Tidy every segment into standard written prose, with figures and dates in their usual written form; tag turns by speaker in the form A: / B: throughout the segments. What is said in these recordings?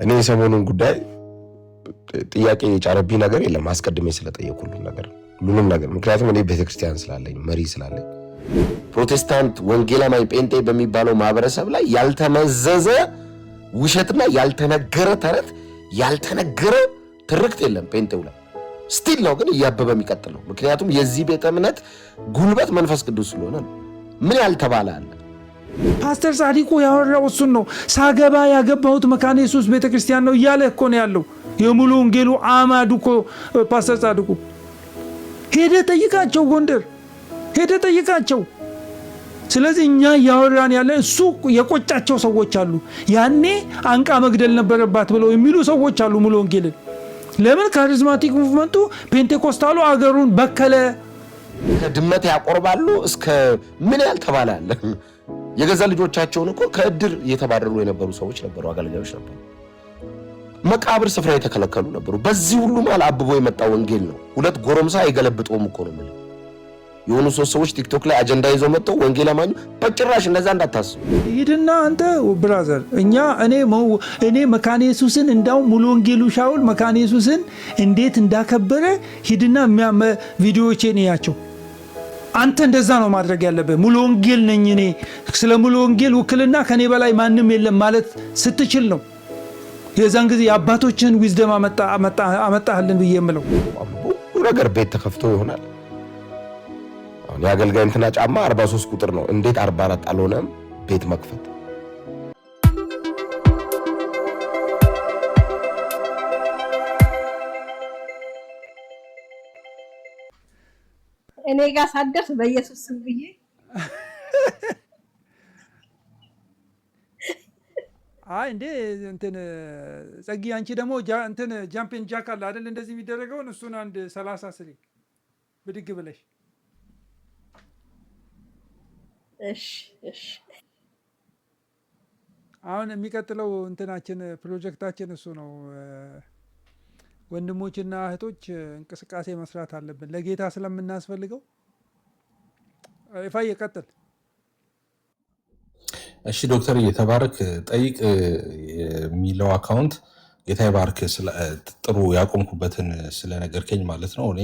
A: እኔ ሰሞኑን ጉዳይ ጥያቄ የጫረብኝ ነገር የለም አስቀድሜ ስለጠየቁ ሁሉንም ነገር ምክንያቱም እኔ ቤተክርስቲያን ስላለኝ መሪ ስላለኝ ፕሮቴስታንት ወንጌላዊ ጴንጤ በሚባለው ማህበረሰብ ላይ ያልተመዘዘ ውሸትና ያልተነገረ ተረት ያልተነገረ ትርክት የለም ጴንጤው ላይ ስቲል ነው ግን እያበበ የሚቀጥለው ምክንያቱም የዚህ ቤተ እምነት ጉልበት መንፈስ ቅዱስ ስለሆነ ነው ምን ያልተባለ አለ
B: ፓስተር ጻድቁ ያወራው እሱን ነው ሳገባ ያገባሁት መካነ ኢየሱስ ቤተክርስቲያን ነው እያለ እኮ ነው ያለው የሙሉ ወንጌሉ አማዱ እኮ ፓስተር ጻድቁ ሄደ ጠይቃቸው ጎንደር ሄደ ጠይቃቸው ስለዚህ እኛ ያወራን ያለ እሱ የቆጫቸው ሰዎች አሉ ያኔ አንቃ መግደል ነበረባት ብለው የሚሉ ሰዎች አሉ ሙሉ ወንጌልን ለምን ካሪዝማቲክ ሙቭመንቱ ፔንቴኮስታሉ አገሩን በከለ
A: ከድመት ያቆርባሉ እስከ ምን ያልተባለ አለ የገዛ ልጆቻቸውን እኮ ከእድር እየተባረሩ የነበሩ ሰዎች ነበሩ አገልጋዮች ነበሩ መቃብር ስፍራ የተከለከሉ ነበሩ በዚህ ሁሉ ማል አብቦ የመጣ ወንጌል ነው ሁለት ጎረምሳ አይገለብጠውም እኮ ነው ማለት የሆኑ ሶስት ሰዎች ቲክቶክ ላይ አጀንዳ ይዘው መጥተው ወንጌል አማኙ በጭራሽ እንደዛ እንዳታስቡ
B: ይድና አንተ ብራዘር እኔ መካነ ኢየሱስን እንዳው ሙሉ ወንጌሉ ሻውል መካነ ኢየሱስን እንዴት እንዳከበረ ሂድና ቪዲዮዎቼን ያቸው አንተ እንደዛ ነው ማድረግ ያለበት ሙሉ ወንጌል ነኝ እኔ ስለ ሙሉ ወንጌል ውክልና ከኔ በላይ ማንንም የለም ማለት ስትችል ነው የዛን ጊዜ አባቶችን ዊዝደም አመጣህልን ብዬምለው
A: ነገር ቤት ተከፍቶ ይሆናል አሁን ያገልጋይ እንትና ጫማ 43 ቁጥር ነው እንዴት 44 አልሆነም ቤት መክፈት
C: እኔ ጋር ሳደርስ በኢየሱስ ስም ብዬ
B: አይ እንዴ እንትን ጸጊ አንቺ ደግሞ እንትን ጃምፒንግ ጃክ አለ አይደል እንደዚህ የሚደረገው እሱን አንድ 30 ስሪ ብድግ ብለሽ
C: እሺ
B: አሁን የሚቀጥለው እንትናችን ፕሮጀክታችን እሱ ነው ወንድሞችና እህቶች እንቅስቃሴ መስራት አለብን ለጌታ ስለምናስፈልገው ይፋይ ይቀጥል
D: እሺ ዶክተር እየተባረክ ጠይቅ የሚለው አካውንት ጌታ ይባርክ ጥሩ ያቆምኩበትን ስለነገርከኝ ማለት ነው እኔ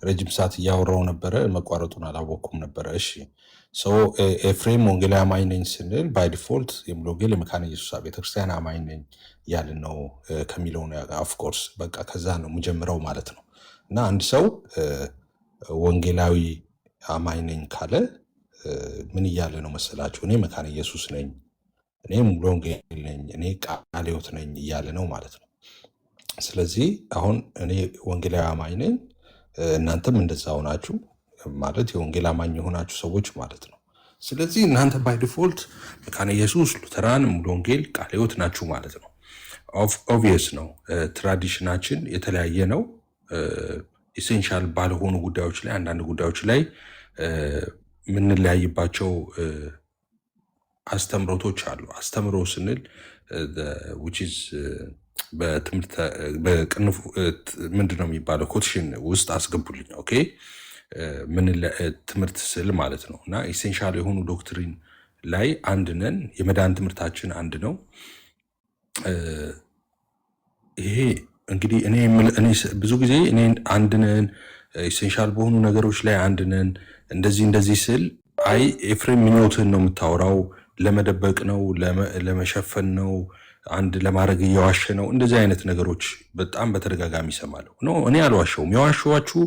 D: ረጅም ሰዓት እያወራው ነበረ መቋረጡን አላወኩም ነበረ እሺ ሶ ኤፍሬም ወንጌላዊ አማኝ ነኝ ስንል ባይ ዲፎልት የሙሉ ወንጌል የመካነ ኢየሱስ ቤተክርስቲያን አማኝ ነኝ ያልን ነው ከሚለው ነው ኦፍ ኮርስ በቃ ከዛ ነው የምጀምረው ማለት ነው እና አንድ ሰው ወንጌላዊ አማኝ ነኝ ካለ ምን እያለ ነው መሰላችሁ እኔ መካነ ኢየሱስ ነኝ እኔ ሙሉ ወንጌል ነኝ እኔ ቃለ ሕይወት ነኝ እያለ ነው ማለት ነው ስለዚህ አሁን እኔ ወንጌላዊ አማኝ ነኝ እናንተም እንደዛው ናችሁ ማለት የወንጌል አማኝ የሆናችሁ ሰዎች ማለት ነው ስለዚህ እናንተ ባይ ዲፎልት መካነ ኢየሱስ ሉተራን ሙሉ ወንጌል ቃለ ሕይወት ናችሁ ማለት ነው ኦብቪየስ ነው ትራዲሽናችን የተለያየ ነው ኢሴንሻል ባልሆኑ ጉዳዮች ላይ አንዳንድ ጉዳዮች ላይ ምንለያይባቸው አስተምሮቶች አሉ አስተምሮ ስንል which is በትምህርት በቅንፍ ምንድነው የሚባለው ኮቴሽን ውስጥ አስገቡልኝ ኦኬ ምን ትምህርት ስል ማለት ነው እና ኢሴንሻል የሆኑ ዶክትሪን ላይ አንድ ነን የመዳን ትምህርታችን አንድ ነው ይሄ እንግዲህ እኔ ብዙ ጊዜ እኔ አንድ ነን ኢሴንሻል በሆኑ ነገሮች ላይ አንድ ነን እንደዚህ ስል አይ ኤፍሬም ምኞትን ነው የምታወራው ለመደበቅ ነው ለመሸፈን ነው አንድ ለማድረግ እየዋሸ ነው እንደዚህ አይነት ነገሮች በጣም በተደጋጋሚ ይሰማለሁ ኖ እኔ አልዋሸውም የዋሸዋችሁ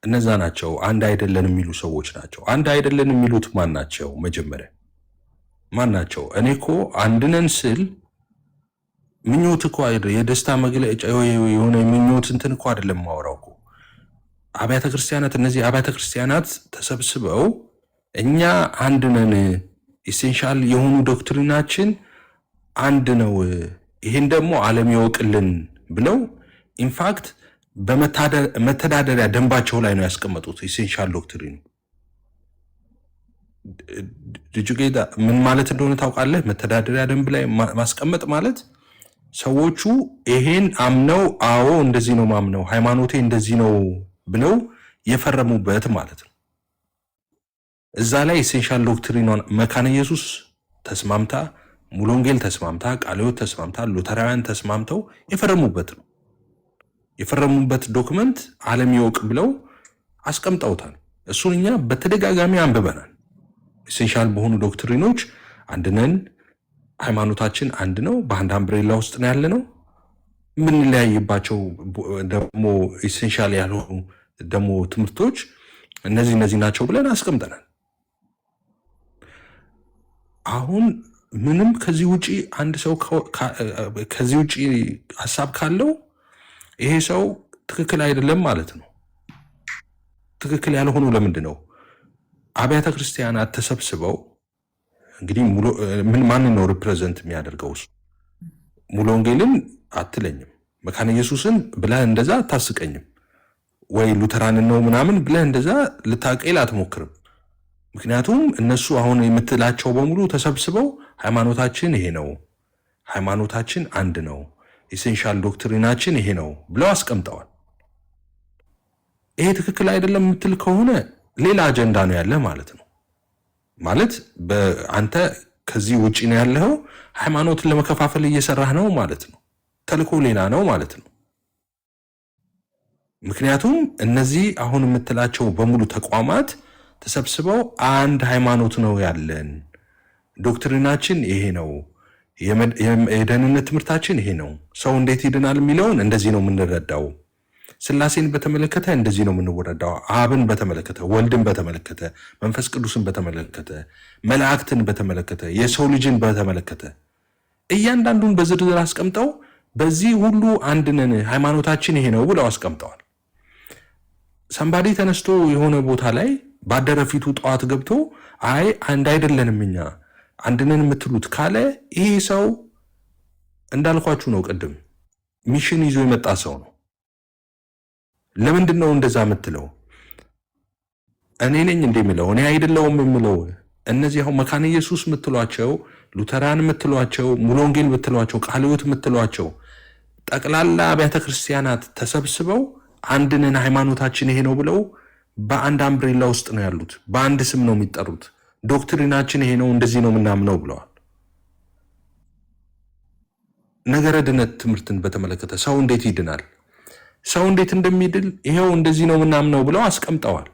D: እነዛ ናቸው አንድ አይደለን የሚሉ ሰዎች ናቸው አንድ አይደለን የሚሉት ማን ናቸው መጀመሪያ ማን ናቸው እኔኮ አንድ ነን ስል ምኞት እኮ አይደል የደስታ መግለጫ የሆነ ምኞት እንትን እኮ አይደለም ማወራው እኮ አብያተ ክርስቲያናት እነዚህ አብያተ ክርስቲያናት ተሰብስበው እኛ አንድ ነን ኢሴንሻል የሆኑ ዶክትሪናችን አንድ ነው ይሄን ደግሞ ዓለም ይወቅልን ብለው ኢንፋክት በመተዳደሪያ ደንባቸው ላይ ነው ያስቀመጡት ኢሴንሻል ዶክትሪን ድጅጌዳ ምን ማለት እንደሆነ ታውቃለህ መተዳደሪያ ደንብ ላይ ማስቀመጥ ማለት ሰዎቹ ይሄን አምነው አዎ እንደዚህ ነው ማምነው ሃይማኖቴ እንደዚህ ነው ብለው የፈረሙበት ማለት ነው እዛ ላይ ኢሴንሻል ዶክትሪን መካነ ኢየሱስ ተስማምታ ሙሉ ወንጌል ተስማምታ፣ ቃለ ሕይወት ተስማምታ፣ ሉተራውያን ተስማምተው የፈረሙበት ነው። የፈረሙበት ዶክመንት ዓለም ይወቅ ብለው አስቀምጠውታል። እሱን እኛ በተደጋጋሚ አንብበናል። ኢሴንሻል በሆኑ ዶክትሪኖች አንድነን፣ ሃይማኖታችን አንድ ነው፣ በአንድ አምብሬላ ውስጥ ነው ያለ ነው። የምንለያይባቸው ደግሞ ኢሴንሻል ያልሆኑ ደግሞ ትምህርቶች እነዚህ ናቸው ብለን አስቀምጠናል። አሁን ምንም ከዚህ ውጪ አንድ ሰው ከዚህ ውጪ ሀሳብ ካለው ይሄ ሰው ትክክል አይደለም ማለት ነው። ትክክል ያልሆኑ ለምንድን ነው? አብያተ ክርስቲያናት ተሰብስበው እንግዲህ ማንን ነው ሪፕሬዘንት የሚያደርገው? ሙሉ ወንጌልን አትለኝም፣ መካነ ኢየሱስን ብለህ እንደዛ አታስቀኝም፣ ወይ ሉተራንን ነው ምናምን ብለህ እንደዛ ልታቀል አትሞክርም። ምክንያቱም እነሱ አሁን የምትላቸው በሙሉ ተሰብስበው ሃይማኖታችን ይሄ ነው፣ ሃይማኖታችን አንድ ነው፣ ኢሴንሻል ዶክትሪናችን ይሄ ነው ብለው አስቀምጠዋል። ይሄ ትክክል አይደለም የምትል ከሆነ ሌላ አጀንዳ ነው ያለ ማለት ነው። ማለት አንተ ከዚህ ውጪ ነው ያለው፣ ሃይማኖትን ለመከፋፈል እየሰራህ ነው ማለት ነው። ተልኮ ሌላ ነው ማለት ነው። ምክንያቱም እነዚህ አሁን የምትላቸው በሙሉ ተቋማት ተሰብስበው አንድ ሃይማኖት ነው ያለን፣ ዶክትሪናችን ይሄ ነው፣ የደህንነት ትምህርታችን ይሄ ነው፣ ሰው እንዴት ይድናል የሚለውን እንደዚህ ነው የምንረዳው፣ ስላሴን በተመለከተ እንደዚህ ነው የምንወረዳው፣ አብን በተመለከተ፣ ወልድን በተመለከተ፣ መንፈስ ቅዱስን በተመለከተ፣ መላእክትን በተመለከተ፣ የሰው ልጅን በተመለከተ እያንዳንዱን በዝርዝር አስቀምጠው በዚህ ሁሉ አንድ ነን ሃይማኖታችን ይሄ ነው ብለው አስቀምጠዋል። ሰንባዲ ተነስቶ የሆነ ቦታ ላይ ባደረ ፊቱ ጠዋት ገብቶ አይ አንድ አይደለንም እኛ አንድ ነን የምትሉት ካለ ይሄ ሰው እንዳልኳችሁ ነው፣ ቅድም ሚሽን ይዞ የመጣ ሰው ነው። ለምንድን ነው እንደዛ የምትለው? እኔ ነኝ እንደሚለው እኔ አይደለውም የምለው። እነዚህ አሁን መካነ ኢየሱስ የምትሏቸው፣ ሉተራን የምትሏቸው፣ ሙሉ ወንጌል የምትሏቸው፣ ቃለ ሕይወት የምትሏቸው ጠቅላላ አብያተ ክርስቲያናት ተሰብስበው አንድንን ሃይማኖታችን ይሄ ነው ብለው በአንድ አምብሬላ ውስጥ ነው ያሉት። በአንድ ስም ነው የሚጠሩት። ዶክትሪናችን ይሄ ነው፣ እንደዚህ ነው ምናምነው ብለዋል። ነገረ ድነት ትምህርትን በተመለከተ ሰው እንዴት ይድናል፣ ሰው እንዴት እንደሚድል ይሄው እንደዚህ ነው ምናምነው ብለው አስቀምጠዋል።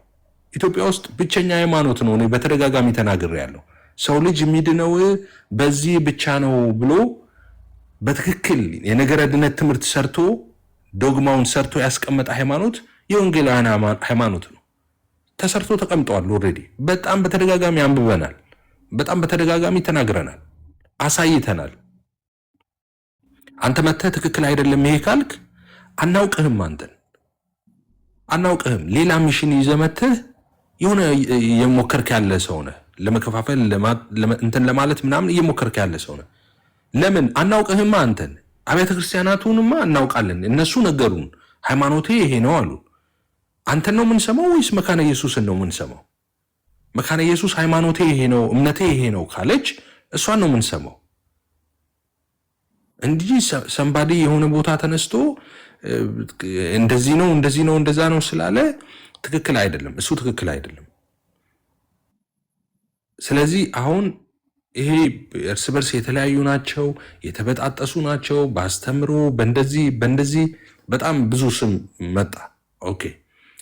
D: ኢትዮጵያ ውስጥ ብቸኛ ሃይማኖት ነው፣ እኔ በተደጋጋሚ ተናግሬያለሁ። ሰው ልጅ የሚድነው በዚህ ብቻ ነው ብሎ በትክክል የነገረ ድነት ትምህርት ሰርቶ ዶግማውን ሰርቶ ያስቀመጠ ሃይማኖት የወንጌላውያን ሃይማኖት ነው። ተሰርቶ ተቀምጠዋል። ኦልሬዲ በጣም በተደጋጋሚ አንብበናል፣ በጣም በተደጋጋሚ ተናግረናል፣ አሳይተናል። አንተ መተህ ትክክል አይደለም ይሄ ካልክ አናውቅህም፣ አንተን አናውቅህም። ሌላ ሚሽን ይዘህ መተህ የሆነ የሞከርክ ያለ ሰው ነህ። ለመከፋፈል እንትን ለማለት ምናምን እየሞከርክ ያለ ሰው ነህ። ለምን አናውቅህማ? አንተን አብያተ ክርስቲያናቱንማ እናውቃለን። እነሱ ነገሩን ሃይማኖቴ ይሄ ነው አሉ። አንተን ነው የምንሰማው ወይስ መካነ ኢየሱስን ነው የምንሰማው? መካነ ኢየሱስ ሃይማኖቴ ይሄ ነው እምነቴ ይሄ ነው ካለች እሷን ነው የምንሰማው እንጂ ሰንባዲ የሆነ ቦታ ተነስቶ እንደዚህ ነው እንደዚህ ነው እንደዛ ነው ስላለ ትክክል አይደለም። እሱ ትክክል አይደለም። ስለዚህ አሁን ይሄ እርስ በርስ የተለያዩ ናቸው፣ የተበጣጠሱ ናቸው። በአስተምሮ በእንደዚህ በጣም ብዙ ስም መጣ። ኦኬ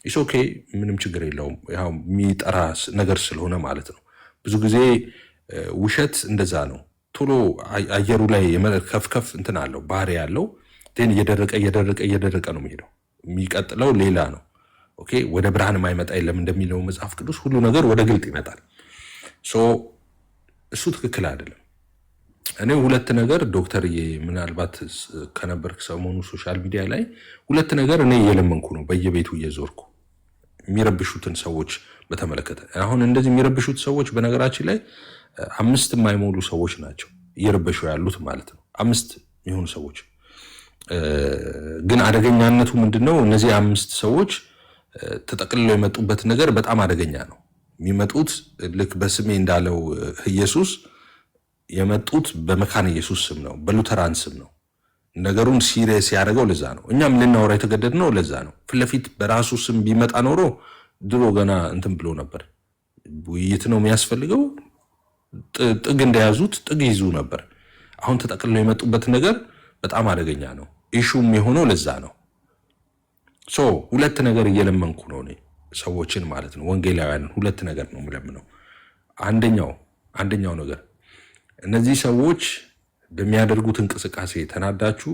D: ኢስ ኦኬ፣ ምንም ችግር የለውም። ያው የሚጠራ ነገር ስለሆነ ማለት ነው። ብዙ ጊዜ ውሸት እንደዛ ነው። ቶሎ አየሩ ላይ የመከፍከፍ እንትን አለው፣ ባህሪ ያለው ግን እየደረቀ ነው የሚሄደው። የሚቀጥለው ሌላ ነው። ኦኬ ወደ ብርሃን የማይመጣ የለም እንደሚለው መጽሐፍ ቅዱስ፣ ሁሉ ነገር ወደ ግልጥ ይመጣል። እሱ ትክክል አይደለም። እኔ ሁለት ነገር ዶክተርዬ፣ ምናልባት ከነበርክ ሰሞኑ ሶሻል ሚዲያ ላይ ሁለት ነገር እኔ እየለመንኩ ነው፣ በየቤቱ እየዞርኩ የሚረብሹትን ሰዎች በተመለከተ። አሁን እንደዚህ የሚረብሹት ሰዎች በነገራችን ላይ 5 የማይሞሉ ሰዎች ናቸው እየረበሹ ያሉት ማለት ነው። 5 የሚሆኑ ሰዎች ግን አደገኛነቱ ምንድን ነው? እነዚህ 5 ሰዎች ተጠቅልለው የመጡበት ነገር በጣም አደገኛ ነው። የሚመጡት ልክ በስሜ እንዳለው ኢየሱስ የመጡት በመካነ ኢየሱስ ስም ነው፣ በሉተራን ስም ነው። ነገሩን ሲሪየስ ያደረገው ለዛ ነው። እኛም ልናወራ የተገደድነው ለዛ ነው። ፊት ለፊት በራሱ ስም ቢመጣ ኖሮ ድሮ ገና እንትን ብሎ ነበር። ውይይት ነው የሚያስፈልገው። ጥግ እንደያዙት ጥግ ይዙ ነበር። አሁን ተጠቅልለው የመጡበት ነገር በጣም አደገኛ ነው። ኢሹም የሆነው ለዛ ነው። ሶ ሁለት ነገር እየለመንኩ ነው እኔ ሰዎችን ማለት ነው፣ ወንጌላውያንን ሁለት ነገር ነው የምለምነው። አንደኛው ነገር እነዚህ ሰዎች በሚያደርጉት እንቅስቃሴ ተናዳችሁ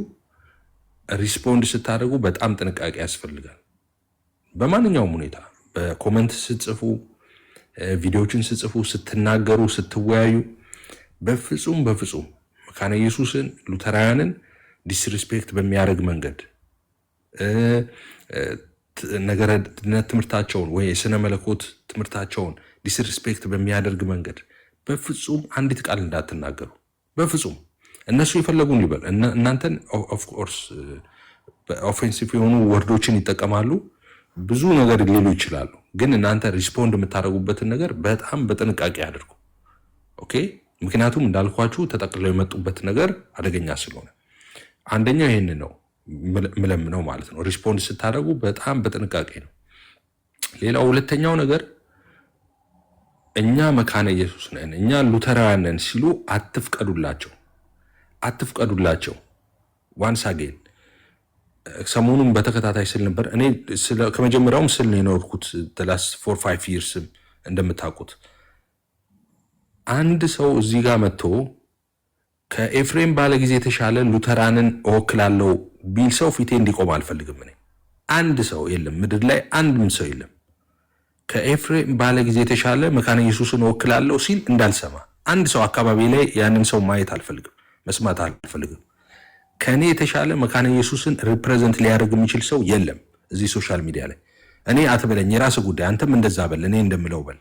D: ሪስፖንድ ስታደርጉ በጣም ጥንቃቄ ያስፈልጋል። በማንኛውም ሁኔታ በኮመንት ስትጽፉ፣ ቪዲዮዎችን ስትጽፉ፣ ስትናገሩ፣ ስትወያዩ በፍጹም መካነ ኢየሱስን ሉተራውያንን ዲስሪስፔክት በሚያደርግ መንገድ ነገረ ድነት ትምህርታቸውን ወይ የስነ መለኮት ትምህርታቸውን ዲስሪስፔክት በሚያደርግ መንገድ በፍጹም አንዲት ቃል እንዳትናገሩ። በፍጹም እነሱ የፈለጉን ይበል። እናንተን ኦፍኮርስ ኦፌንሲቭ የሆኑ ወርዶችን ይጠቀማሉ፣ ብዙ ነገር ሊሉ ይችላሉ። ግን እናንተ ሪስፖንድ የምታደርጉበትን ነገር በጣም በጥንቃቄ አድርጉ። ኦኬ። ምክንያቱም እንዳልኳችሁ ተጠቅልለው የመጡበት ነገር አደገኛ ስለሆነ አንደኛው ይህን ነው ምለምነው ማለት ነው። ሪስፖንድ ስታደርጉ በጣም በጥንቃቄ ነው። ሌላው ሁለተኛው ነገር እኛ መካነ ኢየሱስ ነን፣ እኛ ሉተራውያን ነን ሲሉ አትፍቀዱላቸው። ዋንስ አጌን ሰሞኑን በተከታታይ ስል ነበር እኔ ከመጀመሪያውም ስል ነው የኖርኩት ላስት 4-5 years እንደምታውቁት። አንድ ሰው እዚህ ጋር መጥቶ ከኤፍሬም ባለ ጊዜ የተሻለ ሉተራንን እወክላለሁ ቢል ሰው ፊቴ እንዲቆም አልፈልግም። እኔ አንድ ሰው የለም ምድር ላይ አንድም ሰው የለም ከኤፍሬም ባለ ጊዜ የተሻለ መካነ ኢየሱስን እወክላለሁ ሲል እንዳልሰማ። አንድ ሰው አካባቢ ላይ ያንን ሰው ማየት አልፈልግም፣ መስማት አልፈልግም። ከእኔ የተሻለ መካነ ኢየሱስን ሪፕሬዘንት ሊያደርግ የሚችል ሰው የለም እዚህ ሶሻል ሚዲያ ላይ። እኔ አትበለኝ፣ የራስ ጉዳይ፣ አንተም እንደዛ በል፣ እኔ እንደምለው በል።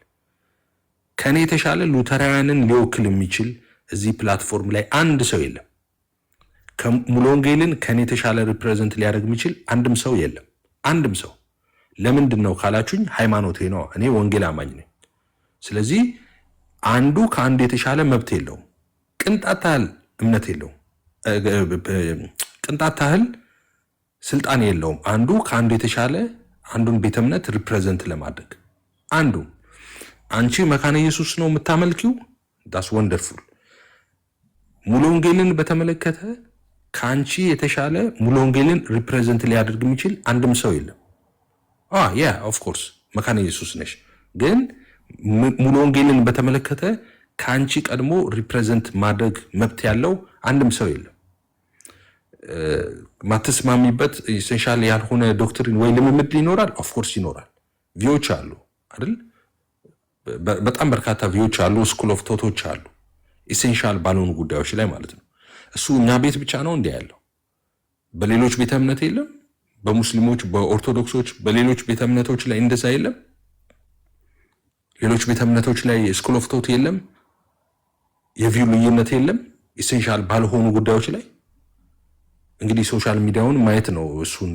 D: ከእኔ የተሻለ ሉተራውያንን ሊወክል የሚችል እዚህ ፕላትፎርም ላይ አንድ ሰው የለም። ሙሉ ወንጌልን ከእኔ የተሻለ ሪፕሬዘንት ሊያደርግ የሚችል አንድም ሰው የለም። አንድም ሰው። ለምንድን ነው ካላችሁኝ፣ ሃይማኖቴ ነው። እኔ ወንጌል አማኝ ነኝ። ስለዚህ አንዱ ከአንዱ የተሻለ መብት የለውም። ቅንጣት ታህል እምነት የለውም። ቅንጣት ታህል ስልጣን የለውም። አንዱ ከአንዱ የተሻለ አንዱን ቤተ እምነት ሪፕሬዘንት ለማድረግ አንዱ አንቺ መካነ ኢየሱስ ነው የምታመልኪው፣ ዳስ ወንደርፉል። ሙሉ ወንጌልን በተመለከተ ከአንቺ የተሻለ ሙሉ ወንጌልን ሪፕሬዘንት ሊያደርግ የሚችል አንድም ሰው የለም። ያ ኦፍኮርስ መካነ ኢየሱስ ነሽ፣ ግን ሙሉ ወንጌልን በተመለከተ ከአንቺ ቀድሞ ሪፕሬዘንት ማድረግ መብት ያለው አንድም ሰው የለም። ማትስማሚበት ኢሴንሻል ያልሆነ ዶክትሪን ወይ ልምምድ ይኖራል፣ ኦፍኮርስ ይኖራል። ቪዎች አሉ አይደል? በጣም በርካታ ቪዎች አሉ፣ ስኩል ኦፍ ቶቶች አሉ፣ ኢሴንሻል ባልሆኑ ጉዳዮች ላይ ማለት ነው። እሱ እኛ ቤት ብቻ ነው እንዲህ ያለው፣ በሌሎች ቤተ እምነት የለም። በሙስሊሞች፣ በኦርቶዶክሶች፣ በሌሎች ቤተ እምነቶች ላይ እንደዛ የለም። ሌሎች ቤተ እምነቶች ላይ ስኩል ኦፍ ቶት የለም፣ የቪው ልዩነት የለም፣ ኢሴንሻል ባልሆኑ ጉዳዮች ላይ። እንግዲህ ሶሻል ሚዲያውን ማየት ነው። እሱን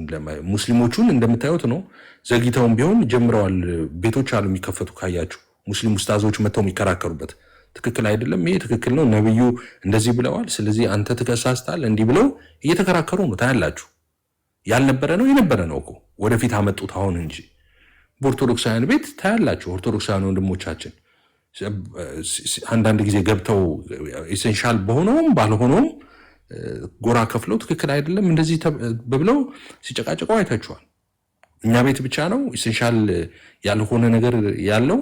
D: ሙስሊሞቹን እንደምታዩት ነው፣ ዘግይተውም ቢሆን ጀምረዋል። ቤቶች አሉ የሚከፈቱ ካያችሁ፣ ሙስሊም ኡስታዞች መጥተው የሚከራከሩበት ትክክል አይደለም፣ ይሄ ትክክል ነው፣ ነብዩ እንደዚህ ብለዋል፣ ስለዚህ አንተ ተከሳስታል፣ እንዲህ ብለው እየተከራከሩ ነው። ታያላችሁ። ያልነበረ ነው የነበረ ነው እኮ ወደፊት አመጡት አሁን እንጂ። በኦርቶዶክሳውያን ቤት ታያላችሁ። ኦርቶዶክሳውያን ወንድሞቻችን አንዳንድ ጊዜ ገብተው ኢሴንሻል በሆነውም ባልሆነውም ጎራ ከፍለው ትክክል አይደለም እንደዚህ ብለው ሲጨቃጨቀው አይታችኋል። እኛ ቤት ብቻ ነው ኢሴንሻል ያልሆነ ነገር ያለው፣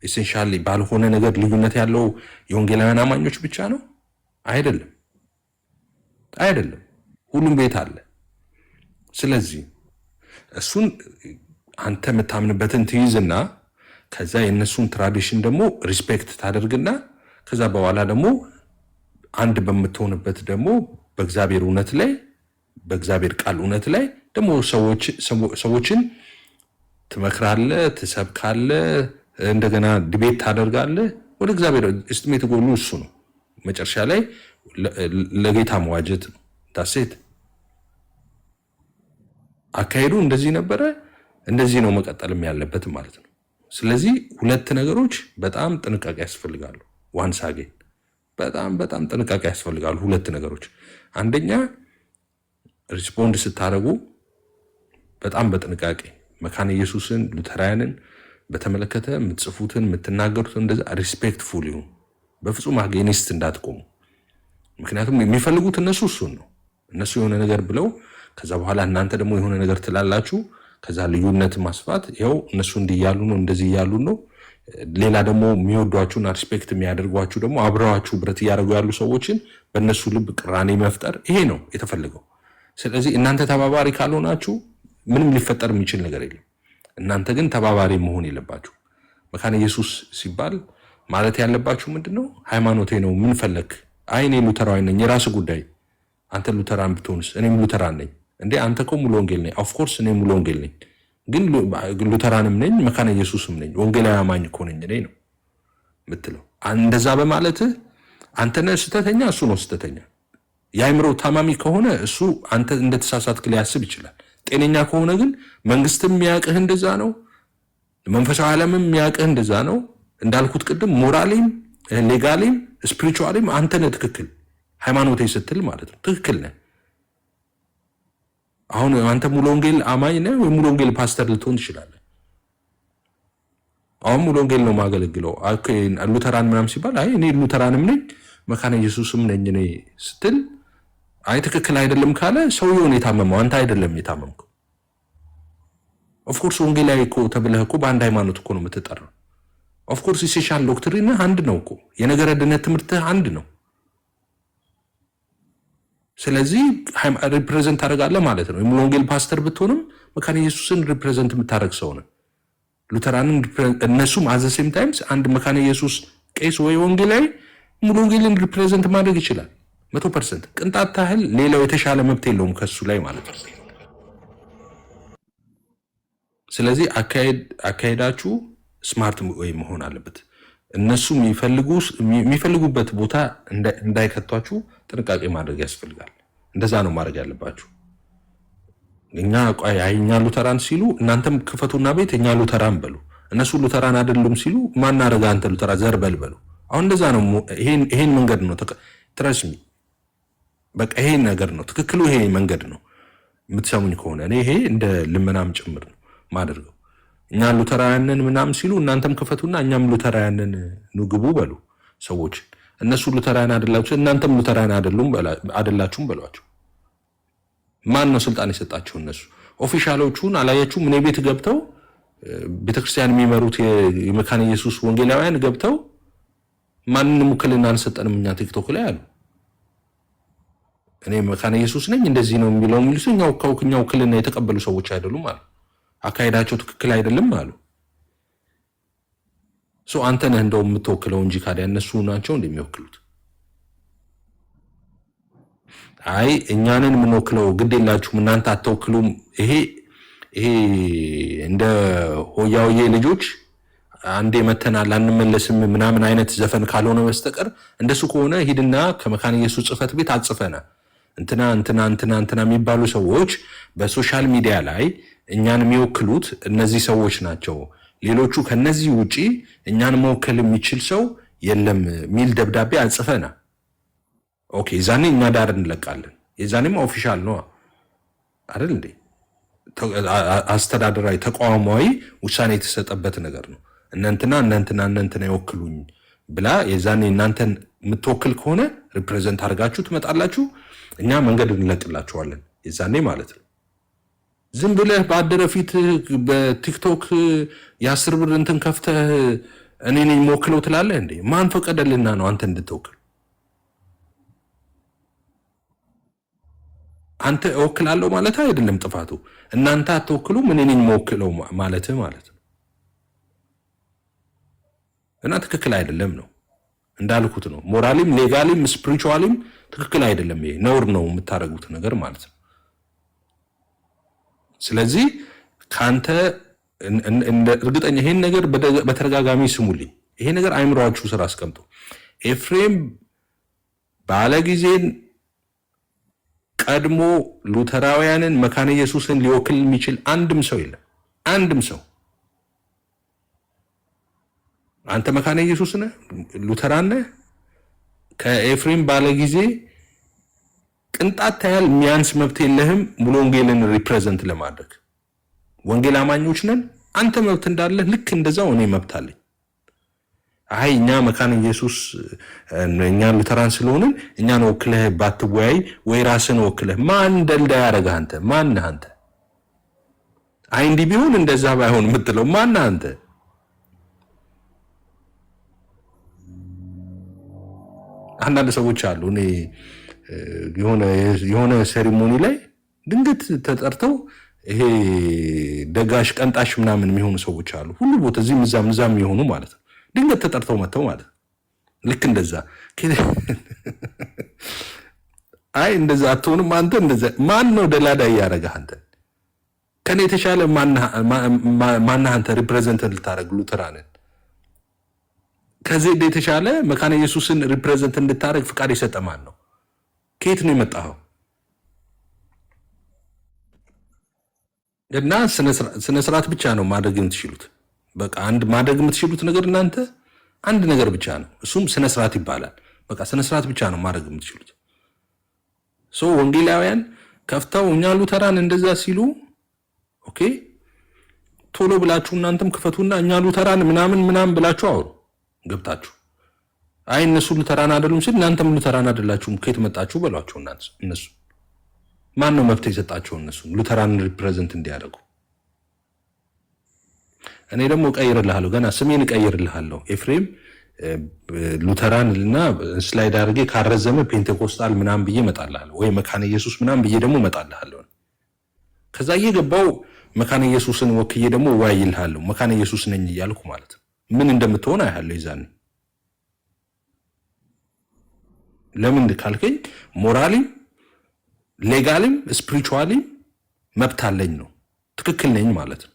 D: ኢሴንሻል ባልሆነ ነገር ልዩነት ያለው የወንጌላውያን አማኞች ብቻ ነው? አይደለም፣ ሁሉም ቤት አለ። ስለዚህ እሱን አንተ የምታምንበትን ትይዝና ከዛ የእነሱን ትራዲሽን ደግሞ ሪስፔክት ታደርግና ከዛ በኋላ ደግሞ አንድ በምትሆንበት ደግሞ በእግዚአብሔር እውነት ላይ በእግዚአብሔር ቃል እውነት ላይ ደግሞ ሰዎችን ትመክራለህ፣ ትሰብካለህ፣ እንደገና ዲቤት ታደርጋለህ። ወደ እግዚአብሔር እስቲሜት ጎሉ እሱ ነው። መጨረሻ ላይ ለጌታ መዋጀት ነው። ዳሴት አካሄዱ እንደዚህ ነበረ፣ እንደዚህ ነው መቀጠልም ያለበት ማለት ነው። ስለዚህ ሁለት ነገሮች በጣም ጥንቃቄ ያስፈልጋሉ። ዋንስ አጌን በጣም ጥንቃቄ ያስፈልጋሉ ሁለት ነገሮች። አንደኛ ሪስፖንድ ስታደርጉ በጣም በጥንቃቄ መካነ ኢየሱስን ሉተራውያንን በተመለከተ የምትጽፉትን የምትናገሩትን እንደዛ ሪስፔክትፉል ይሁን። በፍጹም አጌኒስት እንዳትቆሙ። ምክንያቱም የሚፈልጉት እነሱ እሱን ነው። እነሱ የሆነ ነገር ብለው ከዛ በኋላ እናንተ ደግሞ የሆነ ነገር ትላላችሁ። ከዛ ልዩነት ማስፋት ይኸው እነሱ እንዲያሉ ነው እንደዚህ እያሉ ነው። ሌላ ደግሞ የሚወዷችሁና ሪስፔክት የሚያደርጓችሁ ደግሞ አብረዋችሁ ብረት እያደረጉ ያሉ ሰዎችን በእነሱ ልብ ቅራኔ መፍጠር ይሄ ነው የተፈለገው። ስለዚህ እናንተ ተባባሪ ካልሆናችሁ ምንም ሊፈጠር የሚችል ነገር የለም። እናንተ ግን ተባባሪ መሆን የለባችሁ። መካነ ኢየሱስ ሲባል ማለት ያለባችሁ ምንድነው? ሃይማኖቴ ነው ምን ፈለክ? አይ እኔ ሉተራዊ ነኝ፣ የራስ ጉዳይ። አንተ ሉተራን ብትሆንስ? እኔም ሉተራን ነኝ። እንዴ አንተ እኮ ሙሉ ወንጌል ነኝ። ኦፍኮርስ እኔ ሙሉ ወንጌል ነኝ፣ ግን ሉተራንም ነኝ መካነ ኢየሱስም ነኝ፣ ወንጌላዊ አማኝ እኮ ነኝ እኔ ነው የምትለው። እንደዛ በማለትህ አንተ ነህ ስህተተኛ፣ እሱ ነው ስህተተኛ። የአእምሮ ታማሚ ከሆነ እሱ አንተ እንደተሳሳትክ ሊያስብ ይችላል። ጤነኛ ከሆነ ግን መንግስትም የሚያውቅህ እንደዛ ነው፣ መንፈሳዊ ዓለምም የሚያውቅህ እንደዛ ነው። እንዳልኩት ቅድም ሞራሊም ሌጋሊም ስፒሪቹዋሊም አንተ ነህ ትክክል። ሃይማኖቴ ስትል ማለት ነው ትክክል ነህ። አሁን አንተ ሙሉ ወንጌል አማኝ ነህ ወይ ሙሉ ወንጌል ፓስተር ልትሆን ትችላለህ። አሁን ሙሉ ወንጌል ነው ማገለግለው ሉተራን ምናምን ሲባል አይ እኔ ሉተራንም ነኝ መካነ ኢየሱስም ነኝ እኔ ስትል አይ ትክክል አይደለም ካለ ሰውየውን የታመመው አንተ አይደለም የታመምከው። ኦፍኮርስ ወንጌላዊ እኮ ተብለህ እኮ በአንድ ሃይማኖት እኮ ነው የምትጠራው። ኦፍኮርስ ኢሴንሻል ዶክትሪን አንድ ነው እኮ የነገረ ድነት ትምህርትህ አንድ ነው። ስለዚህ ሪፕሬዘንት ታደርጋለህ ማለት ነው። የሙሉ ወንጌል ፓስተር ብትሆንም መካነ ኢየሱስን ሪፕሬዘንት የምታደርግ ሰው ነው። ሉተራንን እነሱም አዘ ሴም ታይምስ አንድ መካነ ኢየሱስ ቄስ ወይ ወንጌላዊ ሙሉ ወንጌልን ሪፕሬዘንት ማድረግ ይችላል 100%። ቅንጣት ታህል ሌላው የተሻለ መብት የለውም ከሱ ላይ ማለት ነው። ስለዚህ አካሄዳችሁ ስማርት ወይ መሆን አለበት። እነሱ የሚፈልጉበት ቦታ እንዳይከቷችሁ ጥንቃቄ ማድረግ ያስፈልጋል። እንደዛ ነው ማድረግ ያለባችሁ። እኛ ሉተራን ሲሉ እናንተም ክፈቱና ቤት እኛ ሉተራን በሉ። እነሱ ሉተራን አይደሉም ሲሉ ማናረጋ አንተ ሉተራ ዘርበል በሉ። አሁን እንደዛ ነው። ይሄን መንገድ ነው ትረስሚ። በቃ ይሄን ነገር ነው ትክክሉ። ይሄ መንገድ ነው የምትሰሙኝ ከሆነ እኔ ይሄ እንደ ልመናም ጭምር ነው ማደርገው። እኛ ሉተራያንን ምናምን ሲሉ እናንተም ክፈቱና እኛም ሉተራያንን ንግቡ በሉ ሰዎች። እነሱ ሉተራያን አይደላችሁ እናንተም ሉተራያን አይደላችሁም በሏቸው። ማን ነው ስልጣን የሰጣቸው? እነሱ ኦፊሻሎቹን አላያችሁም? እኔ ቤት ገብተው ቤተክርስቲያን የሚመሩት የመካነ ኢየሱስ ወንጌላውያን ገብተው ማንንም ውክልና አንሰጠንም እኛ ቲክቶክ ላይ አሉ። እኔ መካነ ኢየሱስ ነኝ እንደዚህ ነው የሚሉ እኛ ውክልና የተቀበሉ ሰዎች አይደሉም አሉ። አካሄዳቸው ትክክል አይደለም አሉ። አንተ ነህ እንደው የምትወክለው እንጂ ካዲያ እነሱ ናቸው እንደሚወክሉት። አይ እኛንን የምንወክለው ግድ የላችሁም እናንተ አትወክሉም። ይሄ እንደ ሆያውዬ ልጆች አንዴ መተናል አንመለስም ምናምን አይነት ዘፈን ካልሆነ በስተቀር እንደሱ ከሆነ ሂድና ከመካነ ኢየሱስ ጽሕፈት ቤት አጽፈና እንትና የሚባሉ ሰዎች በሶሻል ሚዲያ ላይ እኛን የሚወክሉት እነዚህ ሰዎች ናቸው፣ ሌሎቹ ከነዚህ ውጪ እኛን መወከል የሚችል ሰው የለም ሚል ደብዳቤ አጽፈና ኦኬ፣ ዛኔ እኛ ዳር እንለቃለን። የዛኔም ኦፊሻል ነው አይደል እንዴ? አስተዳደራዊ ተቋማዊ ውሳኔ የተሰጠበት ነገር ነው። እነንትና ይወክሉኝ ብላ የዛኔ እናንተን የምትወክል ከሆነ ሪፕሬዘንት አድርጋችሁ ትመጣላችሁ። እኛ መንገድ እንለቅላችኋለን የዛኔ ማለት ነው። ዝም ብለህ በአደረ ፊት በቲክቶክ የ10 ብር እንትን ከፍተህ እኔ ነኝ የምወክለው ትላለህ እንዴ? ማን ፈቀደልና ነው አንተ እንድትወክል? አንተ እወክላለሁ ማለት አይደለም ጥፋቱ። እናንተ አትወክሉም እኔ ነኝ የምወክለው ማለት ነው። እና ትክክል አይደለም ነው እንዳልኩት ነው። ሞራሊም ሌጋሊም ስፒሪቹዋሊም ትክክል አይደለም። ይሄ ነውር ነው የምታደርጉት ነገር ማለት ነው። ስለዚህ ካንተ እርግጠኛ ይሄን ነገር በተደጋጋሚ ስሙልኝ። ይሄ ነገር አይምሯችሁ ስራ አስቀምጡ። ኤፍሬም ባለጊዜን ቀድሞ ሉተራውያንን መካነ ኢየሱስን ሊወክል የሚችል አንድም ሰው የለም። አንድም ሰው አንተ መካነ ኢየሱስ ነህ፣ ሉተራን ነህ። ከኤፍሬም ባለጊዜ ቅንጣት ያህል የሚያንስ መብት የለህም ሙሉ ወንጌልን ሪፕሬዘንት ለማድረግ። ወንጌል አማኞች ነን። አንተ መብት እንዳለህ ልክ እንደዛው እኔ መብት አለኝ። አይ እኛ መካነ ኢየሱስ እኛ ሉተራን ስለሆንን እኛን ወክለህ ባትወያይ ወይ ራስን ወክለህ ማን ደልዳ ያረጋህ አንተ ማን አንተ? አይ እንዲህ ቢሆን እንደዛ ባይሆን የምትለው ማን አንተ? አንዳንድ ሰዎች አሉ እኔ የሆነ ሴሪሞኒ ላይ ድንገት ተጠርተው ይሄ ደጋሽ ቀንጣሽ ምናምን የሚሆኑ ሰዎች አሉ። ሁሉ ቦታ እዚህም እዛም የሆኑ ማለት ነው። ድንገት ተጠርተው መጥተው ማለት ነው። ልክ እንደዛ አይ እንደዛ አትሆንም አንተ እንደዛ ማን ነው ደላዳ እያደረገህ አንተ? ከኔ የተሻለ ማን አንተ ሪፕሬዘንት ልታደርግ ሉተራንን ከዚህ የተሻለ መካነ ኢየሱስን ሪፕሬዘንት እንድታደርግ ፍቃድ የሰጠ ማን ነው? ከየት ነው የመጣኸው? እና ስነ ስርዓት ብቻ ነው ማድረግ የምትችሉት። በቃ አንድ ማድረግ የምትችሉት ነገር እናንተ አንድ ነገር ብቻ ነው፣ እሱም ስነ ስርዓት ይባላል። በቃ ስነ ስርዓት ብቻ ነው ማድረግ የምትችሉት። ወንጌላውያን ከፍተው እኛ ሉተራን እንደዛ ሲሉ ኦኬ ቶሎ ብላችሁ እናንተም ክፈቱና እኛ ሉተራን ምናምን ብላችሁ አውሩ ገብታችሁ። አይ እነሱ ሉተራን አይደሉም ሲል እናንተም ሉተራን አይደላችሁም ከየት መጣችሁ በሏቸው። እነሱ ማን ነው መብት የሰጣቸው እነሱ ሉተራን ሪፕሬዘንት እንዲያደርጉ? እኔ ደግሞ እቀይርልሃለሁ፣ ገና ስሜን እቀይርልሃለሁ። ኤፍሬም ሉተራን እና ስላይድ አድርጌ ካረዘመ ፔንቴኮስታል ምናምን ብዬ እመጣልሃለሁ፣ ወይ መካነ ኢየሱስ ምናምን ብዬ ደግሞ እመጣልሃለሁ። ከዛ እየገባው መካነ ኢየሱስን ወክዬ ደግሞ እወያይልሃለሁ። መካነ ኢየሱስ ነኝ እያልኩ ማለት ነው። ምን እንደምትሆን አያለሁ ይዛን። ለምን ካልከኝ ሞራሊም ሌጋሊም ስፒሪቹዋሊም መብት አለኝ ነው። ትክክል ነኝ ማለት ነው።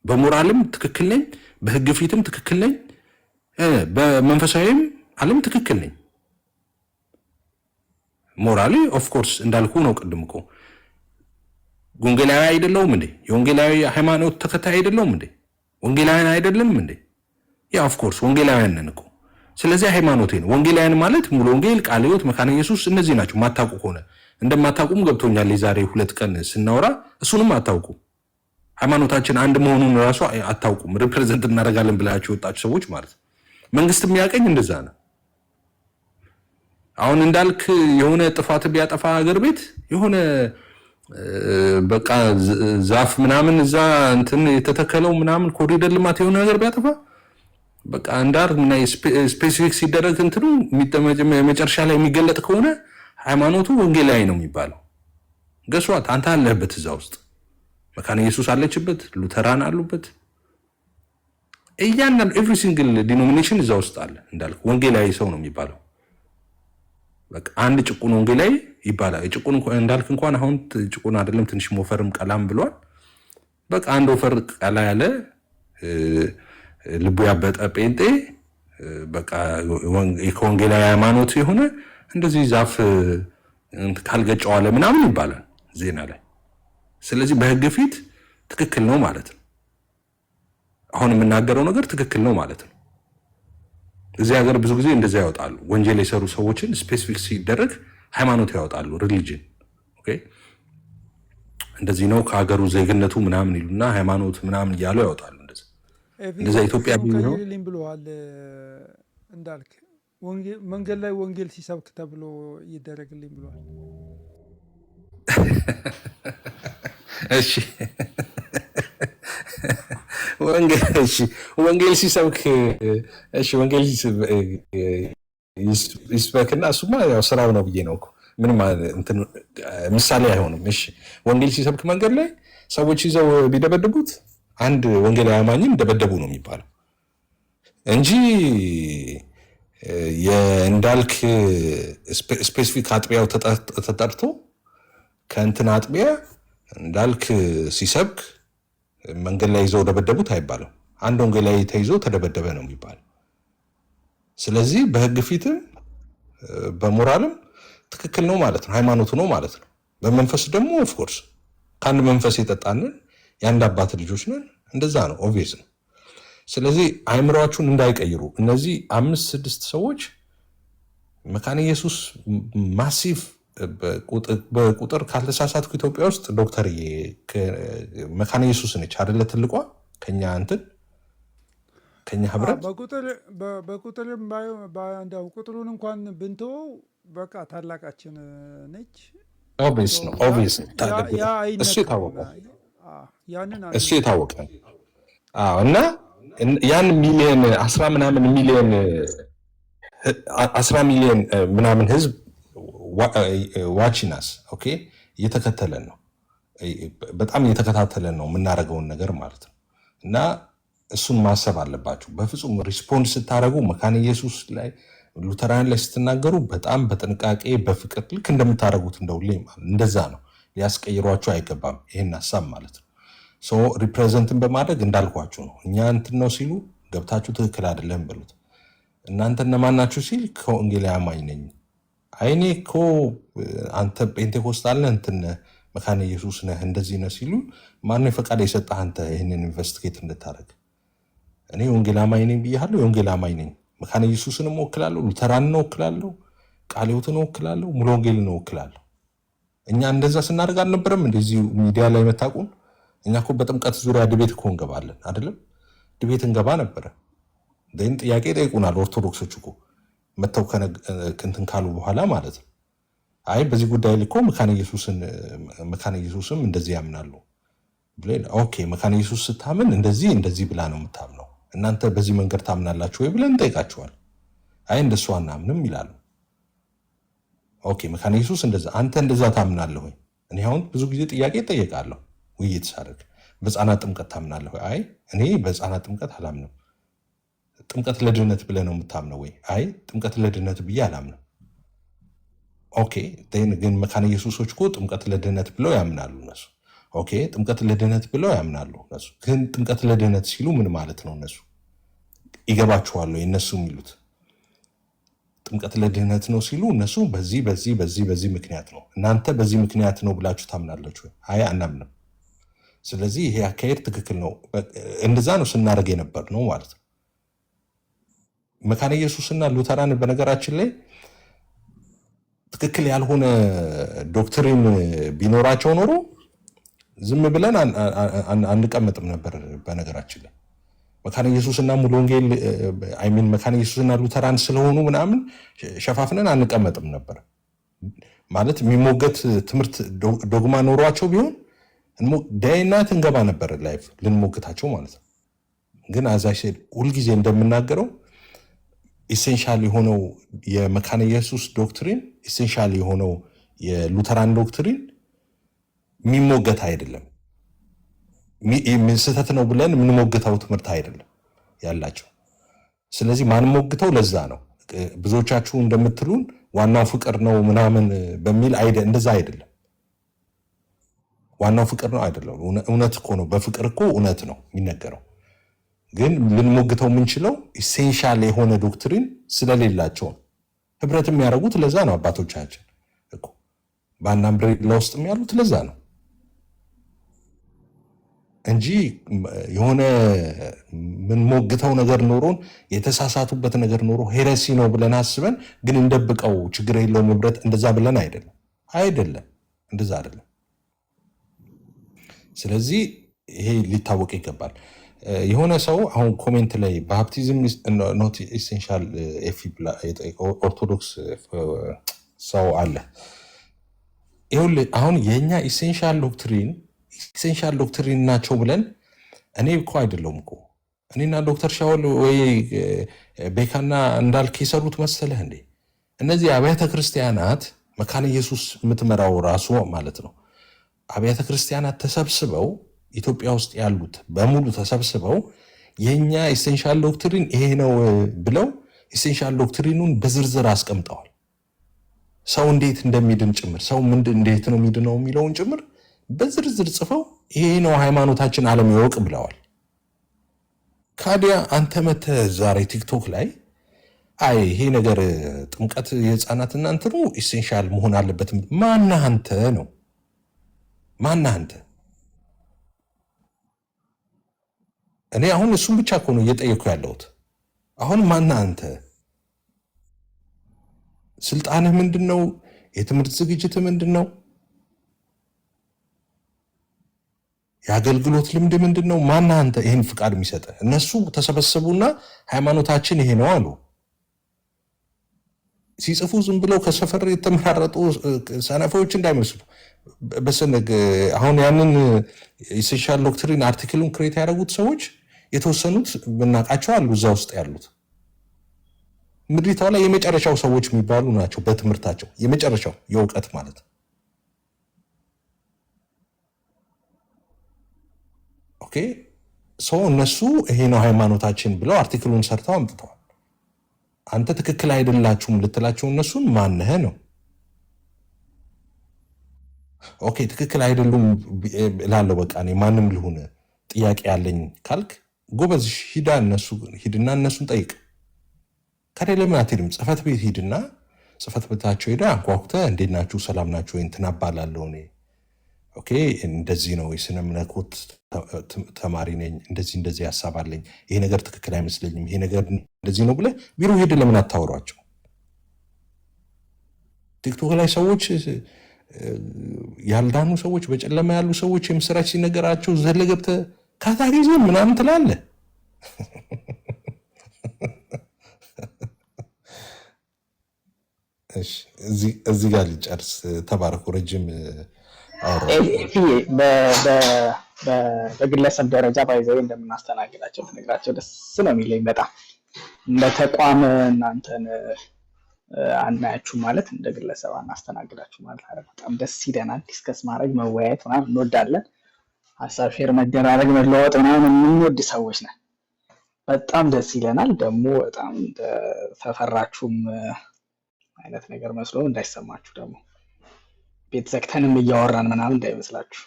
D: በሞራልም ትክክል ነኝ፣ በህግ ፊትም ትክክል ነኝ፣ በመንፈሳዊም ዓለም ትክክል ነኝ። ሞራሊ ኦፍ ኮርስ እንዳልኩ ነው ቅድም እኮ ወንጌላዊ አይደለሁም እንዴ? የወንጌላዊ ሃይማኖት ተከታይ አይደለሁም እንዴ? ወንጌላውያን አይደለም እንዴ? ያ ኦፍ ኮርስ ወንጌላውያን ነን እኮ። ስለዚህ ሃይማኖቴ ነው። ወንጌላውያን ማለት ሙሉ ወንጌል፣ ቃለ ሕይወት፣ መካነ ኢየሱስ እነዚህ ናቸው። ማታውቁ ከሆነ እንደማታውቁም ገብቶኛል። የዛሬ 2 ቀን ስናወራ እሱንም አታውቁም። ሃይማኖታችን አንድ መሆኑን ራሱ አታውቁም። ሪፕሬዘንት እናደርጋለን ብላችሁ የወጣችሁ ሰዎች ማለት ነው። መንግስት የሚያቀኝ እንደዛ ነው። አሁን እንዳልክ የሆነ ጥፋት ቢያጠፋ ሀገር ቤት የሆነ በቃ ዛፍ ምናምን እዛ እንትን የተተከለው ምናምን ኮሪደር ልማት የሆነ ነገር ቢያጠፋ በቃ እንዳር ምን ስፔሲፊክ ሲደረግ እንትኑ መጨረሻ ላይ የሚገለጥ ከሆነ ሃይማኖቱ ወንጌላዊ ነው የሚባለው። ገሷት አንተ አለህበት እዛ ውስጥ መካነ ኢየሱስ አለችበት፣ ሉተራን አሉበት፣ እያንዳንዱ ኤቭሪ ሲንግል ዲኖሚኔሽን እዛ ውስጥ አለ። እንዳልክ ወንጌላዊ ሰው ነው የሚባለው። በቃ አንድ ጭቁን ወንጌላዊ ይባላል። ጭቁን እንዳልክ እንኳን አሁን ጭቁን አይደለም ትንሽ ሞፈርም ቀላም ብሏል። በቃ አንድ ወፈር ቀላ ያለ ልቡ ያበጠ ጴንጤ በቃ ከወንጌላዊ ሃይማኖት የሆነ እንደዚህ ዛፍ ካልገጨው አለ ምናምን ይባላል ዜና ላይ። ስለዚህ በህግ ፊት ትክክል ነው ማለት ነው። አሁን የምናገረው ነገር ትክክል ነው ማለት ነው። እዚህ ሀገር ብዙ ጊዜ እንደዛ ያወጣሉ። ወንጀል የሰሩ ሰዎችን ስፔሲፊክ ሲደረግ ሃይማኖት ያወጣሉ፣ ሪሊጅን ኦኬ፣ እንደዚህ ነው ከሀገሩ ዜግነቱ ምናምን ይሉና ሃይማኖት ምናምን እያሉ ያወጣሉ። እንደዛ ኢትዮጵያ ቢሆን
B: ብለዋል እንዳልክ መንገድ ላይ ወንጌል ሲሰብክ ተብሎ ይደረግልኝ ብለዋል።
D: እሺ ወንጌል ሲሰብክ እሺ ወንጌል ይስበክና እሱማ ያው ስራው ነው ብዬ ነው እኮ ምንም እንትን ምሳሌ አይሆንም። እሺ ወንጌል ሲሰብክ መንገድ ላይ ሰዎች ይዘው ቢደበድቡት አንድ ወንጌላዊ አማኝን ደበደቡ ነው የሚባለው እንጂ የእንዳልክ ስፔሲፊክ አጥቢያው ተጠርቶ ከእንትን አጥቢያ እንዳልክ ሲሰብክ መንገድ ላይ ይዘው ደበደቡት አይባልም። አንድ ወንጌላዊ ተይዞ ተደበደበ ነው የሚባለው። ስለዚህ በህግ ፊትም በሞራልም ትክክል ነው ማለት ነው፣ ሃይማኖቱ ነው ማለት ነው። በመንፈስ ደግሞ ኦፍኮርስ ከአንድ መንፈስ የጠጣንን የአንድ አባት ልጆች ነን። እንደዛ ነው፣ ኦብቪየስ ነው። ስለዚህ አእምሯችሁን እንዳይቀይሩ እነዚህ 5-6 ሰዎች መካነ ኢየሱስ ማሲቭ በቁጥር ካልተሳሳትኩ ኢትዮጵያ ውስጥ ዶክተርዬ መካነ ኢየሱስ ነች አይደለ? ትልቋ ከኛ እንትን ከኛ ህብረት
B: በቁጥርም እንደው ቁጥሩን እንኳን ብንተወው በቃ ታላቃችን ነች።
D: ኦብቪየስ ነው እሱ የታወቀ
B: ያንን
D: እሱ የታወቀ እና ያን ሚሊዮን 10 ምናምን ሚሊዮን 10 ሚሊዮን ምናምን ህዝብ ዋቺናስ ኦኬ እየተከተለን ነው፣ በጣም እየተከታተለን ነው የምናደርገውን ነገር ማለት ነው። እና እሱን ማሰብ አለባችሁ። በፍጹም ሪስፖንድ ስታደርጉ መካነ ኢየሱስ ላይ ሉተራን ላይ ስትናገሩ በጣም በጥንቃቄ በፍቅር ልክ እንደምታደርጉት እንደውሌ እንደዛ ነው። ሊያስቀይሯችሁ አይገባም ይሄን ሀሳብ ማለት ነው። ሶ ሪፕሬዘንትን በማድረግ እንዳልኳችሁ ነው። እኛ እንትን ነው ሲሉ ገብታችሁ ትክክል አይደለም በሉት። እናንተ እነማን ናችሁ ሲል ከወንጌላዊ አማኝ ነኝ። አይኔ እኮ አንተ ፔንቴኮስታል ነህ እንትን መካነ ኢየሱስ ነህ እንደዚህ ነው ሲሉ ማነው ፈቃድ የሰጠህ አንተ ይህንን ኢንቨስቲጌት እንድታደርግ? እኔ ወንጌል አማኝ ነኝ ብያለሁ። የወንጌል አማኝ ነኝ። መካነ ኢየሱስንም እወክላለሁ፣ ሉተራንን እወክላለሁ፣ ቃለ ሕይወትን እወክላለሁ፣ ሙሉ ወንጌልን እወክላለሁ። እኛ እንደዛ ስናደርግ አልነበረም እንደዚህ ሚዲያ ላይ መታቁን? እኛ እኮ በጥምቀት ዙሪያ ድቤት እኮ እንገባለን አይደለም? ድቤት እንገባ ነበረ። ግን ጥያቄ ጠይቁናል ኦርቶዶክሶች እኮ መተው እንትን ካሉ በኋላ ማለት ነው። አይ በዚህ ጉዳይ ላይ እኮ መካነ ኢየሱስም እንደዚህ ያምናሉ ብለን ኦኬ መካነ ኢየሱስ ስታምን እንደዚህ ብላ ነው የምታምነው፣ እናንተ በዚህ መንገድ ታምናላችሁ ወይ ብለን እንጠይቃቸዋል። አይ እንደሱ አናምንም ይላሉ። ኦኬ መካነ ኢየሱስ እንደዛ፣ አንተ እንደዛ ታምናለህ ወይ? እኔ አሁን ብዙ ጊዜ ጥያቄ እጠየቃለሁ ውይይት ሳደርግ፣ በሕፃናት ጥምቀት ታምናለህ ወይ? አይ እኔ በሕፃናት ጥምቀት አላምንም። ጥምቀት ለድህነት ብለህ ነው የምታምነው ወይ? አይ ጥምቀት ለድህነት ብዬ አላምንም። ኦኬ ግን መካነ ኢየሱሶች እኮ ጥምቀት ለድህነት ብለው ያምናሉ እነሱ። ኦኬ ጥምቀት ለድህነት ብለው ያምናሉ እነሱ። ግን ጥምቀት ለድህነት ሲሉ ምን ማለት ነው? እነሱ ይገባችኋል ወይ? እነሱ የሚሉት ጥምቀት ለድህነት ነው ሲሉ እነሱ በዚህ ምክንያት ነው፣ እናንተ በዚህ ምክንያት ነው ብላችሁ ታምናላችሁ ወይ? አይ አናምንም። ስለዚህ ይሄ አካሄድ ትክክል ነው። እንደዛ ነው ስናደርግ የነበር ነው ማለት ነው። መካነ ኢየሱስና ሉተራን በነገራችን ላይ ትክክል ያልሆነ ዶክትሪን ቢኖራቸው ኖሮ ዝም ብለን አንቀመጥም ነበር። በነገራችን ላይ መካነ ኢየሱስና ሙሉ ወንጌል መካነ ኢየሱስና ሉተራን ስለሆኑ ምናምን ሸፋፍነን አንቀመጥም ነበር ማለት የሚሞገት ትምህርት ዶግማ ኖሯቸው ቢሆን ዳይናት እንገባ ነበር ላይፍ ልንሞግታቸው ማለት ነው። ግን አዛሽ ሁልጊዜ እንደምናገረው ኢሴንሻል የሆነው የመካነ ኢየሱስ ዶክትሪን ኢሴንሻል የሆነው የሉተራን ዶክትሪን የሚሞገት አይደለም። ስህተት ነው ብለን የምንሞግተው ትምህርት አይደለም ያላቸው። ስለዚህ ማንሞግተው ለዛ ነው ብዙዎቻችሁ እንደምትሉን ዋናው ፍቅር ነው ምናምን በሚል እንደዛ አይደለም። ዋናው ፍቅር ነው አይደለም። እውነት እኮ ነው። በፍቅር እኮ እውነት ነው የሚነገረው። ግን ልንሞግተው የምንችለው ኢሴንሻል የሆነ ዶክትሪን ስለሌላቸው ነው። ህብረት የሚያደርጉት ለዛ ነው። አባቶቻችን እኮ በአንድ አምብሬላ ውስጥ ያሉት ለዛ ነው እንጂ የሆነ ምንሞግተው ነገር ኖሮን የተሳሳቱበት ነገር ኖሮ ሄረሲ ነው ብለን አስበን ግን እንደብቀው ችግር የለውም ህብረት እንደዛ ብለን አይደለም እንደዛ አይደለም። ስለዚህ ይሄ ሊታወቅ ይገባል። የሆነ ሰው አሁን ኮሜንት ላይ ባፕቲዝም ኖት ኢሴንሻል ኦርቶዶክስ ሰው አለ። ይኸውልህ አሁን የእኛ ኢሴንሻል ዶክትሪን ናቸው ብለን እኔ እኮ አይደለሁም እኮ እኔና ዶክተር ሻወል ወይ ቤካና እንዳልክ የሰሩት መሰለህ እንዴ? እነዚህ አብያተ ክርስቲያናት መካነ ኢየሱስ የምትመራው ራሱ ማለት ነው። አብያተ ክርስቲያናት ተሰብስበው ኢትዮጵያ ውስጥ ያሉት በሙሉ ተሰብስበው የኛ ኢሴንሻል ዶክትሪን ይሄ ነው ብለው ኢሴንሻል ዶክትሪኑን በዝርዝር አስቀምጠዋል። ሰው እንዴት እንደሚድን ጭምር ሰው እንዴት ነው የሚድነው የሚለውን ጭምር በዝርዝር ጽፈው ይሄ ነው ሃይማኖታችን ዓለም ይወቅ ብለዋል። ካዲያ አንተ መተህ ዛሬ ቲክቶክ ላይ አይ ይሄ ነገር ጥምቀት የህፃናትና እንትኑ ኢሴንሻል መሆን አለበት ማነህ አንተ ነው? ማነህ አንተ? እኔ አሁን እሱም ብቻ እኮ ነው እየጠየኩ ያለሁት። አሁን ማነህ አንተ? ስልጣንህ ምንድን ነው? የትምህርት ዝግጅትህ ምንድን ነው? የአገልግሎት ልምድ ምንድነው? ማን አንተ ይሄን ፍቃድ የሚሰጥ? እነሱ ተሰበሰቡና ሃይማኖታችን ይሄ ነው አሉ። ሲጽፉ ዝም ብለው ከሰፈር የተመራረጡ ሰነፎች እንዳይመስሉ በሰነግ አሁን ያንን ኢሴንሻል ዶክትሪን አርቲክሉን ክሬት ያደረጉት ሰዎች የተወሰኑት ብናቃቸው አሉ እዛ ውስጥ ያሉት ምድሪቷ ላይ የመጨረሻው ሰዎች የሚባሉ ናቸው። በትምህርታቸው የመጨረሻው የእውቀት ማለት ኦኬ ሰው እነሱ ይሄ ነው ሃይማኖታችን ብለው አርቲክሉን ሰርተው አምጥተዋል። አንተ ትክክል አይደላችሁም ልትላቸው እነሱን ማነህ ነው? ኦኬ ትክክል አይደሉም እላለሁ። በቃ እኔ ማንም ልሁን ጥያቄ ያለኝ ካልክ ጎበዝ ሂድና እነሱን ጠይቅ። ከሌለ ለምን አትሄድም? ጽሕፈት ቤት ሂድና ጽሕፈት ቤታቸው ሄዳ አንኳኩተህ እንዴት ናችሁ ሰላም ናችሁ ወይ እንትን አባላለሁ እኔ ኦኬ እንደዚህ ነው የስነ መለኮት ተማሪ ነኝ እንደዚህ ሀሳብ አለኝ ይሄ ነገር ትክክል አይመስለኝም ይሄ ነገር እንደዚህ ነው ብለህ ቢሮ ሄድ። ለምን አታወሯቸው? ቲክቶክ ላይ ሰዎች ያልዳኑ ሰዎች በጨለማ ያሉ ሰዎች የምስራች ሲነገራቸው ዘለ ገብተህ ካታሪዝም ምናምን ትላለህ። እዚህ ጋር ልጨርስ። ተባረኩ። ረጅም
E: በግለሰብ ደረጃ ባይዘው እንደምናስተናግዳቸው ትነግራቸው ደስ ነው የሚለኝ በጣም እንደ ተቋም እናንተን አናያችሁ ማለት እንደ ግለሰብ አናስተናግዳችሁ ማለት አይደል። በጣም ደስ ይለናል። ዲስከስ ማድረግ መወያየት ምናምን እንወዳለን። ሀሳብ ሼር መደራረግ መለዋወጥ ምናምን የምንወድ ሰዎች ነን። በጣም ደስ ይለናል። ደግሞ በጣም ተፈራችሁም አይነት ነገር መስሎ እንዳይሰማችሁ ደግሞ ቤት ዘግተንም እያወራን ምናምን እንዳይመስላችሁ።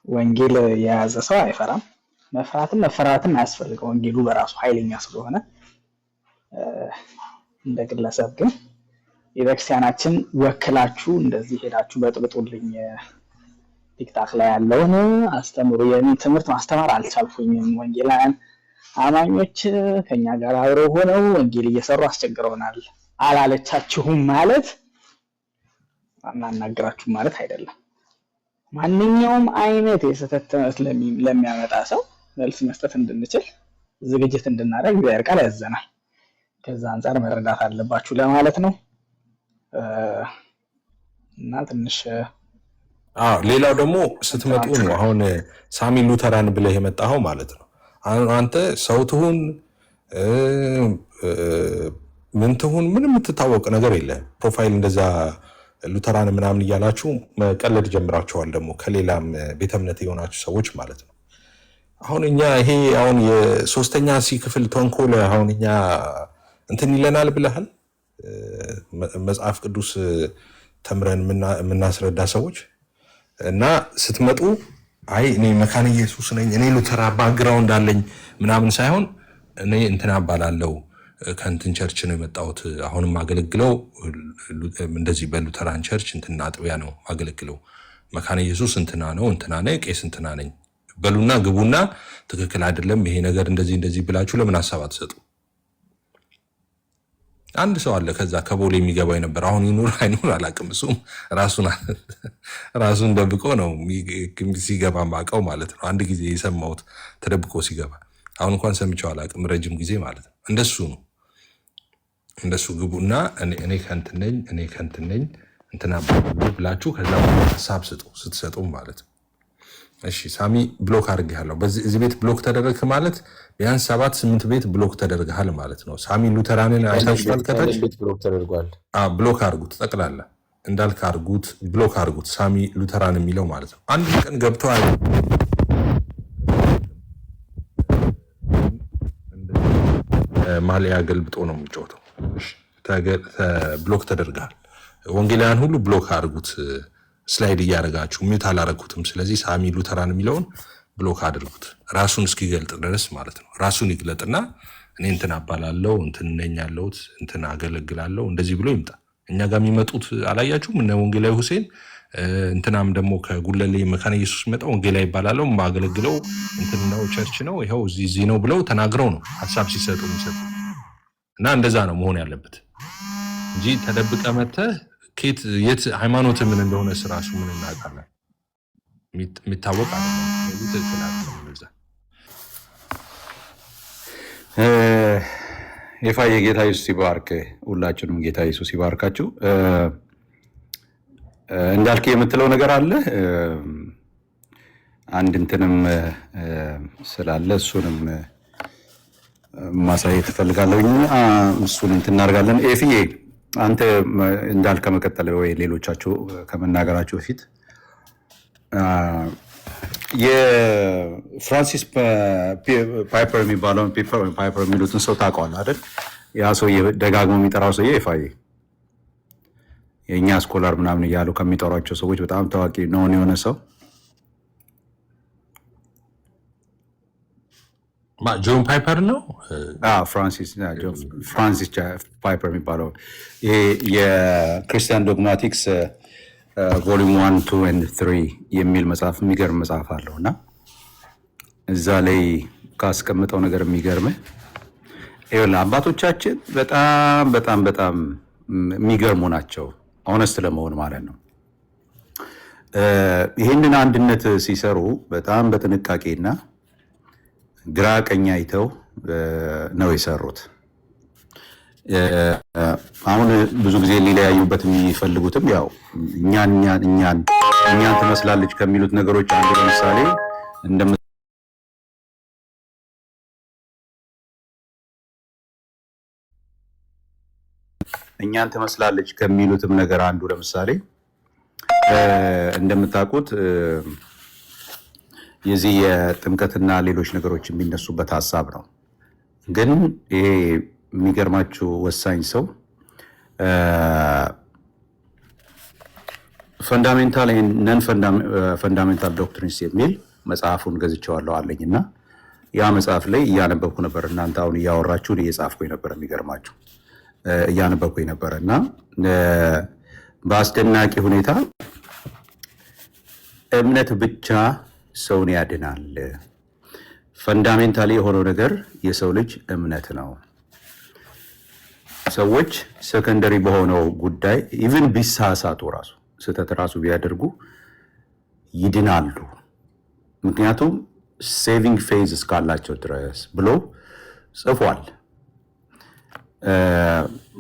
E: ወንጌል የያዘ ሰው አይፈራም። መፍራትም አያስፈልገው። ወንጌሉ በራሱ ኃይለኛ ስለሆነ እንደ ግለሰብ ግን የቤተክርስቲያናችን ወክላችሁ እንደዚህ ሄዳችሁ በጥብጡልኝ ቲክታክ ላይ ያለውን አስተምሩ የሚል ትምህርት ማስተማር አልቻልኩኝም። ወንጌላውያን አማኞች ከኛ ጋር አብረው ሆነው ወንጌል እየሰሩ አስቸግረውናል አላለቻችሁም ማለት አናናግራችሁ ማለት አይደለም። ማንኛውም አይነት የስህተት ትምህርት ለሚያመጣ ሰው መልስ መስጠት እንድንችል ዝግጅት እንድናደርግ እግዚአብሔር ቃል ያዘናል። ከዛ አንፃር መረዳት አለባችሁ ለማለት ነው እና ትንሽ
D: ሌላው ደግሞ ስትመጡ ነው አሁን ሳሚ ሉተራን ብለህ የመጣኸው ማለት ነው። አንተ ሰው ትሁን ምን ትሁን ምንም የምትታወቅ ነገር የለም። ፕሮፋይል እንደዛ ሉተራን ምናምን እያላችሁ መቀለድ ጀምራችኋል። ደግሞ ከሌላም ቤተ እምነት የሆናችሁ ሰዎች ማለት ነው። አሁን እኛ ይሄ አሁን የሶስተኛ ሲ ክፍል ተንኮል አሁን እኛ እንትን ይለናል ብለሃል። መጽሐፍ ቅዱስ ተምረን የምናስረዳ ሰዎች እና ስትመጡ አይ እኔ መካነ ኢየሱስ ነኝ እኔ ሉተራ ባክግራውንድ አለኝ ምናምን ሳይሆን እኔ እንትና እባላለሁ ከእንትን ቸርች ነው የመጣሁት አሁንም አገለግለው እንደዚህ በሉተራን ቸርች እንትና አጥቢያ ነው አገለግለው መካነ ኢየሱስ እንትና ነው እንትና ነኝ ቄስ እንትና ነኝ በሉና ግቡና ትክክል አይደለም ይሄ ነገር እንደዚህ ብላችሁ ለምን ሐሳብ አትሰጡ? አንድ ሰው አለ ከዛ ከቦሌ የሚገባው የነበር አሁን ይኑር አይኑር አላውቅም። እሱም ራሱን ደብቆ ነው ሲገባ ማቀው ማለት ነው። አንድ ጊዜ የሰማሁት ተደብቆ ሲገባ አሁን እንኳን ሰምቼው አላውቅም ረጅም ጊዜ ማለት ነው። እንደሱ ነው። እንደሱ ግቡና እኔ ከእንትን ነኝ እንትና ብላችሁ ከዛ ሐሳብ ስጡ ስትሰጡ ማለት ነው። እሺ ሳሚ ብሎክ አድርጌሃለሁ። በዚህ ቤት ብሎክ ተደረግክ ማለት ቢያንስ 7-8 ቤት ብሎክ ተደርገሃል ማለት ነው። ሳሚ ሉተራንን አይታችኋል? ከታች
A: ብሎክ ተደርጓል።
D: ብሎክ አድርጉት፣ ጠቅላላ እንዳልክ አድርጉት፣ ብሎክ አድርጉት። ሳሚ ሉተራን የሚለው ማለት ነው። አንድ ቀን ገብተው ማሊያ ገልብጦ ነው የሚጫወተው። ብሎክ ተደርገሃል። ወንጌላውያን ሁሉ ብሎክ አድርጉት። ስላይድ እያደረጋችሁ ሚት አላረኩትም። ስለዚህ ሳሚ ሉተራን የሚለውን ብሎክ አድርጉት ራሱን እስኪገልጥ ድረስ ማለት ነው። ራሱን ይግለጥና እኔ እንትን አባላለሁ እንትን ነኝ ያለሁት እንትን አገለግላለሁ እንደዚህ ብሎ ይምጣ። እኛ ጋር የሚመጡት አላያችሁም? እነ ወንጌላዊ ሁሴን እንትናም ደግሞ ከጉለሌ መካነ ኢየሱስ መጣ ወንጌላዊ ይባላለሁ ማገለግለው እንትን ነው ቸርች ነው ይኸው እዚህ ነው ብለው ተናግረው ነው ሐሳብ ሲሰጡ የሚሰጡ እና እንደዛ ነው መሆን ያለበት እንጂ ተደብቀ መተህ የት ሃይማኖት ምን እንደሆነ ስራሱ ምን እናውቃለን። የሚታወቅ አይደለም። ትክክል አይደለም። እዛ
F: የፋየ ጌታ ኢየሱስ ይባርክ። ሁላችንም ጌታ ኢየሱስ ይባርካችሁ። እንዳልክ የምትለው ነገር አለ። አንድ እንትንም ስላለ እሱንም ማሳየት እፈልጋለሁ። እሱን እንትን እናደርጋለን። ኤፍዬ አንተ እንዳልክ ከመቀጠል ወይ ሌሎቻችሁ ከመናገራችሁ በፊት የፍራንሲስ ፓይፐር የሚባለውን ፓይፐር የሚሉትን ሰው ታውቀዋለህ አይደል? ያ ሰው ደጋግሞ የሚጠራው ሰውዬ ኤፋዬ የእኛ ስኮላር ምናምን እያሉ ከሚጠሯቸው ሰዎች በጣም ታዋቂ ነውን የሆነ ሰው
D: ጆን ፓይፐር ነው።
F: ፍራንሲስ ፓይፐር የሚባለው ይሄ የክርስቲያን ዶግማቲክስ ቮሊዩም 1 2 and 3 የሚል መጽሐፍ የሚገርም መጽሐፍ አለው እና እዛ ላይ ካስቀምጠው ነገር የሚገርምህ ይኸውልህ አባቶቻችን በጣም በጣም በጣም የሚገርሙ ናቸው። ኦነስት ለመሆን ማለት ነው። ይህንን አንድነት ሲሰሩ በጣም በጥንቃቄና ግራ ቀኝ አይተው ነው የሰሩት። አሁን ብዙ ጊዜ ሊለያዩበት የሚፈልጉትም ያው እኛን ትመስላለች ከሚሉት ነገሮች አንዱ ለምሳሌ እኛን ትመስላለች ከሚሉትም ነገር አንዱ ለምሳሌ እንደምታውቁት የዚህ የጥምቀትና ሌሎች ነገሮች የሚነሱበት ሀሳብ ነው። ግን ይሄ የሚገርማችሁ ወሳኝ ሰው ፈንዳሜንታል ነን ፈንዳሜንታል ዶክትሪንስ የሚል መጽሐፉን ገዝቼዋለሁ አለኝ እና ያ መጽሐፍ ላይ እያነበብኩ ነበር። እናንተ አሁን እያወራችሁን እየጻፍኩኝ ነበር። የሚገርማችሁ እያነበብኩኝ ነበር እና በአስደናቂ ሁኔታ እምነት ብቻ ሰውን ያድናል። ፈንዳሜንታሊ የሆነው ነገር የሰው ልጅ እምነት ነው። ሰዎች ሰከንደሪ በሆነው ጉዳይ ኢቭን ቢሳሳቱ ራሱ ስህተት ራሱ ቢያደርጉ ይድናሉ። ምክንያቱም ሴቪንግ ፌዝ እስካላቸው ድረስ ብሎ ጽፏል።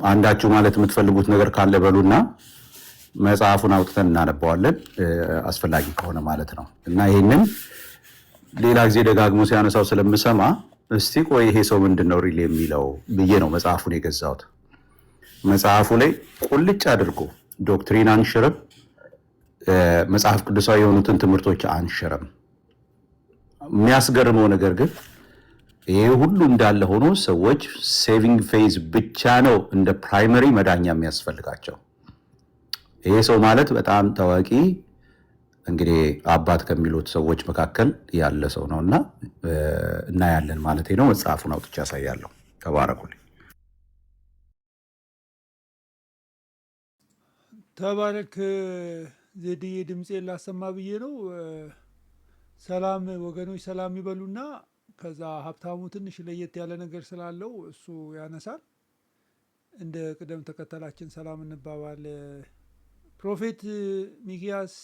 F: አንዳችሁ ማለት የምትፈልጉት ነገር ካለ በሉና መጽሐፉን አውጥተን እናነባዋለን፣ አስፈላጊ ከሆነ ማለት ነው። እና ይህንን ሌላ ጊዜ ደጋግሞ ሲያነሳው ስለምሰማ እስቲ ቆይ ይሄ ሰው ምንድን ነው ሪል የሚለው ብዬ ነው መጽሐፉን የገዛሁት። መጽሐፉ ላይ ቁልጭ አድርጎ ዶክትሪን አንሽርም፣ መጽሐፍ ቅዱሳዊ የሆኑትን ትምህርቶች አንሽርም። የሚያስገርመው ነገር ግን ይሄ ሁሉ እንዳለ ሆኖ ሰዎች ሴቪንግ ፌዝ ብቻ ነው እንደ ፕራይመሪ መዳኛ የሚያስፈልጋቸው። ይሄ ሰው ማለት በጣም ታዋቂ እንግዲህ አባት ከሚሉት ሰዎች መካከል ያለ ሰው ነው እና እናያለን ማለት ነው። መጽሐፉን አውጥቼ ያሳያለሁ። ተባረኩልኝ።
B: ተባረክ ዜድዬ። ድምፄን ላሰማ ብዬ ነው። ሰላም ወገኖች፣ ሰላም ይበሉና ከዛ ሀብታሙ ትንሽ ለየት ያለ ነገር ስላለው እሱ ያነሳል። እንደ ቅደም ተከተላችን ሰላም እንባባል። ፕሮፌት ሚኪያስ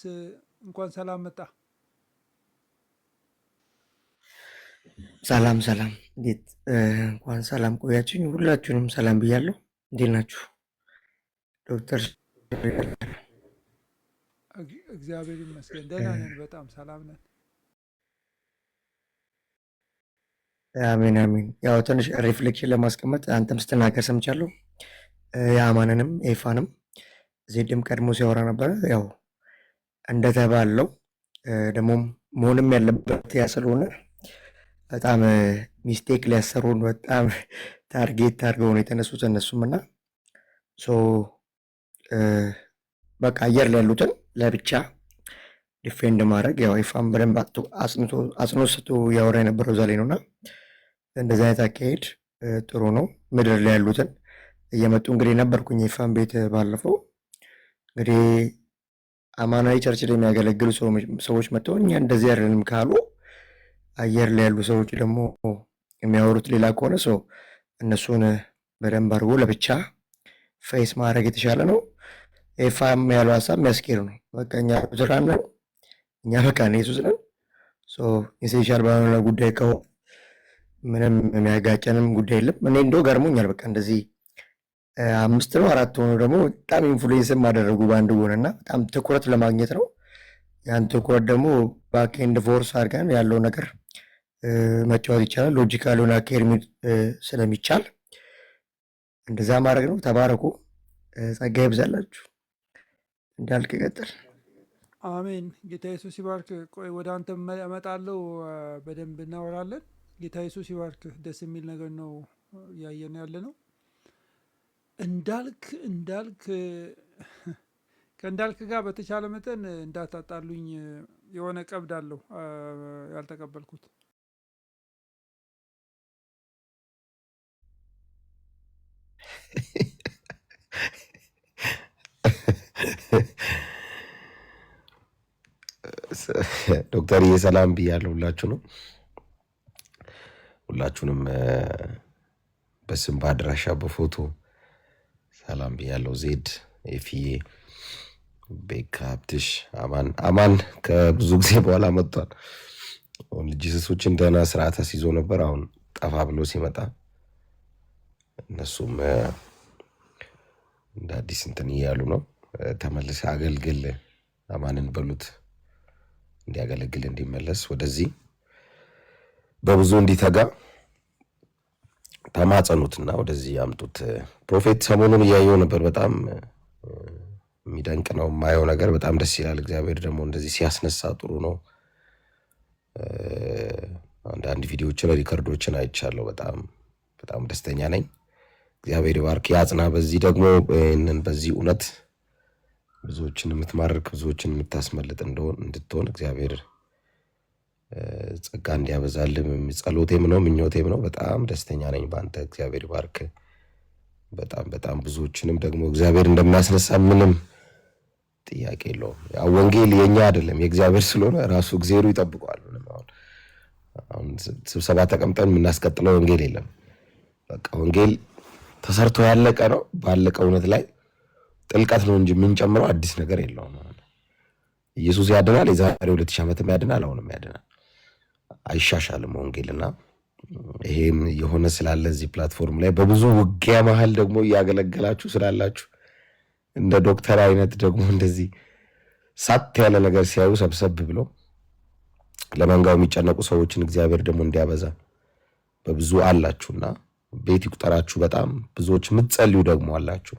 B: እንኳን ሰላም መጣ።
G: ሰላም ሰላም፣ እንዴት እንኳን ሰላም ቆያችሁኝ። ሁላችሁንም ሰላም ብያለሁ። እንዴት ናችሁ? ዶክተር
B: እግዚአብሔር ይመስገን ደህና ነን፣ በጣም ሰላም ነን።
G: አሜን አሜን። ያው ትንሽ ሪፍሌክሽን ለማስቀመጥ አንተም ስትናገር ሰምቻለሁ። የአማንንም ኤፋንም ዜድም ቀድሞ ሲያወራ ነበረ። ያው እንደተባለው ደግሞም መሆንም ያለበት ያ ስለሆነ በጣም ሚስቴክ ሊያሰሩን በጣም ታርጌት አድርገው ነው የተነሱት እነሱም እና በቃ አየር ላይ ያሉትን ለብቻ ዲፌንድ ማድረግ ያው ኤፋም በደንብ አጽንኦት ሰጥቶ ያወራ የነበረው እዛ ላይ ነውና እንደዚህ አይነት አካሄድ ጥሩ ነው። ምድር ላይ ያሉትን እየመጡ እንግዲህ ነበርኩኝ ኤፋም ቤት ባለፈው እንግዲህ አማናዊ ቸርች ላይ የሚያገለግሉ ሰዎች መጥተው እኛ እንደዚህ አይደለም ካሉ አየር ላይ ያሉ ሰዎች ደግሞ የሚያወሩት ሌላ ከሆነ ሰው እነሱን በደንብ አድርጎ ለብቻ ፌስ ማድረግ የተሻለ ነው። ኤፋም ያለው ሀሳብ የሚያስኬድ ነው። በቃ እኛ ሉተራን ነን፣ እኛ መካነ ኢየሱስ ነን። ኢሴንሻል ባልሆነ ጉዳይ ከሆነ ምንም የሚያጋጨንም ጉዳይ የለም። እኔ እንደው ገርሞኛል። በቃ እንደዚህ 5 ነው 4 ሆኖ ደግሞ በጣም ኢንፍሉዌንስም አደረጉ በአንድ ጎንና በጣም ትኩረት ለማግኘት ነው። ያን ትኩረት ደግሞ ባክ ኤንድ ፎርስ አድርገን ያለው ነገር መጫወት ይቻላል። ሎጂካል ሆነ አካሄድ ስለሚቻል እንደዛ ማድረግ ነው። ተባረኩ። ጸጋ ይብዛላችሁ። እንዳልክ ይቀጥል።
B: አሜን። ጌታ ኢየሱስ ይባርክ። ቆይ ወደ አንተ እመጣለሁ፣ በደንብ እናወራለን። ጌታ ኢየሱስ ይባርክ። ደስ የሚል ነገር ነው እያየን ያለ ነው። ከእንዳልክ ጋር በተቻለ መጠን እንዳታጣሉኝ፣ የሆነ ቀብድ አለው ያልተቀበልኩት።
A: ዶክተር ሰላም ብያለሁ ሁላችሁ ነው ሁላችሁንም በስም በአድራሻ በፎቶ ሰላም ብያለሁ። ዜድ ኤፍዬ ቤካ ሀብትሽ አማን ከብዙ ጊዜ በኋላ መጥቷል። ጂሰሶችን ደህና ስርዓት አስይዞ ነበር። አሁን ጠፋ ብሎ ሲመጣ እነሱም እንደ አዲስ እንትን እያሉ ነው። ተመልሰ አገልግል አማንን በሉት እንዲያገለግል እንዲመለስ ወደዚህ በብዙ እንዲተጋ ተማጸኑትና ወደዚህ ያምጡት። ፕሮፌት ሰሞኑን እያየው ነበር። በጣም የሚደንቅ ነው የማየው ነገር፣ በጣም ደስ ይላል። እግዚአብሔር ደግሞ እንደዚህ ሲያስነሳ ጥሩ ነው። አንዳንድ ቪዲዮዎችን ሪከርዶችን አይቻለሁ። በጣም ደስተኛ ነኝ። እግዚአብሔር ይባርክ ያጽና። በዚህ ደግሞ በዚህ እውነት ብዙዎችን የምትማርክ ብዙዎችን የምታስመልጥ እንድትሆን እግዚአብሔር ጸጋ እንዲያበዛልም ጸሎቴም ነው ምኞቴም ነው። በጣም ደስተኛ ነኝ በአንተ። እግዚአብሔር ይባርክ። በጣም ብዙዎችንም ደግሞ እግዚአብሔር እንደሚያስነሳ ምንም ጥያቄ የለውም። ያው ወንጌል የኛ አይደለም የእግዚአብሔር ስለሆነ ራሱ እግዚአብሔር ይጠብቀዋል። አሁን ስብሰባ ተቀምጠን የምናስቀጥለው ወንጌል የለም። በቃ ወንጌል ተሰርቶ ያለቀ ነው። ባለቀ እውነት ላይ ጥልቀት ነው እንጂ የምንጨምረው አዲስ ነገር የለውም። ኢየሱስ ያድናል። የዛሬ 2000 ዓመትም ያድናል፣ አሁንም ያድናል። አይሻሻልም ወንጌልና ይሄም የሆነ ስላለ እዚህ ፕላትፎርም ላይ በብዙ ውጊያ መሀል ደግሞ እያገለገላችሁ ስላላችሁ እንደ ዶክተር አይነት ደግሞ እንደዚህ ሳት ያለ ነገር ሲያዩ ሰብሰብ ብሎ ለመንጋው የሚጨነቁ ሰዎችን እግዚአብሔር ደግሞ እንዲያበዛ በብዙ አላችሁና ቤት ይቁጠራችሁ። በጣም ብዙዎች የምትጸልዩ ደግሞ አላችሁ።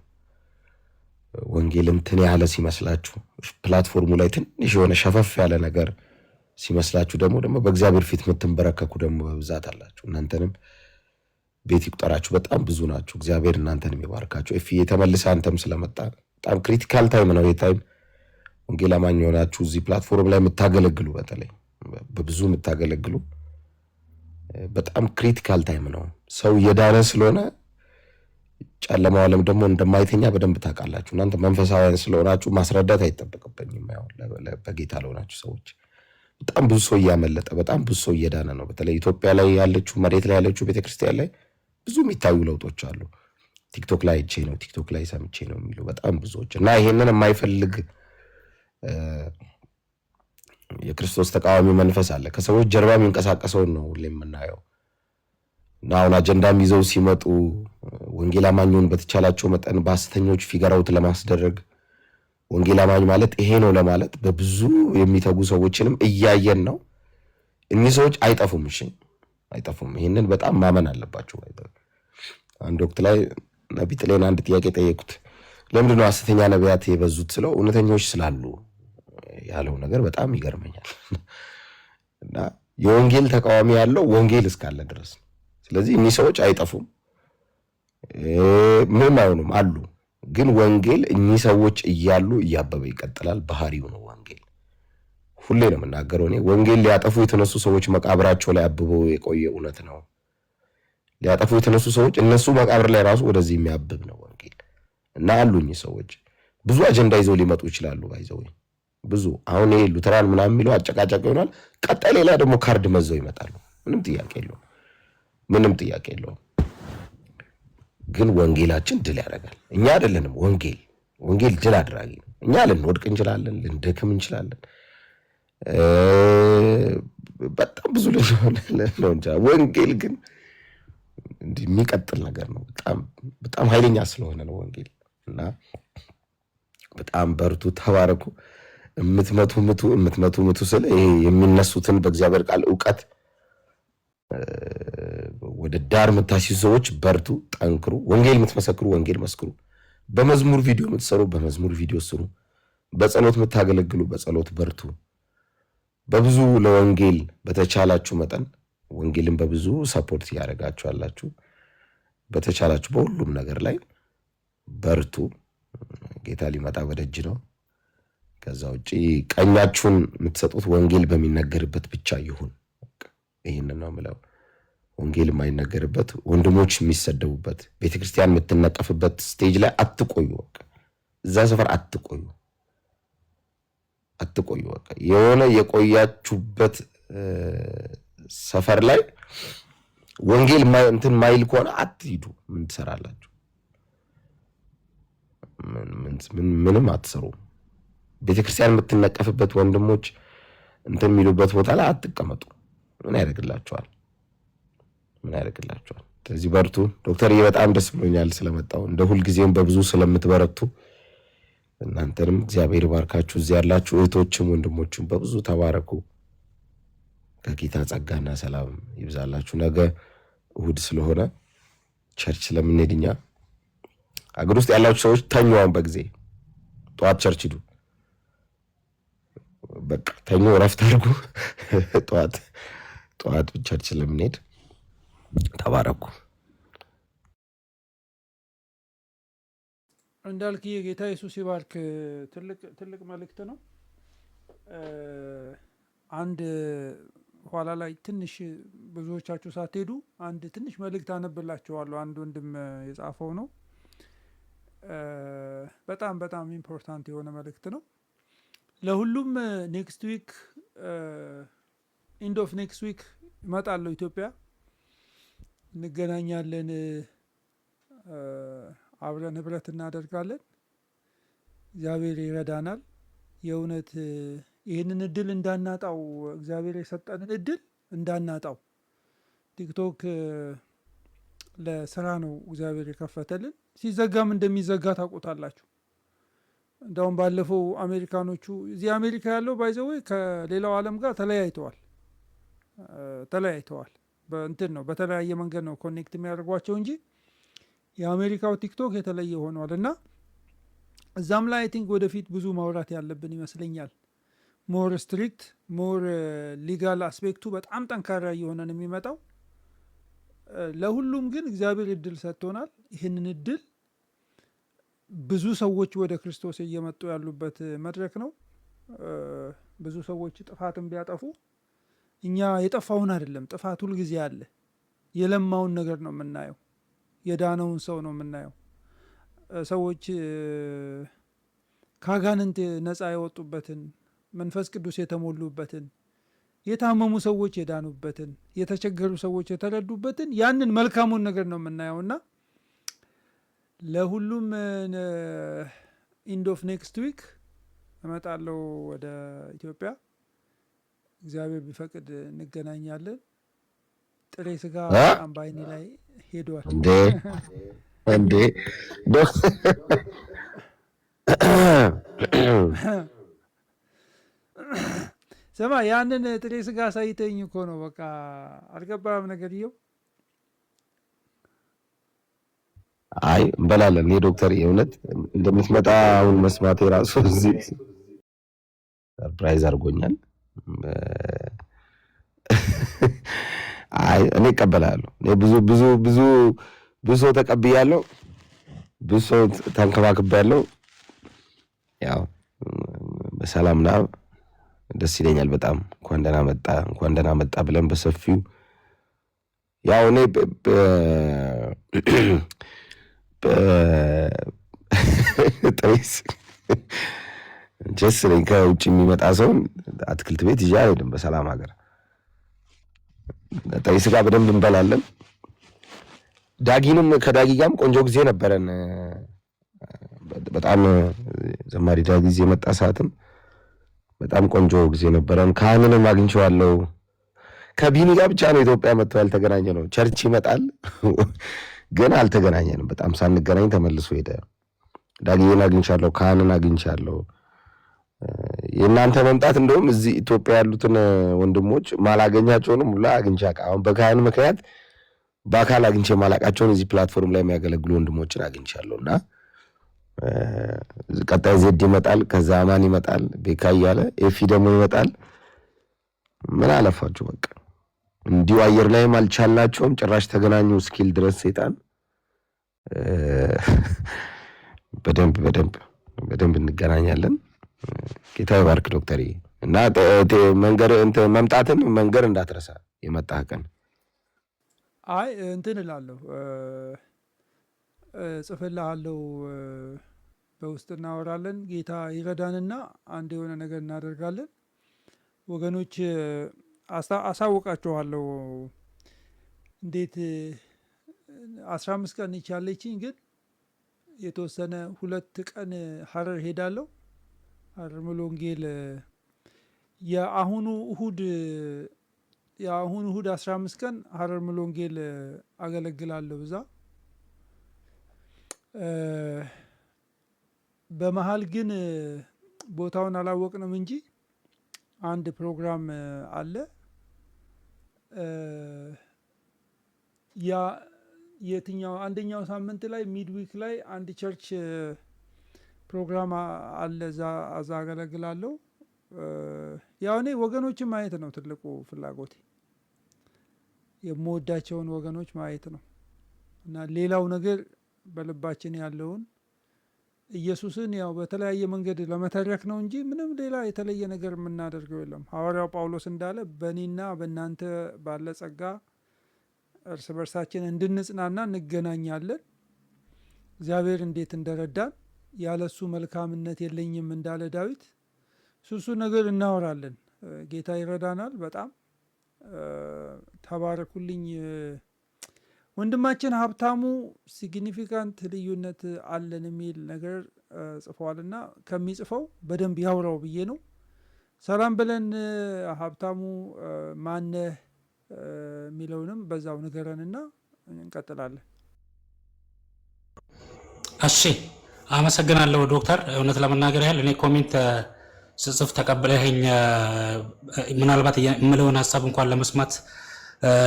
A: ወንጌል እንትን ያለ ሲመስላችሁ ፕላትፎርሙ ላይ ትንሽ የሆነ ሸፈፍ ያለ ነገር ሲመስላችሁ ደግሞ በእግዚአብሔር ፊት የምትንበረከኩ ደግሞ በብዛት አላችሁ። እናንተንም ቤት ይቁጠራችሁ። በጣም ብዙ ናችሁ። እግዚአብሔር እናንተንም ይባርካችሁ። ኤፍዬ ተመልሰህ አንተም ስለመጣ በጣም ክሪቲካል ታይም ነው ይህ ታይም። ወንጌል አማኝ የሆናችሁ እዚህ ፕላትፎርም ላይ የምታገለግሉ በተለይ በብዙ የምታገለግሉ በጣም ክሪቲካል ታይም ነው። ሰው እየዳነ ስለሆነ ጨለማው ዓለም ደግሞ እንደማይተኛ በደንብ ታውቃላችሁ። እናንተ መንፈሳውያን ስለሆናችሁ ማስረዳት አይጠበቅብኝም። ያው በጌታ ለሆናችሁ ሰዎች በጣም ብዙ ሰው እያመለጠ በጣም ብዙ ሰው እየዳነ ነው። በተለይ ኢትዮጵያ ላይ ያለችው መሬት ላይ ያለችው ቤተክርስቲያን ላይ ብዙ የሚታዩ ለውጦች አሉ። ቲክቶክ ላይ አይቼ ነው ቲክቶክ ላይ ሰምቼ ነው የሚሉ በጣም ብዙዎች እና ይሄንን የማይፈልግ የክርስቶስ ተቃዋሚ መንፈስ አለ። ከሰዎች ጀርባ የሚንቀሳቀሰውን ነው ሁሌ የምናየው። እና አሁን አጀንዳም ይዘው ሲመጡ ወንጌል አማኙን በተቻላቸው መጠን በሐሰተኞች ፊገራውት ለማስደረግ ወንጌል አማኝ ማለት ይሄ ነው ለማለት በብዙ የሚተጉ ሰዎችንም እያየን ነው። እኒህ ሰዎች አይጠፉም። እሺ አይጠፉም። ይሄንን በጣም ማመን አለባቸው። አንድ ወቅት ላይ ነቢ ጥሌን አንድ ጥያቄ ጠየቁት። ለምንድን ነው ሐሰተኛ ነቢያት የበዙት ስለው እውነተኞች ስላሉ ያለው ነገር በጣም ይገርመኛል። እና የወንጌል ተቃዋሚ ያለው ወንጌል እስካለ ድረስ ነው። ስለዚህ እኒህ ሰዎች አይጠፉም፣ ምንም አይሆኑም አሉ። ግን ወንጌል እኚህ ሰዎች እያሉ እያበበ ይቀጥላል። ባህሪው ነው ወንጌል። ሁሌ ነው የምናገረው እኔ ወንጌል ሊያጠፉ የተነሱ ሰዎች መቃብራቸው ላይ አብበው የቆየ እውነት ነው። ሊያጠፉ የተነሱ ሰዎች እነሱ መቃብር ላይ ራሱ ወደዚህ የሚያብብ ነው ወንጌል። እና አሉኝ ሰዎች ብዙ አጀንዳ ይዘው ሊመጡ ይችላሉ። ባይዘው ብዙ አሁን ይሄ ሉተራን ምናምን የሚለው አጨቃጨቅ ይሆናል። ቀጣይ ሌላ ደግሞ ካርድ መዘው ይመጣሉ። ምንም ጥያቄ የለውም። ምንም ጥያቄ የለውም። ግን ወንጌላችን ድል ያደርጋል። እኛ አይደለንም ወንጌል ድል አድራጊ ነው። እኛ ልንወድቅ እንችላለን፣ ልንደክም እንችላለን። በጣም ብዙ ነው እንጂ ወንጌል ግን እንዲህ የሚቀጥል ነገር ነው። በጣም ኃይለኛ ስለሆነ ነው ወንጌል እና በጣም በርቱ፣ ተባረኩ። የምትመቱ ስለ ይሄ የሚነሱትን በእግዚአብሔር ቃል ዕውቀት ወደ ዳር የምታስይዙ ሰዎች በርቱ፣ ጠንክሩ። ወንጌል የምትመሰክሩ ወንጌል መስክሩ። በመዝሙር ቪዲዮ የምትሰሩ በመዝሙር ቪዲዮ ስሩ። በጸሎት የምታገለግሉ በጸሎት በርቱ። በብዙ ለወንጌል በተቻላችሁ መጠን ወንጌልን በብዙ ሰፖርት እያደረጋችሁ ያላችሁ በተቻላችሁ በሁሉም ነገር ላይ በርቱ። ጌታ ሊመጣ በደጅ ነው። ከዛ ውጪ ቀኛችሁን የምትሰጡት ወንጌል በሚነገርበት ብቻ ይሁን። ይህንን ነው የምለው። ወንጌል የማይነገርበት ወንድሞች የሚሰደቡበት ቤተክርስቲያን የምትነቀፍበት ስቴጅ ላይ አትቆዩ። እዛ ሰፈር አትቆዩ። በቃ የሆነ የቆያችሁበት ሰፈር ላይ ወንጌል እንትን ማይል ከሆነ አትሂዱ። ምን ትሰራላችሁ? ምንም አትሰሩ። ቤተክርስቲያን የምትነቀፍበት ወንድሞች እንትን የሚሉበት ቦታ ላይ አትቀመጡ። ምን ያደርግላችኋል? ስለዚህ በርቱ። ዶክተርዬ በጣም ደስ ብሎኛል ስለመጣው። እንደ ሁልጊዜም በብዙ ስለምትበረቱ እናንተንም እግዚአብሔር ይባርካችሁ። እዚህ ያላችሁ እህቶችም ወንድሞችም በብዙ ተባረኩ። ከጌታ ጸጋና ሰላም ይብዛላችሁ። ነገ እሁድ ስለሆነ ቸርች ስለምንሄድ እኛ አገር ውስጥ ያላችሁ ሰዎች ተኙዋን በጊዜ ጠዋት ቸርች ሂዱ። በቃ ተኙ፣ እረፍት አድርጉ። ጠዋት ቸርች ስለምንሄድ ተባረኩ።
B: እንዳልክ የጌታ ኢየሱስ ይባርክ። ትልቅ መልእክት ነው። አንድ ኋላ ላይ ትንሽ ብዙዎቻችሁ ሳትሄዱ አንድ ትንሽ መልእክት አነብላችኋለሁ። አንድ ወንድም የጻፈው ነው። በጣም ኢምፖርታንት የሆነ መልእክት ነው ለሁሉም። ኔክስት ዊክ ኢንድ ኦፍ ኔክስት ዊክ እመጣለሁ ኢትዮጵያ። እንገናኛለን፣ አብረን ህብረት እናደርጋለን። እግዚአብሔር ይረዳናል። የእውነት ይህንን እድል እንዳናጣው፣ እግዚአብሔር የሰጠንን እድል እንዳናጣው። ቲክቶክ ለስራ ነው እግዚአብሔር የከፈተልን። ሲዘጋም እንደሚዘጋ ታውቁታላችሁ። እንደውም ባለፈው አሜሪካኖቹ እዚህ አሜሪካ ያለው ባይዘወይ ከሌላው ዓለም ጋር ተለያይተዋል። በእንትን ነው በተለያየ መንገድ ነው ኮኔክት የሚያደርጓቸው እንጂ የአሜሪካው ቲክቶክ የተለየ ሆኗል። እና እዛም ላይ አይ ቲንክ ወደፊት ብዙ ማውራት ያለብን ይመስለኛል። ሞር ስትሪክት ሞር ሊጋል አስፔክቱ በጣም ጠንካራ እየሆነ ነው የሚመጣው። ለሁሉም ግን እግዚአብሔር እድል ሰጥቶናል። ይህንን እድል ብዙ ሰዎች ወደ ክርስቶስ እየመጡ ያሉበት መድረክ ነው። ብዙ ሰዎች ጥፋትን ቢያጠፉ እኛ የጠፋውን አይደለም፣ ጥፋት ሁልጊዜ አለ። የለማውን ነገር ነው የምናየው፣ የዳነውን ሰው ነው የምናየው። ሰዎች ከአጋንንት ነፃ የወጡበትን፣ መንፈስ ቅዱስ የተሞሉበትን፣ የታመሙ ሰዎች የዳኑበትን፣ የተቸገሩ ሰዎች የተረዱበትን ያንን መልካሙን ነገር ነው የምናየው እና ለሁሉም ኢንድ ኦፍ ኔክስት ዊክ እመጣለሁ ወደ ኢትዮጵያ። እግዚአብሔር ቢፈቅድ እንገናኛለን። ጥሬ ስጋ በጣም በዓይኔ ላይ ሄዷል።
A: እንዴ
B: ስማ፣ ያንን ጥሬ ስጋ ሳይተኝ እኮ ነው በቃ አልገባም ነገርየው።
A: አይ እንበላለን። ዶክተር የእውነት እንደምትመጣ አሁን መስማቴ ራሱ እዚህ ሰርፕራይዝ አድርጎኛል። አይ እኔ እቀበላለሁ። እኔ ብዙ ሰው ተቀብያለሁ፣ ብዙ ሰው ተንከባክቤያለሁ። ያው በሰላም ና፣ ደስ ይለኛል በጣም። እንኳን ደህና መጣ ብለን በሰፊው ያው እኔ ጥሬስ ጀስ ነኝ። ከውጭ የሚመጣ ሰውን አትክልት ቤት ይዤ አልሄድም። በሰላም ሀገር ጥሬ ስጋ በደንብ እንበላለን። ከዳጊ ጋርም ቆንጆ ጊዜ ነበረን። በጣም ዘማሪ ዳጊ ጊዜ የመጣ ሰዓትም በጣም ቆንጆ ጊዜ ነበረን። ካህንንም አግኝቼዋለሁ። ከቢኒ ጋር ብቻ ነው ኢትዮጵያ መጥቶ ያልተገናኘ ነው። ቸርች ይመጣል ግን አልተገናኘንም። በጣም ሳንገናኝ ተመልሶ ሄደ። ዳግዬን አግኝቻለሁ፣ ካህንን አግኝቻለሁ። የእናንተ መምጣት እንደውም እዚህ ኢትዮጵያ ያሉትን ወንድሞች ማላገኛቸውንም ሁላ አግኝቻ አሁን በካህን ምክንያት በአካል አግኝቼ ማላቃቸውን እዚህ ፕላትፎርም ላይ የሚያገለግሉ ወንድሞችን አግኝቻለሁ እና ቀጣይ ዜድ ይመጣል፣ ከዛ አማን ይመጣል፣ ቤካ እያለ ኤፊ ደግሞ ይመጣል። ምን አለፋችሁ በቃ እንዲሁ አየር ላይም አልቻልናቸውም። ጭራሽ ተገናኙ እስኪል ድረስ ሰይጣን በደንብ እንገናኛለን። ጌታ ይባርክ ዶክተር እና መንገር መምጣትን መንገር እንዳትረሳ የመጣህ ቀን።
B: አይ እንትን እላለሁ ጽፍልሃለሁ፣ በውስጥ እናወራለን። ጌታ ይረዳንና አንድ የሆነ ነገር እናደርጋለን። ወገኖች አሳውቃችኋለሁ እንዴት 15 ቀን ይቻለችኝ፣ ግን የተወሰነ 2 ቀን ሀረር ሄዳለሁ። ሀረር ሙሉ ወንጌል የአሁኑ እሁድ 15 ቀን ሀረር ሙሉ ወንጌል አገለግላለሁ እዛ። በመሀል ግን ቦታውን አላወቅንም እንጂ አንድ ፕሮግራም አለ። ያ የትኛው አንደኛው ሳምንት ላይ ሚድዊክ ላይ አንድ ቸርች ፕሮግራም አለ፣ እዛ አገለግላለሁ። ያው እኔ ወገኖችን ማየት ነው ትልቁ ፍላጎቴ፣ የምወዳቸውን ወገኖች ማየት ነው እና ሌላው ነገር በልባችን ያለውን ኢየሱስን ያው በተለያየ መንገድ ለመተረክ ነው እንጂ ምንም ሌላ የተለየ ነገር የምናደርገው የለም። ሐዋርያው ጳውሎስ እንዳለ በእኔና በእናንተ ባለ ጸጋ እርስ በርሳችን እንድንጽናና እንገናኛለን። እግዚአብሔር እንዴት እንደረዳን ያለሱ መልካምነት የለኝም እንዳለ ዳዊት ሱሱ ነገር እናወራለን። ጌታ ይረዳናል። በጣም ተባረኩልኝ። ወንድማችን ሀብታሙ ሲግኒፊካንት ልዩነት አለን የሚል ነገር ጽፏልና ከሚጽፈው በደንብ ያውራው ብዬ ነው። ሰላም ብለን ሀብታሙ ማነህ የሚለውንም በዛው ንገረንና እንቀጥላለን።
H: እሺ አመሰግናለሁ ዶክተር። እውነት ለመናገር ያህል እኔ ኮሜንት ስጽፍ ተቀብለኸኝ ምናልባት የምለውን ሀሳብ እንኳን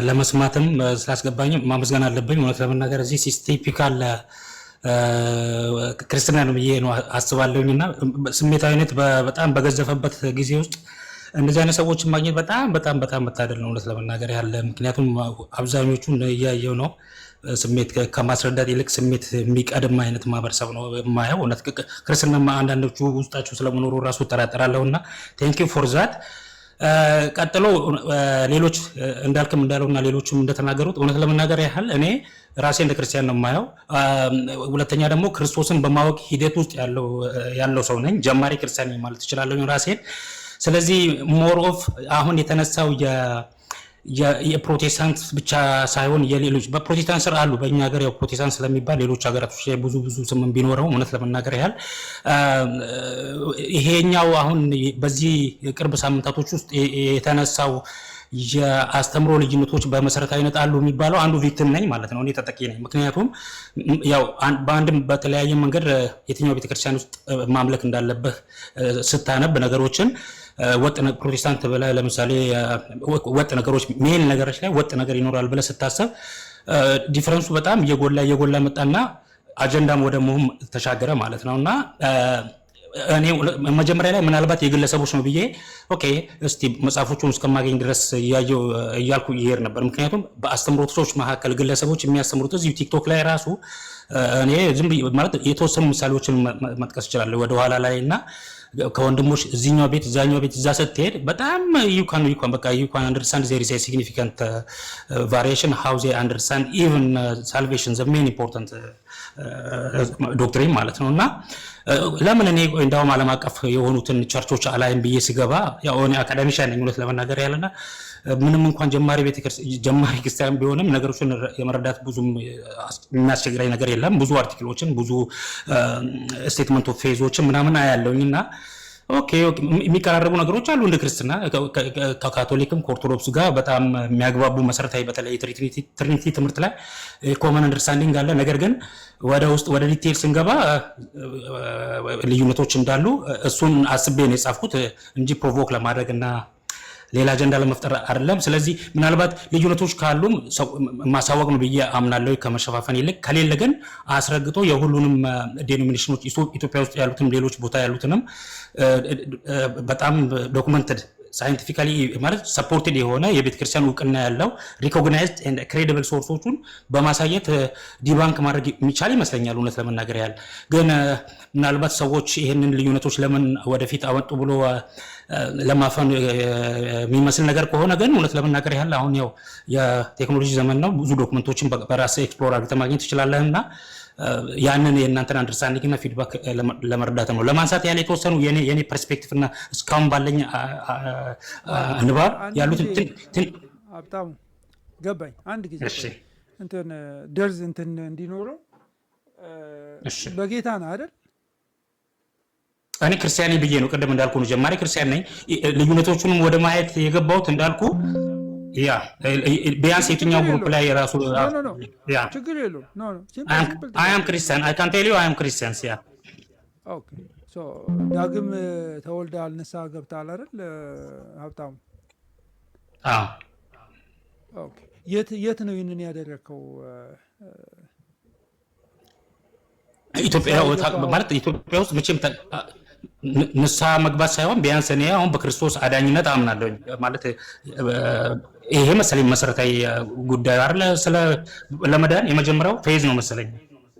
H: ለመስማትም ስላስገባኝም ማመስገን አለብኝ። እውነት ለመናገር እዚህ ቲፒካል ክርስትና ነው ብዬ ነው አስባለሁኝና ስሜታዊነት በጣም በገዘፈበት ጊዜ ውስጥ እንደዚህ አይነት ሰዎችን ማግኘት በጣም መታደል ነው እውነት ለመናገር ያለ። ምክንያቱም አብዛኞቹ እያየው ነው ስሜት ከማስረዳት ይልቅ ስሜት የሚቀድም አይነት ማህበረሰብ ነው የማየው። እውነት ክርስትና አንዳንዶቹ ውስጣቸው ስለመኖሩ ራሱ እጠራጠራለሁና ቴንክ ዩ ፎር ዛት። ቀጥሎ ሌሎች እንዳልክም እንዳለውና ሌሎችም እንደተናገሩት እውነት ለመናገር ያህል እኔ ራሴ እንደ ክርስቲያን ነው የማየው። ሁለተኛ ደግሞ ክርስቶስን በማወቅ ሂደት ውስጥ ያለው ሰው ነኝ። ጀማሪ ክርስቲያን ማለት እችላለሁ ራሴን። ስለዚህ ሞር ኦፍ አሁን የተነሳው የፕሮቴስታንት ብቻ ሳይሆን የሌሎች በፕሮቴስታንት ስር አሉ። በእኛ ሀገር ያው ፕሮቴስታንት ስለሚባል ሌሎች ሀገራቶች ብዙ ስም ቢኖረው እውነት ለመናገር ያህል ይሄኛው አሁን በዚህ የቅርብ ሳምንታቶች ውስጥ የተነሳው የአስተምሮ ልዩነቶች በመሰረታዊነት አሉ የሚባለው አንዱ ቪክቲም ነኝ ማለት ነው። እኔ ተጠቂ ነኝ። ምክንያቱም ያው በአንድም በተለያየ መንገድ የትኛው ቤተክርስቲያን ውስጥ ማምለክ እንዳለብህ ስታነብ ነገሮችን ወጥ ፕሮቴስታንት ብለህ ለምሳሌ ወጥ ነገሮች ሜል ነገሮች ላይ ወጥ ነገር ይኖራል ብለህ ስታሰብ ዲፈረንሱ በጣም እየጎላ መጣና አጀንዳም ወደ መሆን ተሻገረ ማለት ነውና እኔ መጀመሪያ ላይ ምናልባት የግለሰቦች ነው ብዬ ኦኬ እስቲ መጽሐፎቹን እስከማገኝ ድረስ እያልኩ ይሄድ ነበር። ምክንያቱም በአስተምሮቶች መካከል ግለሰቦች የሚያስተምሩት እዚህ ቲክቶክ ላይ ራሱ እኔ ዝም ማለት የተወሰኑ ምሳሌዎችን መጥቀስ እችላለሁ ወደ ኋላ ላይ እና ከወንድሞች እዚህኛው ቤት እዛኛው ቤት እዛ ስትሄድ በጣም you can understand there is a significant variation how they understand even salvation the main important doctrine ማለት ነውና ለምን እኔ እንደውም ዓለም አቀፍ የሆኑትን ቸርቾች አላይም ብዬ ሲገባ ያው እኔ አካዳሚሻን ነኝ እውነት ለመናገር ያለና ምንም እንኳን ጀማሪ ክርስቲያን ቢሆንም ነገሮችን የመረዳት ብዙም የሚያስቸግረኝ ነገር የለም። ብዙ አርቲክሎችን ብዙ ስቴትመንት ኦፍ ፌዞችን ምናምን አያለውኝና ኦኬ የሚቀራረቡ ነገሮች አሉ እንደ ክርስትና ከካቶሊክም ከኦርቶዶክስ ጋር በጣም የሚያግባቡ መሰረታዊ በተለይ ትሪኒቲ ትምህርት ላይ ኮመን አንደርስታንዲንግ አለ። ነገር ግን ወደ ውስጥ ወደ ዲቴል ስንገባ ልዩነቶች እንዳሉ እሱን አስቤ ነው የጻፍኩት እንጂ ፕሮቮክ ለማድረግ እና ሌላ አጀንዳ ለመፍጠር አይደለም። ስለዚህ ምናልባት ልዩነቶች ካሉም ማሳወቅ ነው ብዬ አምናለሁ ከመሸፋፈን ይልቅ። ከሌለ ግን አስረግጦ የሁሉንም ዴኖሚኔሽኖች ኢትዮጵያ ውስጥ ያሉትንም ሌሎች ቦታ ያሉትንም በጣም ዶኩመንትድ ሳይንቲፊካሊ ማለት ሰፖርትድ የሆነ የቤተክርስቲያን እውቅና ያለው ሪኮግናይዝድ ኤንድ ክሬዲብል ሶርሶቹን በማሳየት ዲባንክ ማድረግ የሚቻል ይመስለኛል። እውነት ለመናገር ያህል ግን ምናልባት ሰዎች ይህንን ልዩነቶች ለምን ወደፊት አወጡ ብሎ ለማፈን የሚመስል ነገር ከሆነ ግን እውነት ለመናገር ያህል አሁን ያው የቴክኖሎጂ ዘመን ነው። ብዙ ዶክመንቶችን በራስህ ኤክስፕሎር አድርገህ ማግኘት ትችላለህ እና ያንን የእናንተን አንደርስታንዲንግ እና ፊድባክ ለመረዳት ነው። ለማንሳት ያህል የተወሰኑ የኔ ፐርስፔክቲቭ እና እስካሁን ባለኝ ንባብ ያሉት
B: በጣም ገባኝ። አንድ ጊዜ እንትን ደርዝ እንትን እንዲኖረው በጌታ ነው አይደል?
H: እኔ ክርስቲያኒ ብዬ ነው ቅድም እንዳልኩ ነው ጀማሪ ክርስቲያን ነኝ። ልዩነቶቹንም ወደ ማየት የገባሁት እንዳልኩ ያ ቢያንስ የትኛው ግሩፕ ላይ የራሱ ያ
B: ችግር የለውም።
H: አይ አም ክርስቲያን አይ ካን ቴል ዩ አይ አም ክርስቲያንስ ያ
B: ኦኬ ሶ ዳግም ተወልደሃል ንስሐ ገብተሃል አይደል ሀብታሙ? ኦኬ የት ነው ይህንን ያደረግከው?
H: ኢትዮጵያ ውስጥ መቼም ንስሐ መግባት ሳይሆን ቢያንስ እኔ አሁን በክርስቶስ አዳኝነት አምናለሁ ማለት ይሄ መሰለኝ መሰረታዊ ጉዳይ አይደለ? ስለ ለመዳን የመጀመሪያው ፌዝ ነው መሰለኝ።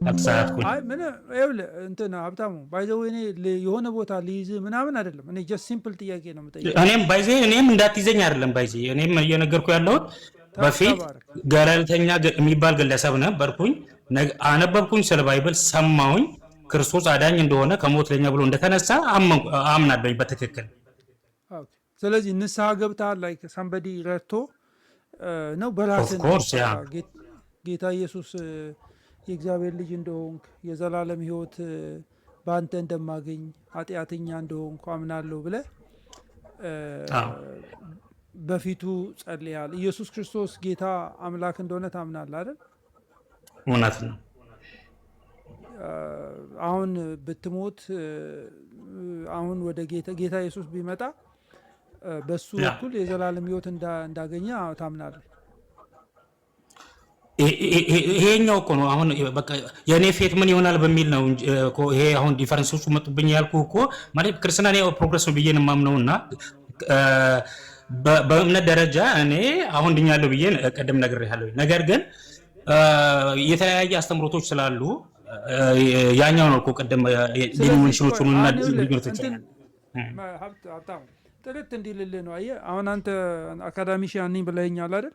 H: አትሳትኩኝ።
B: አይ ምን ይኸውልህ እንትን ሀብታሙ ባይዘው እኔ የሆነ ቦታ ሊይዝ ምናምን አይደለም። እኔ ጀስት ሲምፕል ጥያቄ ነው የምጠይቀው።
H: እኔም እንዳትይዘኝ አይደለም ባይዜ እኔም እየነገርኩ ያለሁት በፊት ገለልተኛ የሚባል ግለሰብ ነበርኩኝ። አነበብኩኝ፣ ስለ ባይብል ሰማሁኝ። ክርስቶስ አዳኝ እንደሆነ ከሞት ለኛ ብሎ እንደተነሳ አምናለሁኝ በትክክል።
B: ስለዚህ ንስሐ ገብተሃል ላይክ ሳምበዲ ረድቶ ነው በራስህ ጌታ ኢየሱስ የእግዚአብሔር ልጅ እንደሆንክ የዘላለም ሕይወት በአንተ እንደማገኝ ኃጢአተኛ እንደሆንኩ አምናለሁ ብለህ በፊቱ ጸልያል። ኢየሱስ ክርስቶስ ጌታ አምላክ እንደሆነ ታምናለህ አይደል?
H: እውነት ነው።
B: አሁን ብትሞት አሁን ወደ ጌታ ኢየሱስ ቢመጣ በሱ በኩል የዘላለም ሕይወት እንዳገኘ ታምናለህ?
H: ይሄኛው እኮ ነው አሁን በቃ የኔ ፌት ምን ይሆናል በሚል ነው እኮ ይሄ አሁን ዲፈረንሶቹ መጡብኝ ያልኩ እኮ ማለት ክርስትና ነው ፕሮግረስ ነው ብዬ ነው የማምነውና በእምነት ደረጃ እኔ አሁን ድኛለሁ ብዬ ቀደም ነግሬሃለሁ። ነገር ግን የተለያየ አስተምሮቶች ስላሉ ያኛው ነው እኮ ቀደም ዲኖሚኔሽኖቹንና ልዩነቶችን
B: ሀብታሙ ጥርት እንዲልልህ ነው። አየህ አሁን አንተ አካዳሚሽያን ነኝ ብለኸኛል አይደል?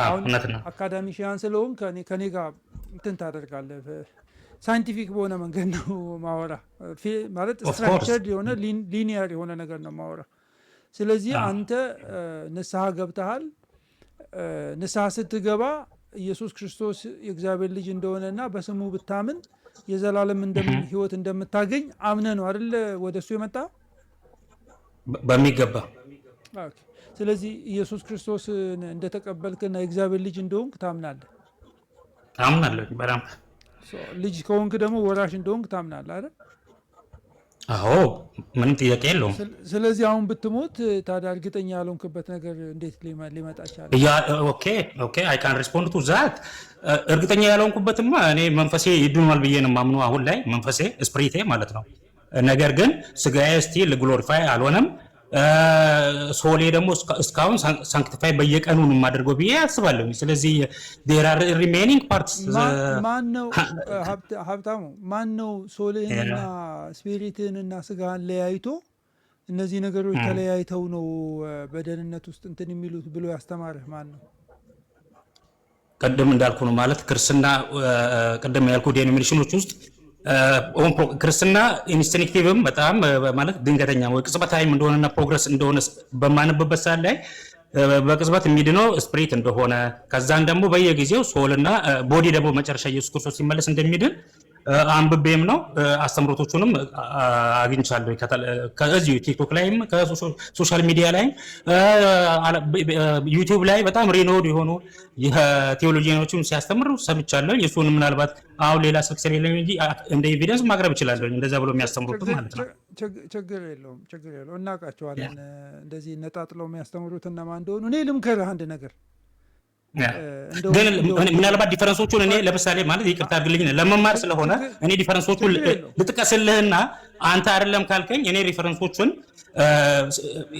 B: አሁን አካዳሚሽያን ስለሆን ከኔ ጋር እንትን ታደርጋለህ። ሳይንቲፊክ በሆነ መንገድ ነው ማወራ ማለት ስትራክቸርድ የሆነ ሊኒየር የሆነ ነገር ነው ማወራ። ስለዚህ አንተ ንስሐ ገብተሃል። ንስሐ ስትገባ ኢየሱስ ክርስቶስ የእግዚአብሔር ልጅ እንደሆነና በስሙ ብታምን የዘላለም ሕይወት እንደምታገኝ አምነህ ነው አይደል ወደ እሱ የመጣ
H: በሚገባ።
B: ስለዚህ ኢየሱስ ክርስቶስ እንደተቀበልክና የእግዚአብሔር ልጅ እንደሆንክ ታምናለህ?
H: አምናለሁ በጣም።
B: ልጅ ከሆንክ ደግሞ ወራሽ እንደሆንክ ታምናለህ አይደል?
H: አዎ ምንም ጥያቄ የለውም።
B: ስለዚህ አሁን ብትሞት ታዲያ እርግጠኛ ያልሆንክበት ነገር እንዴት ሊመጣ ይችላል?
H: ኦኬ አይ ካን ሪስፖንድ ቱ ዛት። እርግጠኛ ያልሆንኩበትማ እኔ መንፈሴ ይድኗል ብዬ ነው የማምነው አሁን ላይ መንፈሴ ስፕሪቴ ማለት ነው። ነገር ግን ስጋዬ ስቲል ግሎሪፋይ አልሆነም። ሶሌ ደግሞ እስካሁን ሳንክቲፋይ በየቀኑ ነው የማደርገው ብዬ አስባለሁ። ስለዚህ there are remaining parts
B: ማነው ሀብታሙ ማነው ሶልህንና ስፒሪትህንና ስጋህን ለያይቶ እነዚህ ነገሮች ተለያይተው ነው በደህንነት ውስጥ እንትን የሚሉት ብሎ ያስተማርህ ማን ነው?
H: ቀደም እንዳልኩ ነው ማለት ክርስትና ቀደም ያልኩ ዴኖሚኔሽኖች ውስጥ ክርስትና ኢንስቲንክቲቭም በጣም ማለት ድንገተኛ ወይ ቅጽበታዊም እንደሆነና ፕሮግረስ እንደሆነ በማንበበት ሰዓት ላይ በቅጽበት የሚድነው ስፕሪት እንደሆነ ከዛን ደግሞ በየጊዜው ሶልና ቦዲ ደግሞ መጨረሻ ኢየሱስ ክርስቶስ ሲመለስ እንደሚድን አንብቤም ነው አስተምሮቶቹንም አግኝቻለሁ። ከዚሁ ቲክቶክ ላይም ከሶሻል ሚዲያ ላይም ዩቲዩብ ላይ በጣም ሪኖድ የሆኑ የቴዎሎጂያኖችን ሲያስተምሩ ሰምቻለሁ። እሱን ምናልባት አሁን ሌላ ስልክ ስለሌለኝ እንጂ እንደ ኤቪደንስ ማቅረብ እችላለሁ። እንደዛ ብሎ የሚያስተምሩት ማለት ነው።
B: ችግር የለውም። እናውቃቸዋለን። እንደዚህ ነጣጥለው የሚያስተምሩት እነማን እንደሆኑ። እኔ ልምከርህ አንድ ነገር
H: ግን ምናልባት ዲፈረንሶቹን እኔ ለምሳሌ ማለት ይቅርታ አድርግልኝ ለመማር ስለሆነ እኔ ዲፈረንሶቹን ልጥቀስልህና አንተ አይደለም ካልከኝ እኔ ሪፈረንሶቹን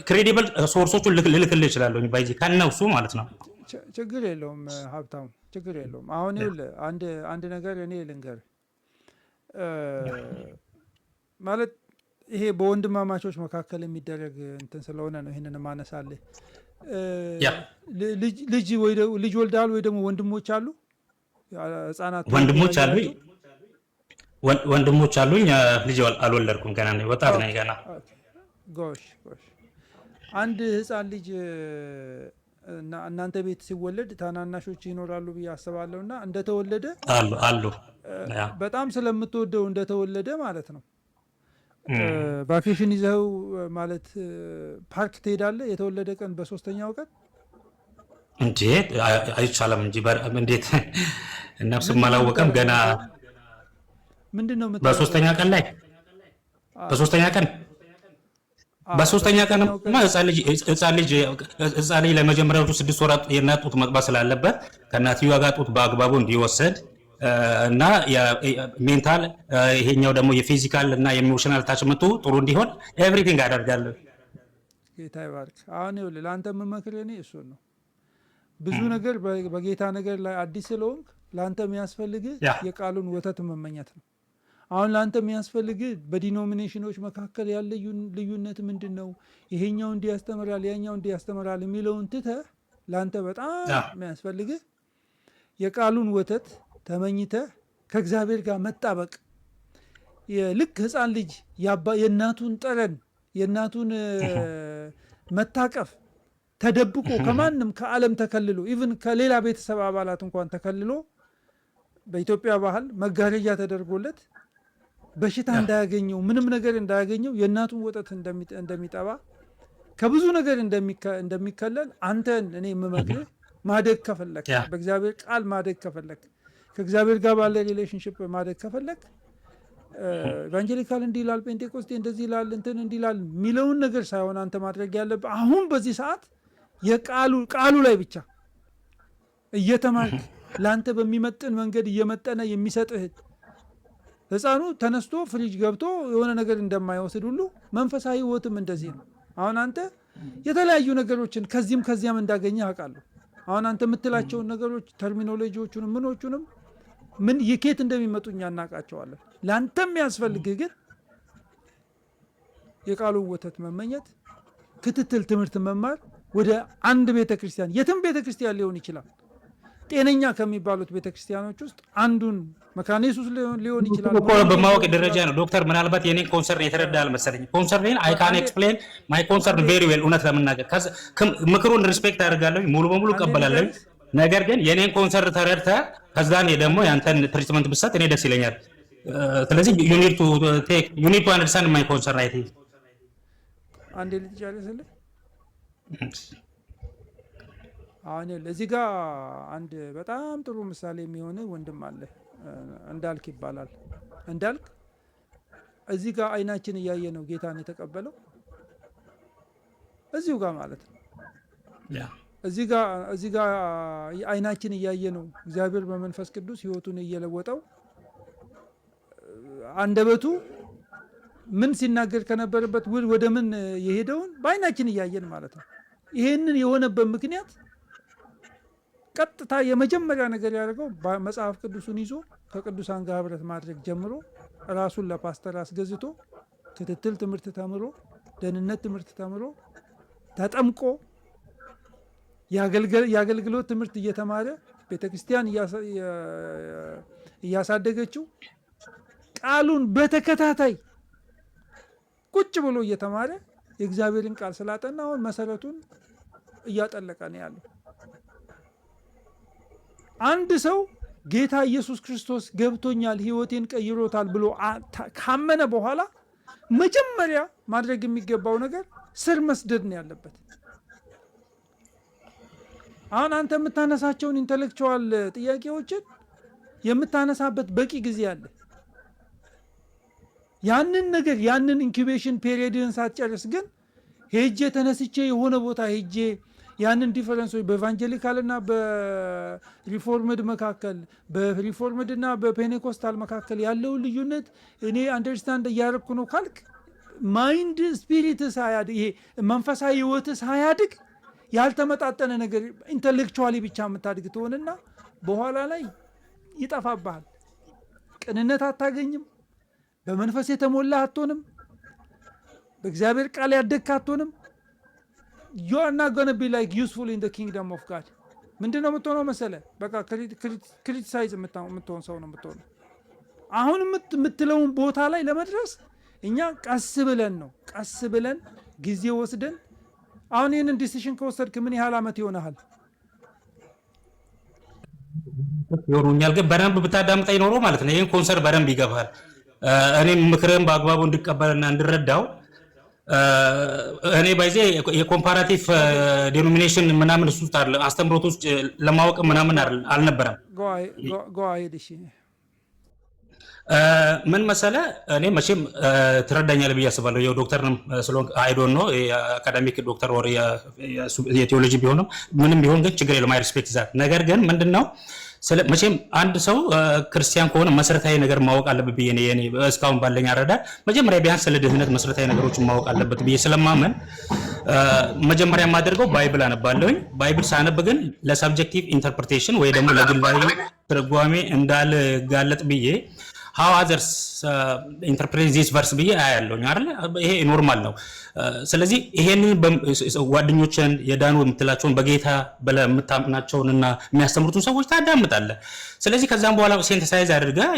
H: ክሬዲብል ሶርሶቹን ልልክልህ እችላለሁ ባይዚ ከነሱ ማለት ነው።
B: ችግር የለውም ሀብታሙ፣ ችግር የለውም። አሁን ይኸውልህ አንድ ነገር እኔ ልንገርህ ማለት ይሄ በወንድማማቾች መካከል የሚደረግ እንትን ስለሆነ ነው ይህንን ማነሳለህ። ልጅ ወልደሃል ወይ ደግሞ ወንድሞች አሉ? ህጻናት
H: ወንድሞች አሉኝ። ልጅ አልወለድኩም፣ ገና ነኝ፣ ወጣት ነኝ ገና።
B: ጎሽ አንድ ህፃን ልጅ እናንተ ቤት ሲወለድ ታናናሾች ይኖራሉ ብዬ አስባለሁ። እና እንደተወለደ
H: አሉ
B: በጣም ስለምትወደው እንደተወለደ ማለት ነው ቫኬሽን ይዘው ማለት ፓርክ ትሄዳለህ የተወለደ ቀን በሶስተኛው ቀን
H: እንዴ? አይቻልም እንጂ እንዴት ነፍስም አላወቀም ገና።
B: ምንድነው
H: በሶስተኛ ቀን ላይ በሶስተኛ ቀን ህፃን ልጅ ለመጀመሪያዎቹ 6 ወራት የእናት ጡት መጥባት ስላለበት ከእናትየዋ ጋር ጡት በአግባቡ እንዲወሰድ እና ሜንታል ይሄኛው ደግሞ የፊዚካል እና የኢሞሽናል ታችመንቱ ጥሩ እንዲሆን ኤቭሪቲንግ አደርጋለሁ።
B: ጌታ ይባርክ። አሁን ይኸውልህ ለአንተ የምመክርህ እኔ እሱን ነው። ብዙ ነገር በጌታ ነገር ላይ አዲስ ስለሆንክ ለአንተ የሚያስፈልግህ የቃሉን ወተት መመኘት ነው። አሁን ለአንተ የሚያስፈልግህ በዲኖሚኔሽኖች መካከል ያለ ልዩነት ምንድን ነው፣ ይሄኛው እንዲህ ያስተምራል ያኛው እንዲህ ያስተምራል የሚለውን ትተህ ለአንተ በጣም የሚያስፈልግህ የቃሉን ወተት ተመኝተህ ከእግዚአብሔር ጋር መጣበቅ። ልክ ህፃን ልጅ የእናቱን ጠረን የእናቱን መታቀፍ ተደብቆ ከማንም ከዓለም ተከልሎ ኢቭን ከሌላ ቤተሰብ አባላት እንኳን ተከልሎ በኢትዮጵያ ባህል መጋረጃ ተደርጎለት በሽታ እንዳያገኘው ምንም ነገር እንዳያገኘው የእናቱን ወተት እንደሚጠባ ከብዙ ነገር እንደሚከለል አንተን እኔ የምመክርህ ማደግ ከፈለክ በእግዚአብሔር ቃል ማደግ ከፈለክ ከእግዚአብሔር ጋር ባለ ሪሌሽንሽፕ ማደግ ከፈለክ ኢቫንጀሊካል እንዲህ ይላል፣ ፔንቴኮስቴ እንደዚህ ይላል፣ እንትን እንዲህ ይላል የሚለውን ነገር ሳይሆን አንተ ማድረግ ያለብህ አሁን በዚህ ሰዓት ቃሉ ላይ ብቻ እየተማርክ ለአንተ በሚመጥን መንገድ እየመጠነ የሚሰጥህ ህፃኑ ተነስቶ ፍሪጅ ገብቶ የሆነ ነገር እንደማይወስድ ሁሉ መንፈሳዊ ህይወትም እንደዚህ ነው። አሁን አንተ የተለያዩ ነገሮችን ከዚህም ከዚያም እንዳገኘ አውቃለሁ። አሁን አንተ የምትላቸውን ነገሮች ተርሚኖሎጂዎቹንም ምኖቹንም ምን የኬት እንደሚመጡ እኛ እናውቃቸዋለን። ለአንተ የሚያስፈልግህ ግን የቃሉን ወተት መመኘት፣ ክትትል፣ ትምህርት መማር። ወደ አንድ ቤተክርስቲያን የትም ቤተክርስቲያን ሊሆን ይችላል ጤነኛ ከሚባሉት ቤተክርስቲያኖች ውስጥ አንዱን መካነ ኢየሱስ ሊሆን ይችላል
H: እኮ በማወቅ ደረጃ ነው። ዶክተር ምናልባት የኔን ኮንሰርን የተረዳ አልመሰለኝ። ኮንሰርን አይ ካን ኤክስፕሌን ማይ ኮንሰርን ቬሪ ዌል። እውነት ለመናገር ምክሩን ሪስፔክት አደርጋለሁ፣ ሙሉ በሙሉ እቀበላለሁ። ነገር ግን የኔን ኮንሰርን ተረድተህ ከዛ እኔ ደግሞ ያንተን ትሪትመንት ብሰጥ እኔ ደስ ይለኛል። ስለዚህ ዩ ኒድ ቱ አንደርስታንድ ማይ ኮንሰርን። አይ ቲንክ
B: አንዴ ልትጨርስልህ። አሁን እዚህ ጋር አንድ በጣም ጥሩ ምሳሌ የሚሆን ወንድም አለ፣ እንዳልክ ይባላል። እንዳልክ እዚህ ጋር አይናችን እያየ ነው ጌታን የተቀበለው፣ እዚሁ ጋር ማለት ነው። እዚህ ጋር አይናችን እያየ ነው እግዚአብሔር በመንፈስ ቅዱስ ህይወቱን እየለወጠው አንደበቱ ምን ሲናገር ከነበረበት ወደ ምን የሄደውን በአይናችን እያየን ማለት ነው። ይሄንን የሆነበት ምክንያት ቀጥታ የመጀመሪያ ነገር ያደረገው መጽሐፍ ቅዱሱን ይዞ ከቅዱሳን ጋር ህብረት ማድረግ ጀምሮ ራሱን ለፓስተር አስገዝቶ ክትትል ትምህርት ተምሮ ደህንነት ትምህርት ተምሮ ተጠምቆ የአገልግሎት ትምህርት እየተማረ ቤተክርስቲያን እያሳደገችው ቃሉን በተከታታይ ቁጭ ብሎ እየተማረ የእግዚአብሔርን ቃል ስላጠና አሁን መሰረቱን እያጠለቀ ነው ያለው። አንድ ሰው ጌታ ኢየሱስ ክርስቶስ ገብቶኛል ህይወቴን ቀይሮታል ብሎ ካመነ በኋላ መጀመሪያ ማድረግ የሚገባው ነገር ስር መስደድ ነው ያለበት። አሁን አንተ የምታነሳቸውን ኢንተሌክቹዋል ጥያቄዎችን የምታነሳበት በቂ ጊዜ አለ። ያንን ነገር ያንን ኢንኩቤሽን ፔሪየድን ሳትጨርስ ግን ሄጄ ተነስቼ የሆነ ቦታ ሄጄ ያንን ዲፈረንሶች በኢቫንጀሊካልና በሪፎርምድ መካከል በሪፎርምድና በፔኔኮስታል መካከል ያለው ልዩነት እኔ አንደርስታንድ እያደረኩ ነው ካልክ ማይንድ ስፒሪት ሳያድግ ይሄ መንፈሳዊ ህይወት ሳያድግ ያልተመጣጠነ ነገር ኢንተሌክቹዋሊ ብቻ የምታድግ ትሆንና በኋላ ላይ ይጠፋብሃል። ቅንነት አታገኝም። በመንፈስ የተሞላ አትሆንም። በእግዚአብሔር ቃል ያደግክ አትሆንም። you are not going to be like useful in the kingdom of God። ምንድነው የምትሆነው መሰለ? በቃ ክሪቲሳይዝ የምትሆን ሰው ነው የምትሆነው። አሁን የምትለውን ቦታ ላይ ለመድረስ እኛ ቀስ ብለን ጊዜ ወስደን አሁን ይህንን ዲሲሽን ከወሰድክ ምን ያህል ዓመት ይሆናል?
H: ይሆኑኛል። ግን በደንብ ብታዳምጠኝ ኖሮ ማለት ነው ይህን ኮንሰርን በደንብ ይገባል። እኔም ምክርህን በአግባቡ እንድቀበልና እንድረዳው እኔ ባይዜ የኮምፓራቲቭ ዴኖሚኔሽን ምናምን እሱ ውስጥ አይደለም አስተምሮት ውስጥ ለማወቅ ምናምን አልነበረም። ምን መሰለ እኔ መቼም ትረዳኛለህ ብዬ አስባለሁ። የው ዶክተርንም ስለሆንክ አይ ዶንት ኖ አካዳሚክ ዶክተር ወር የቴዎሎጂ ቢሆንም ምንም ቢሆን ግን ችግር የለም። አይ ሪስፔክት ዛት። ነገር ግን ምንድነው መቼም አንድ ሰው ክርስቲያን ከሆነ መሰረታዊ ነገር ማወቅ አለበት ብዬ እኔ እስካሁን ባለኝ አረዳ መጀመሪያ ቢያንስ ስለ ድህነት መሰረታዊ ነገሮችን ማወቅ አለበት ብዬ ስለማመን መጀመሪያ የማደርገው ባይብል አነባለሁኝ። ባይብል ሳነብ ግን ለሰብጀክቲቭ ኢንተርፕሪቴሽን ወይ ደግሞ ለግላዊ ትርጓሜ እንዳልጋለጥ ብዬ how others interpret this verse ብዬ አያለሁኝ አይደል? ይሄ ኖርማል ነው። ስለዚህ ይሄንን ጓደኞችን የዳኑ የምትላቸውን በጌታ ብለህ የምታምናቸውንና የሚያስተምሩትን ሰዎች ታዳምጣለህ። ስለዚህ ከዛም በኋላ ሴንተሳይዝ አድርገህ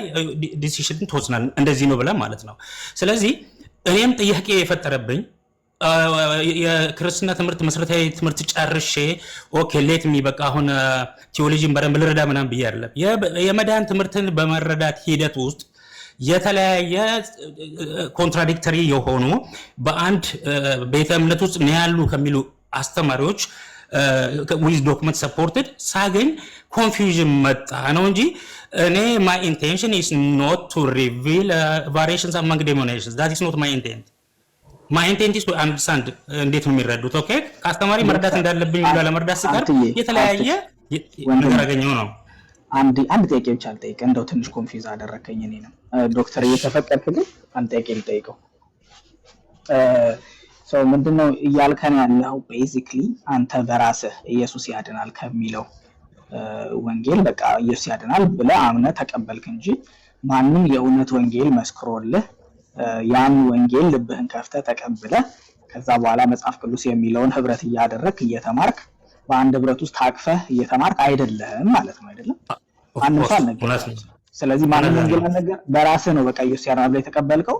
H: ዲሲሽን ትወስናለህ። እንደዚህ ነው ብለህ ማለት ነው። ስለዚህ እኔም ጥያቄ የፈጠረብኝ የክርስትና ትምህርት መሰረታዊ ትምህርት ጨርሼ ኦኬ ሌት ሚ በቃ አሁን ቲዮሎጂን በደንብ ልረዳ ምናምን ብዬ አይደለም። የመዳን ትምህርትን በመረዳት ሂደት ውስጥ የተለያየ ኮንትራዲክተሪ የሆኑ በአንድ ቤተ እምነት ውስጥ ነው ያሉ ከሚሉ አስተማሪዎች ዊዝ ዶክመንት ሰፖርትድ ሳገኝ ኮንፊውዥን መጣ ነው እንጂ እኔ ማይ ኢንቴንሽን ኢዝ ኖት ቱ ሪቪል ቫሪዬሽንስ አማንግ ዲኖሚኔሽንስ ዛት ኢዝ ኖት ማይ ኢንቴንት። ማይ ኢንቴንት ኢዝ ቱ አንደርስታንድ እንዴት ነው የሚረዱት። ኦኬ ከአስተማሪ መረዳት እንዳለብኝ ሁሉ ለመረዳት ስቀር የተለያየ ነገር አገኘው ነው።
E: አንድ ጥያቄ ብቻ ልጠይቅ፣ እንደው ትንሽ ኮንፊውዝ አደረከኝ። እኔ ነው ዶክተር እየተፈቀድክልኝ አንድ ጥያቄ ልጠይቀው። ሶ ምንድነው እያልከን ያለው? ቤዚክሊ አንተ በራስህ ኢየሱስ ያድናል ከሚለው ወንጌል በቃ ኢየሱስ ያድናል ብለህ አምነህ ተቀበልክ እንጂ ማንም የእውነት ወንጌል መስክሮልህ ያን ወንጌል ልብህን ከፍተህ ተቀብለህ ከዛ በኋላ መጽሐፍ ቅዱስ የሚለውን ህብረት እያደረክ እየተማርክ በአንድ ህብረት ውስጥ ታቅፈህ እየተማርክ አይደለም ማለት ነው። አይደለም ማንም ሰው አልነገረህም። ስለዚህ ማንም ወንጌል ነገር በራስህ ነው በቃ ኢየሱስ ያድናል ብለህ የተቀበልከው።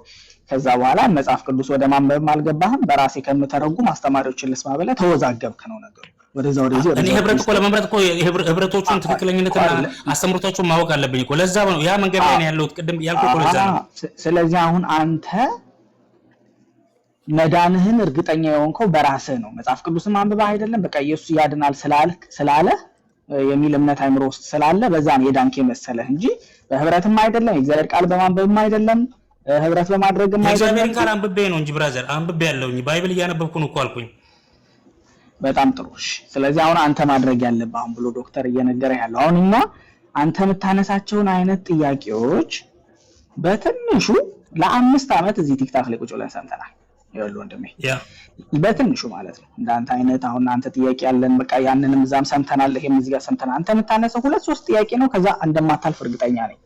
E: ከዛ በኋላ መጽሐፍ ቅዱስ ወደ ማንበብም አልገባህም። በራሴ ከምተረጉም አስተማሪዎችን ልስማ ብለህ ተወዛገብክ ነው ነገሩ። ወደዛው እኔ ህብረት እኮ ለመምረጥ እኮ ህብረቶቹን ትክክለኛነትና አስተምሮታቸውን ማወቅ አለብኝ እኮ። ለዛ ነው ያ መንገድ ላይ ነው ያለሁት ቅድም ያልኩህ እኮ ለዛ ነው። ስለዚህ አሁን አንተ መዳንህን እርግጠኛ የሆንከው በራስህ ነው። መጽሐፍ ቅዱስን ማንበብህ አይደለም። በቃ ኢየሱስ ያድናል ስላለ የሚል እምነት አይምሮ ውስጥ ስላለ በዛ ነው የዳንክ መሰለህ እንጂ በህብረትም አይደለም፣ የእግዚአብሔር ቃል በማንበብም አይደለም፣ ህብረት በማድረግም አይደለም።
H: የእግዚአብሔርን ቃል አንብቤ ነው እንጂ ብራዘር አንብቤ ያለሁኝ ባይብል እያነበብኩ ነው እኮ አልኩኝ።
E: በጣም ጥሩ። ስለዚህ አሁን አንተ ማድረግ ያለብህ አሁን ብሎ ዶክተር እየነገረህ ያለው አሁን እኛ አንተ የምታነሳቸውን አይነት ጥያቄዎች በትንሹ ለ5 ዓመት እዚህ ቲክታክ ላይ ቁጭ ብለን ሰምተናል። ይኸውልህ ወንድሜ በትንሹ ማለት ነው እንዳንተ አይነት አሁን አንተ ጥያቄ ያለን በቃ ያንንም እዛም ሰምተናል፣ ይሄም እዚህ ጋር ሰምተናል። አንተ የምታነሳው 2-3 ጥያቄ ነው። ከዛ እንደማታልፍ እርግጠኛ ነኝ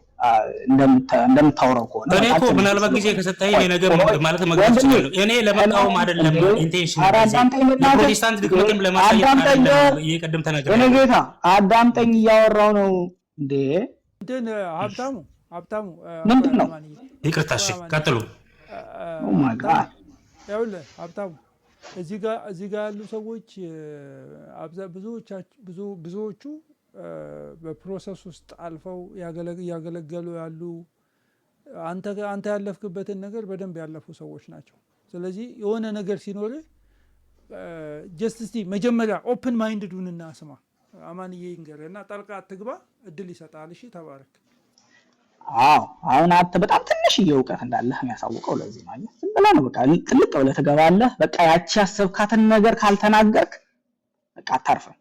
E: እንደምታወራው ከሆነ
H: እኔ እኮ ምናልባት ጊዜ ከሰጠኝ እኔ ነገር ማለት መግለጽ ይችላል። እኔ ለመቃወም አይደለም ኢንቴንሽን የፕሮቴስታንት ድክመትም ለማሳየት አይደለም። እየቀደም ተናገረ
E: እኔ ጌታ አዳምጠኝ እያወራው ነው እንዴ
B: እንትን ሀብታሙ
E: ምንድን ነው?
H: ይቅርታ እሺ ቀጥሉ።
E: ኦ ማይ ጋድ
B: ይኸውልህ ሀብታሙ እዚህ ጋር ያሉ ሰዎች ብዙዎቹ በፕሮሰስ ውስጥ አልፈው ያገለገሉ ያሉ አንተ ያለፍክበትን ነገር በደንብ ያለፉ ሰዎች ናቸው። ስለዚህ የሆነ ነገር ሲኖር ጀስት እስቲ መጀመሪያ ኦፕን ማይንድድ ሁንና ስማ። አማንዬ ይንገርና ጣልቃ አትግባ፣ እድል ይሰጣል። እሺ ተባረክ።
E: አዎ አሁን አንተ በጣም ትንሽ እውቀት እንዳለህ የሚያሳውቀው ለዚህ ነው። ዝም ብለህ ነው በቃ ጥልቅ ብለህ ትገባለህ። በቃ ያቺ ያሰብካትን ነገር ካልተናገርክ በቃ አታርፍም።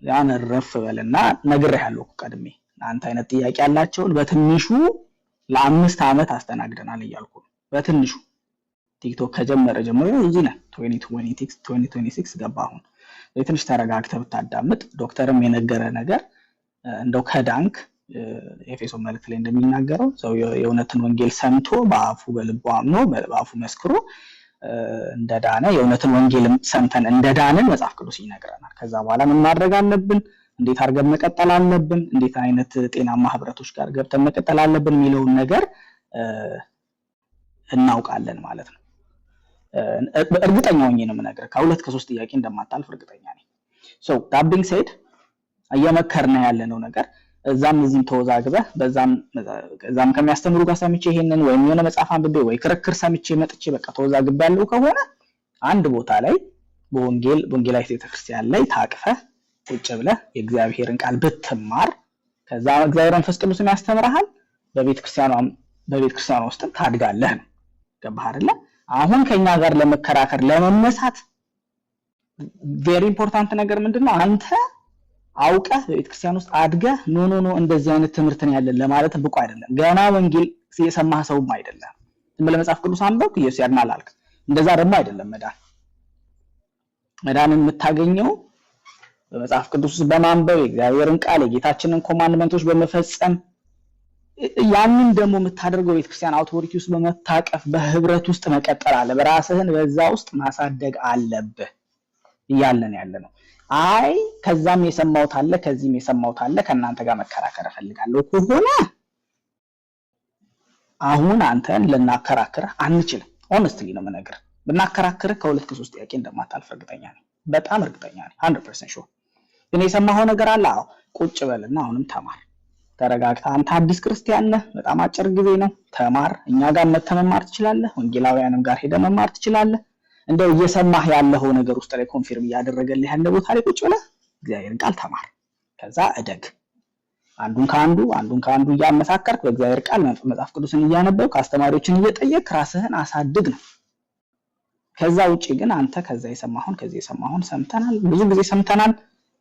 E: ያን ረፍ በልና ነግሬሃለሁ ቀድሜ። አንተ አይነት ጥያቄ ያላቸውን በትንሹ ለ5 ዓመት አስተናግደናል እያልኩ ነው። በትንሹ ቲክቶክ ከጀመረ ጀምሮ እዚህ ነን። 2026 ገባ። አሁን ትንሽ ተረጋግተህ ብታዳምጥ ዶክተርም የነገረ ነገር እንደው ከዳንክ ኤፌሶን መልእክት ላይ እንደሚናገረው ሰው የእውነትን ወንጌል ሰምቶ በአፉ በልቡ አምኖ በአፉ መስክሮ እንደዳነ የእውነትን ወንጌል ሰምተን እንደዳንን መጽሐፍ ቅዱስ ይነግረናል። ከዛ በኋላ ምን ማድረግ አለብን፣ እንዴት አድርገን መቀጠል አለብን፣ እንዴት አይነት ጤናማ ህብረቶች ጋር ገብተን መቀጠል አለብን የሚለውን ነገር እናውቃለን ማለት ነው። እርግጠኛ ሆኜ ነው የምነግርህ ከሁለት ከሶስት ጥያቄ እንደማታልፍ እርግጠኛ ነኝ። ሶ that being said እየመከርን ያለነው ነገር እዛም እዚህም ተወዛግበህ በዛም ከሚያስተምሩ ጋር ሰምቼ ይሄንን ወይም የሆነ መጽሐፍ አንብቤ ወይ ክርክር ሰምቼ መጥቼ በቃ ተወዛግቤ ያለው ከሆነ አንድ ቦታ ላይ በወንጌላዊት ቤተክርስቲያን ላይ ታቅፈህ ቁጭ ብለህ የእግዚአብሔርን ቃል ብትማር ከዛ እግዚአብሔር መንፈስ ቅዱስ ያስተምርሃል። በቤተክርስቲያኗ ውስጥ ታድጋለህ ነው። ገባህ አይደለ? አሁን ከኛ ጋር ለመከራከር ለመመሳት ቬሪ ኢምፖርታንት ነገር ምንድነው? አንተ አውቀህ በቤተክርስቲያን ውስጥ አድገህ ኖ እንደዚህ አይነት ትምህርት ነው ያለን ለማለት ብቁ አይደለም። ገና ወንጌል የሰማህ ሰውም አይደለም። ዝም ብለህ መጽሐፍ ቅዱስ አንብበህ ኢየሱስ ያድናል አልክ። እንደዛ ደግሞ አይደለም መዳንን የምታገኘው በመጽሐፍ ቅዱስ በማንበብ የእግዚአብሔርን ቃል የጌታችንን ኮማንድመንቶች በመፈጸም ያንን ደግሞ የምታደርገው ቤተክርስቲያን አውቶሪቲ ውስጥ በመታቀፍ በህብረት ውስጥ መቀጠል አለ። በራስህን በዛ ውስጥ ማሳደግ አለብህ እያለን ያለ ነው። አይ ከዛም የሰማሁት አለ ከዚህም የሰማሁት አለ ከናንተ ጋር መከራከር እፈልጋለሁ ከሆነ አሁን አንተን ልናከራክርህ አንችልም። ሆነስትሊ ነው የምነግርህ። ብናከራክርህ ከሁለት ከሶስት ጥያቄ እንደማታልፍ እርግጠኛ ነኝ። በጣም እርግጠኛ ነኝ 100% ሹር። ግን የሰማኸው ነገር አለ። አዎ ቁጭ በልና አሁንም ተማር። ተረጋግተህ አንተ አዲስ ክርስቲያን ነህ። በጣም አጭር ጊዜ ነው። ተማር። እኛ ጋር መተመማር ትችላለህ። ወንጌላውያንም ጋር ሄደህ መማር ትችላለህ። እንደው እየሰማህ ያለው ነገር ውስጥ ላይ ኮንፊርም እያደረገልህ ያለ ቦታ ላይ ቁጭ ብለህ እግዚአብሔርን ቃል ተማር። ከዛ እደግ። አንዱን ከአንዱ እያመሳከርክ በእግዚአብሔር ቃል መጽሐፍ ቅዱስን እያነበብክ አስተማሪዎችን እየጠየቅ ራስህን አሳድግ ነው። ከዛ ውጪ ግን አንተ ከዚህ የሰማሁን ሰምተናል፣ ብዙ ጊዜ ሰምተናል።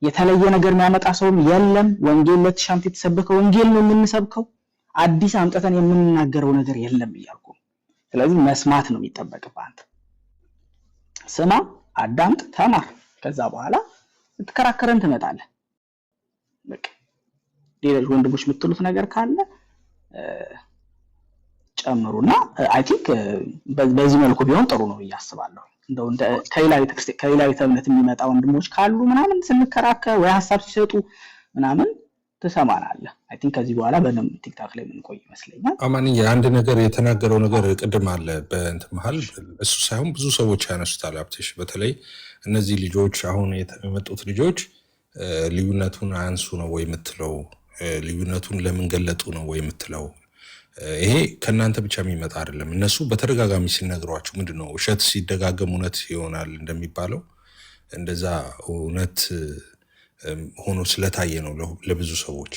E: የተለየ ነገር የሚያመጣ ሰውም የለም። ወንጌል ለተሻምት የተሰበከው ወንጌል ነው የምንሰብከው። አዲስ አምጥተን የምንናገረው ነገር የለም እያልኩ። ስለዚህ መስማት ነው የሚጠበቅብህ አንተ። ስማ፣ አዳምጥ፣ ተማር። ከዛ በኋላ ትከራከረን ትመጣለህ። በቃ ሌሎች ወንድሞች የምትሉት ነገር ካለ ጨምሩና አይ ቲንክ በዚህ መልኩ ቢሆን ጥሩ ነው እያስባለሁ። እንደው ከሌላ ቤተ እምነት የሚመጣ ወንድሞች ካሉ ምናምን ስንከራከር ወይ ሐሳብ ሲሰጡ ምናምን ትሰማናለህ። አይ ቲንክ ከዚህ በኋላ በደንብ ቲክታክ ላይ ምን ቆይ ይመስለኛል።
D: አማንዬ አንድ ነገር የተናገረው ነገር ቅድም አለ በእንትን መሀል እሱ ሳይሆን ብዙ ሰዎች ያነሱታል። አብትሽ በተለይ እነዚህ ልጆች አሁን የመጡት ልጆች ልዩነቱን አያንሱ ነው ወይ የምትለው? ልዩነቱን ለምን ገለጡ ነው ወይ የምትለው? ይሄ ከእናንተ ብቻ የሚመጣ አይደለም። እነሱ በተደጋጋሚ ሲነግሯቸው ምንድነው ውሸት ሲደጋገም እውነት ይሆናል እንደሚባለው እንደዛ እውነት ሆኖ ስለታየ ነው ለብዙ ሰዎች።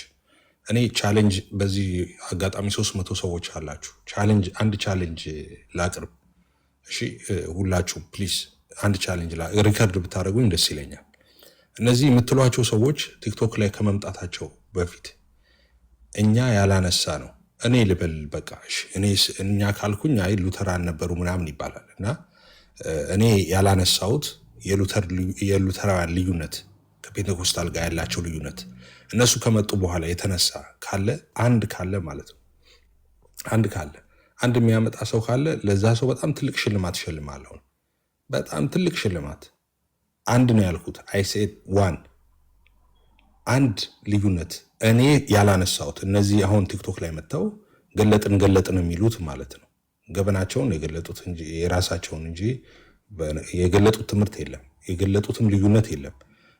D: እኔ ቻሌንጅ በዚህ አጋጣሚ 300 ሰዎች አላችሁ። አንድ ቻሌንጅ ላቅርብ። እሺ ሁላችሁ ፕሊዝ አንድ ቻሌንጅ ሪከርድ ብታደርጉኝ ደስ ይለኛል። እነዚህ የምትሏቸው ሰዎች ቲክቶክ ላይ ከመምጣታቸው በፊት እኛ ያላነሳ ነው እኔ ልበል በቃ እኛ ካልኩኝ አይ ሉተራን ነበሩ ምናምን ይባላል እና እኔ ያላነሳሁት የሉተራውያን ልዩነት ከፔንቴኮስታል ጋር ያላቸው ልዩነት እነሱ ከመጡ በኋላ የተነሳ ካለ ማለት ነው አንድ የሚያመጣ ሰው ካለ ለዛ ሰው በጣም ትልቅ ሽልማት እሸልማለሁ። በጣም ትልቅ ሽልማት። አንድ ነው ያልኩት። አይ ሴድ ዋን አንድ ልዩነት እኔ ያላነሳሁት እነዚህ አሁን ቲክቶክ ላይ መጥተው ገለጥን የሚሉት ማለት ነው። ገበናቸውን የገለጡት እንጂ የራሳቸውን እንጂ የገለጡት ትምህርት የለም፣ የገለጡትም ልዩነት የለም።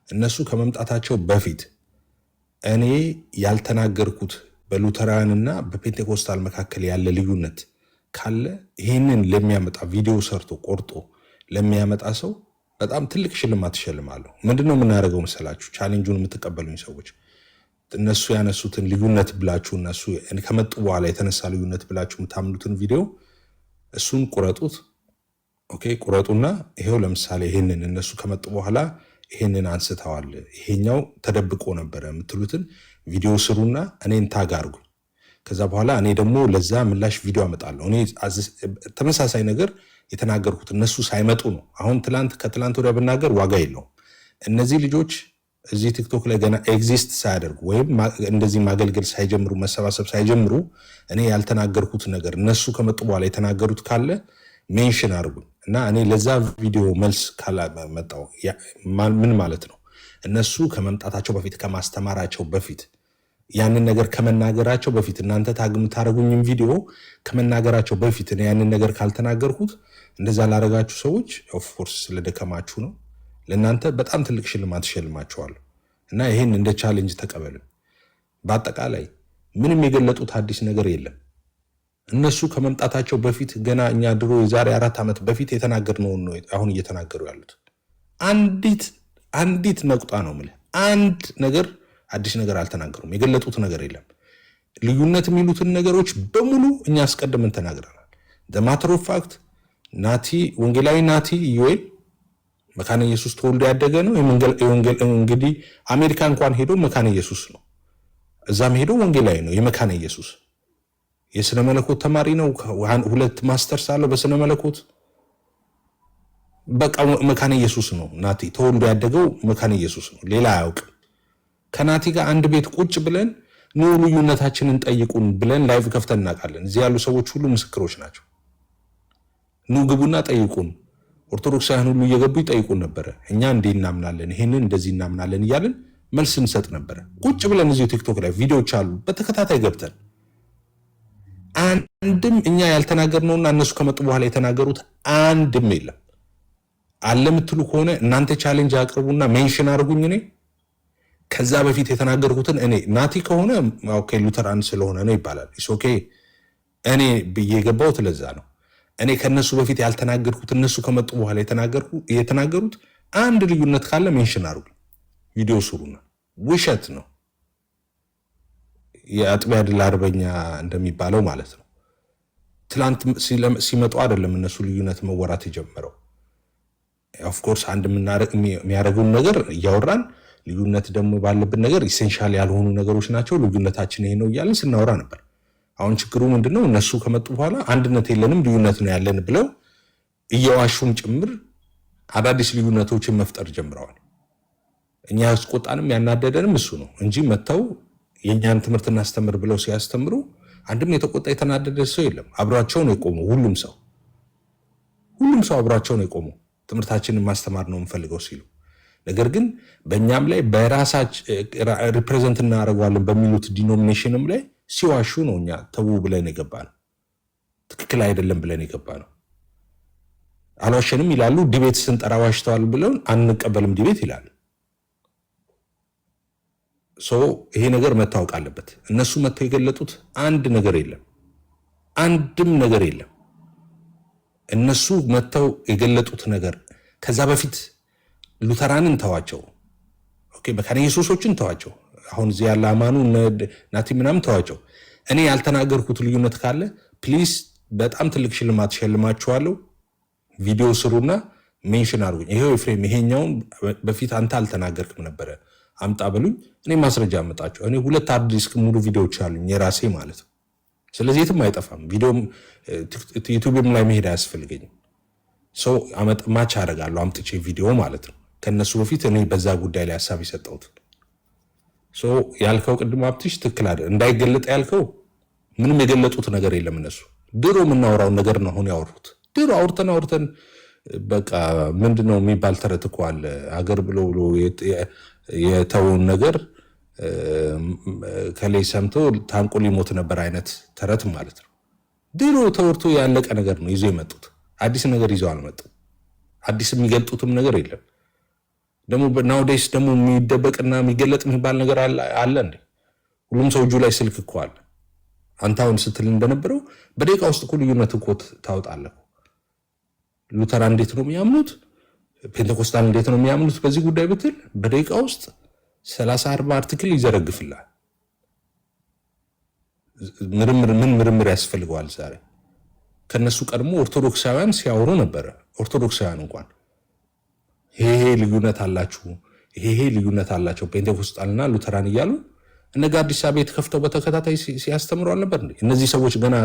D: እነሱ ከመምጣታቸው በፊት እኔ ያልተናገርኩት በሉተራንና በፔንቴኮስታል መካከል ያለ ልዩነት ካለ ይህንን ለሚያመጣ ቪዲዮ ሰርቶ ቆርጦ ለሚያመጣ ሰው በጣም ትልቅ ሽልማት እሸልማለሁ። ምንድነው የምናደርገው መሰላችሁ? ቻሌንጁን የምትቀበሉኝ ሰዎች እነሱ ያነሱትን ልዩነት ብላችሁ እነሱ ከመጡ በኋላ የተነሳ ልዩነት ብላችሁ የምታምኑትን ቪዲዮ እሱን ቁረጡት። ኦኬ ቁረጡና ይሄው ለምሳሌ ይሄንን እነሱ ከመጡ በኋላ ይሄንን አንስተዋል፣ ይሄኛው ተደብቆ ነበረ የምትሉትን ቪዲዮ ስሩና እኔን ታግ አድርጉኝ። ከዛ በኋላ እኔ ደግሞ ለዛ ምላሽ ቪዲዮ አመጣለሁ። እኔ ተመሳሳይ ነገር የተናገርኩት እነሱ ሳይመጡ ነው። አሁን ከትላንት ወዲያ ብናገር ዋጋ የለውም። እነዚህ ልጆች እዚህ ቲክቶክ ላይ ገና ኤግዚስት ሳያደርጉ ወይም እንደዚህ ማገልገል ሳይጀምሩ መሰባሰብ ሳይጀምሩ እኔ ያልተናገርኩት ነገር እነሱ ከመጡ በኋላ የተናገሩት ካለ ሜንሽን አድርጉኝ እና እኔ ለዛ ቪዲዮ መልስ ካላመጣው ምን ማለት ነው? እነሱ ከመምጣታቸው በፊት ከማስተማራቸው በፊት ያንን ነገር ከመናገራቸው በፊት እናንተ ታግ የምታደርጉኝም ቪዲዮ ከመናገራቸው በፊት እኔ ያንን ነገር ካልተናገርኩት እንደዛ ላረጋችሁ ሰዎች ኦፍኮርስ ስለደከማችሁ ነው። ለእናንተ በጣም ትልቅ ሽልማት እሸልማችኋለሁ እና ይህን እንደ ቻሌንጅ ተቀበልን። በአጠቃላይ ምንም የገለጡት አዲስ ነገር የለም። እነሱ ከመምጣታቸው በፊት ገና እኛ ድሮ የዛሬ 4 ዓመት በፊት የተናገርነውን ነው አሁን እየተናገሩ ያሉት። አንዲት ነቁጣ ነው የምልህ፣ አንድ ነገር አዲስ ነገር አልተናገሩም። የገለጡት ነገር የለም። ልዩነት የሚሉትን ነገሮች በሙሉ እኛ አስቀድመን ተናግረናል። ማተር ኦፍ ፋክት ናቲ ወንጌላዊ ናቲ ዩኤል መካነ ኢየሱስ ተወልዶ ያደገ ነው። እንግዲህ አሜሪካ እንኳን ሄዶ መካነ ኢየሱስ ነው። እዛም ሄዶ ወንጌላዊ ነው። የመካነ ኢየሱስ የስነ መለኮት ተማሪ ነው። 2 ማስተርስ አለው በስነ መለኮት። በቃ መካነ ኢየሱስ ነው። ናቲ ተወልዶ ያደገው መካነ ኢየሱስ ነው። ሌላ አያውቅም። ከናቲ ጋር አንድ ቤት ቁጭ ብለን ኑ ልዩነታችንን ጠይቁን ብለን ላይቭ ከፍተን እናውቃለን። እዚህ ያሉ ሰዎች ሁሉ ምስክሮች ናቸው። ኑ ግቡና ጠይቁን። ኦርቶዶክሳውያን ሁሉ እየገቡ ይጠይቁን ነበረ። እኛ እንዲህ እናምናለን፣ ይሄንን እንደዚህ እናምናለን እያልን መልስ እንሰጥ ነበረ። ቁጭ ብለን እዚሁ ቲክቶክ ላይ ቪዲዮዎች አሉ በተከታታይ ገብተን አንድም እኛ ያልተናገርነውና እነሱ ከመጡ በኋላ የተናገሩት አንድም የለም። አለ የምትሉ ከሆነ እናንተ ቻሌንጅ አቅርቡና ሜንሽን አድርጉኝ። እኔ ከዛ በፊት የተናገርኩትን እኔ ናቲ ከሆነ ኦኬ ሉተራን ስለሆነ ነው ይባላል። ኦኬ እኔ ብዬ የገባሁት ለዛ ነው። እኔ ከነሱ በፊት ያልተናገርኩት እነሱ ከመጡ በኋላ የተናገሩት አንድ ልዩነት ካለ ሜንሽን አድርጉ፣ ቪዲዮ ስሩና። ውሸት ነው። የአጥቢያ ድል አርበኛ እንደሚባለው ማለት ነው። ትላንት ሲመጡ አይደለም እነሱ ልዩነት መወራት የጀመረው። ኦፍኮርስ አንድ የሚያደርጉን ነገር እያወራን ልዩነት ደግሞ ባለብን ነገር ኢሴንሻል ያልሆኑ ነገሮች ናቸው፣ ልዩነታችን ይሄ ነው እያለን ስናወራ ነበር። አሁን ችግሩ ምንድነው? እነሱ ከመጡ በኋላ አንድነት የለንም ልዩነት ነው ያለን ብለው እየዋሹም ጭምር አዳዲስ ልዩነቶችን መፍጠር ጀምረዋል። እኛ ያስቆጣንም ያናደደንም እሱ ነው እንጂ መተው የእኛን ትምህርት እናስተምር ብለው ሲያስተምሩ አንድም የተቆጣ የተናደደ ሰው የለም። አብሯቸው ነው የቆመው። ሁሉም ሰው አብሯቸው ነው የቆመው። ትምህርታችንን ማስተማር ነው የምፈልገው ሲሉ፣ ነገር ግን በእኛም ላይ በራሳችን ሪፕሬዘንት እናደርገዋለን በሚሉት ዲኖሚኔሽንም ላይ ሲዋሹ ነው እኛ ተዉ ብለን የገባ ነው። ትክክል አይደለም ብለን የገባ ነው። አልዋሸንም ይላሉ። ዲቤት ስንጠራ ዋሽተዋል ብለን አንቀበልም ዲቤት ይላሉ። ይሄ ነገር መታወቅ አለበት። እነሱ መተው የገለጡት አንድ ነገር የለም፣ አንድም ነገር የለም። እነሱ መተው የገለጡት ነገር ከዛ በፊት ሉተራንን ተዋቸው፣ ኦኬ መካነ ኢየሱሶችን ተዋቸው፣ አሁን እዚህ ያለ አማኑ ናቲ ምናምን ተዋቸው። እኔ ያልተናገርኩት ልዩነት ካለ ፕሊዝ በጣም ትልቅ ሽልማት ሸልማችኋለሁ። ቪዲዮ ስሩና ሜንሽን አድርጉኝ። ይሄው ኤፍሬም ይሄኛውን በፊት አንተ አልተናገርክም ነበረ አምጣ በሉኝ። እኔ ማስረጃ አመጣቸው። እኔ 2 ሃርድ ዲስክ ሙሉ ቪዲዮዎች አሉኝ የራሴ ማለት ነው። ስለዚህ የትም አይጠፋም። ቪዲዮም ዩቲዩብም ላይ መሄድ አያስፈልገኝም። ሰው ማች አደርጋለሁ አምጥቼ ቪዲዮ ማለት ነው። ከነሱ በፊት እኔ በዛ ጉዳይ ላይ ሀሳብ የሰጠሁት ያልከው ቅድም ሀብትሽ ትክክል አይደል? እንዳይገለጥ ያልከው ምንም የገለጡት ነገር የለም። እነሱ ድሮ የምናወራውን ነገር ነው አሁን ያወሩት። ድሮ አውርተን በቃ ምንድነው የሚባል ተረት እኮ አለ። ሀገር ብሎ የተውን ነገር ከላይ ሰምቶ ታንቆ ሊሞት ነበር አይነት ተረት ማለት ነው። ድሮ ተወርቶ ያለቀ ነገር ነው ይዞ የመጡት። አዲስ ነገር ይዘው አልመጡም። አዲስ የሚገልጡትም ነገር የለም። ደግሞ ናውዴስ ደግሞ የሚደበቅና የሚገለጥ የሚባል ነገር አለ እንዴ? ሁሉም ሰው እጁ ላይ ስልክ እኮ አለ። አንተ አሁን ስትል እንደነበረው በደቂቃ ውስጥ እኮ ልዩነት እኮ ታወጣለህ። ሉተራ እንዴት ነው የሚያምኑት? ፔንቴኮስታል እንዴት ነው የሚያምኑት? በዚህ ጉዳይ ብትል በደቂቃ ውስጥ 30-40 አርቲክል ይዘረግፍላል። ምን ምርምር ያስፈልገዋል? ዛሬ ከነሱ ቀድሞ ኦርቶዶክሳውያን ሲያወሩ ነበረ። ኦርቶዶክሳውያን እንኳን ይሄ ልዩነት አላችሁ፣ ይሄ ልዩነት አላቸው ፔንቴኮስታልና ሉተራን እያሉ እነ ጋዲሳ ቤት ከፍተው በተከታታይ ሲያስተምሩ አልነበር? እነዚህ ሰዎች ገና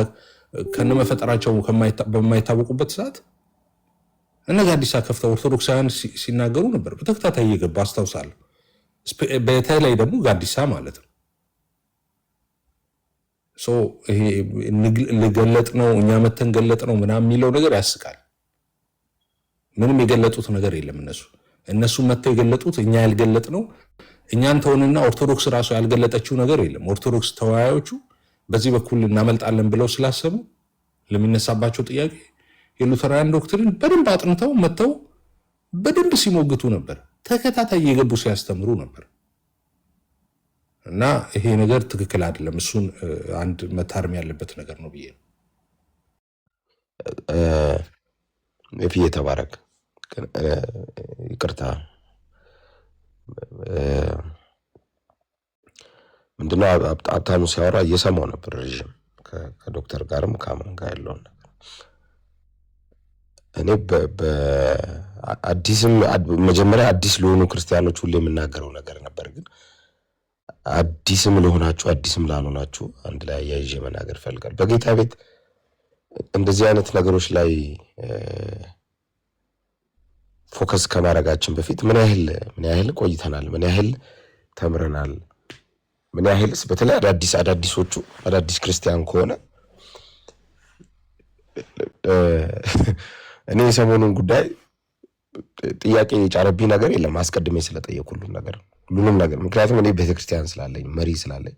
D: ከነመፈጠራቸው በማይታወቁበት ሰዓት እነ ጋዲሳ ከፍተው ኦርቶዶክሳውያን ሲናገሩ ነበር በተከታታይ እየገባ አስታውሳለሁ። በተለይ ደግሞ ጋዲሳ ማለት ነው። ይሄ ልገለጥ ነው እኛ መተን ገለጥ ነው ምናምን የሚለው ነገር ያስቃል። ምንም የገለጡት ነገር የለም። እነሱ መተው የገለጡት እኛ ያልገለጥ ነው። እኛን ተውንና ኦርቶዶክስ ራሱ ያልገለጠችው ነገር የለም። ኦርቶዶክስ ተወያዮቹ በዚህ በኩል እናመልጣለን ብለው ስላሰቡ ለሚነሳባቸው ጥያቄ የሉተራውያን ዶክትሪን በደንብ አጥንተው መተው በደንብ ሲሞግቱ ነበር። ተከታታይ እየገቡ ሲያስተምሩ ነበር። እና ይሄ ነገር ትክክል አይደለም። እሱን አንድ መታረም ያለበት ነገር ነው ብዬ ነው።
A: እፍዬ ተባረክ። ይቅርታ ምንድነው ሀብታሙ ሲያወራ እየሰማው ነበር ረዥም ከዶክተር ጋርም ከአማን ጋር ያለውን ነገር እኔ በአዲስም መጀመሪያ አዲስ ለሆኑ ክርስቲያኖች ሁሌ የምናገረው ነገር ነበር። ግን አዲስም ለሆናችሁ አዲስም ላልሆናችሁ አንድ ላይ አያይዤ መናገር ፈልጋለሁ። በጌታ ቤት እንደዚህ አይነት ነገሮች ላይ ፎከስ ከማድረጋችን በፊት ምን ያህል ቆይተናል፣ ምን ያህል ተምረናል፣ ምን ያህልስ በተለይ አዳዲስ ክርስቲያን ከሆነ እኔ የሰሞኑን ጉዳይ ጥያቄ የጫረብኝ ነገር የለም። አስቀድሜ ስለጠየቅ ሁሉንም ነገር ምክንያቱም እኔ ቤተክርስቲያን ስላለኝ መሪ ስላለኝ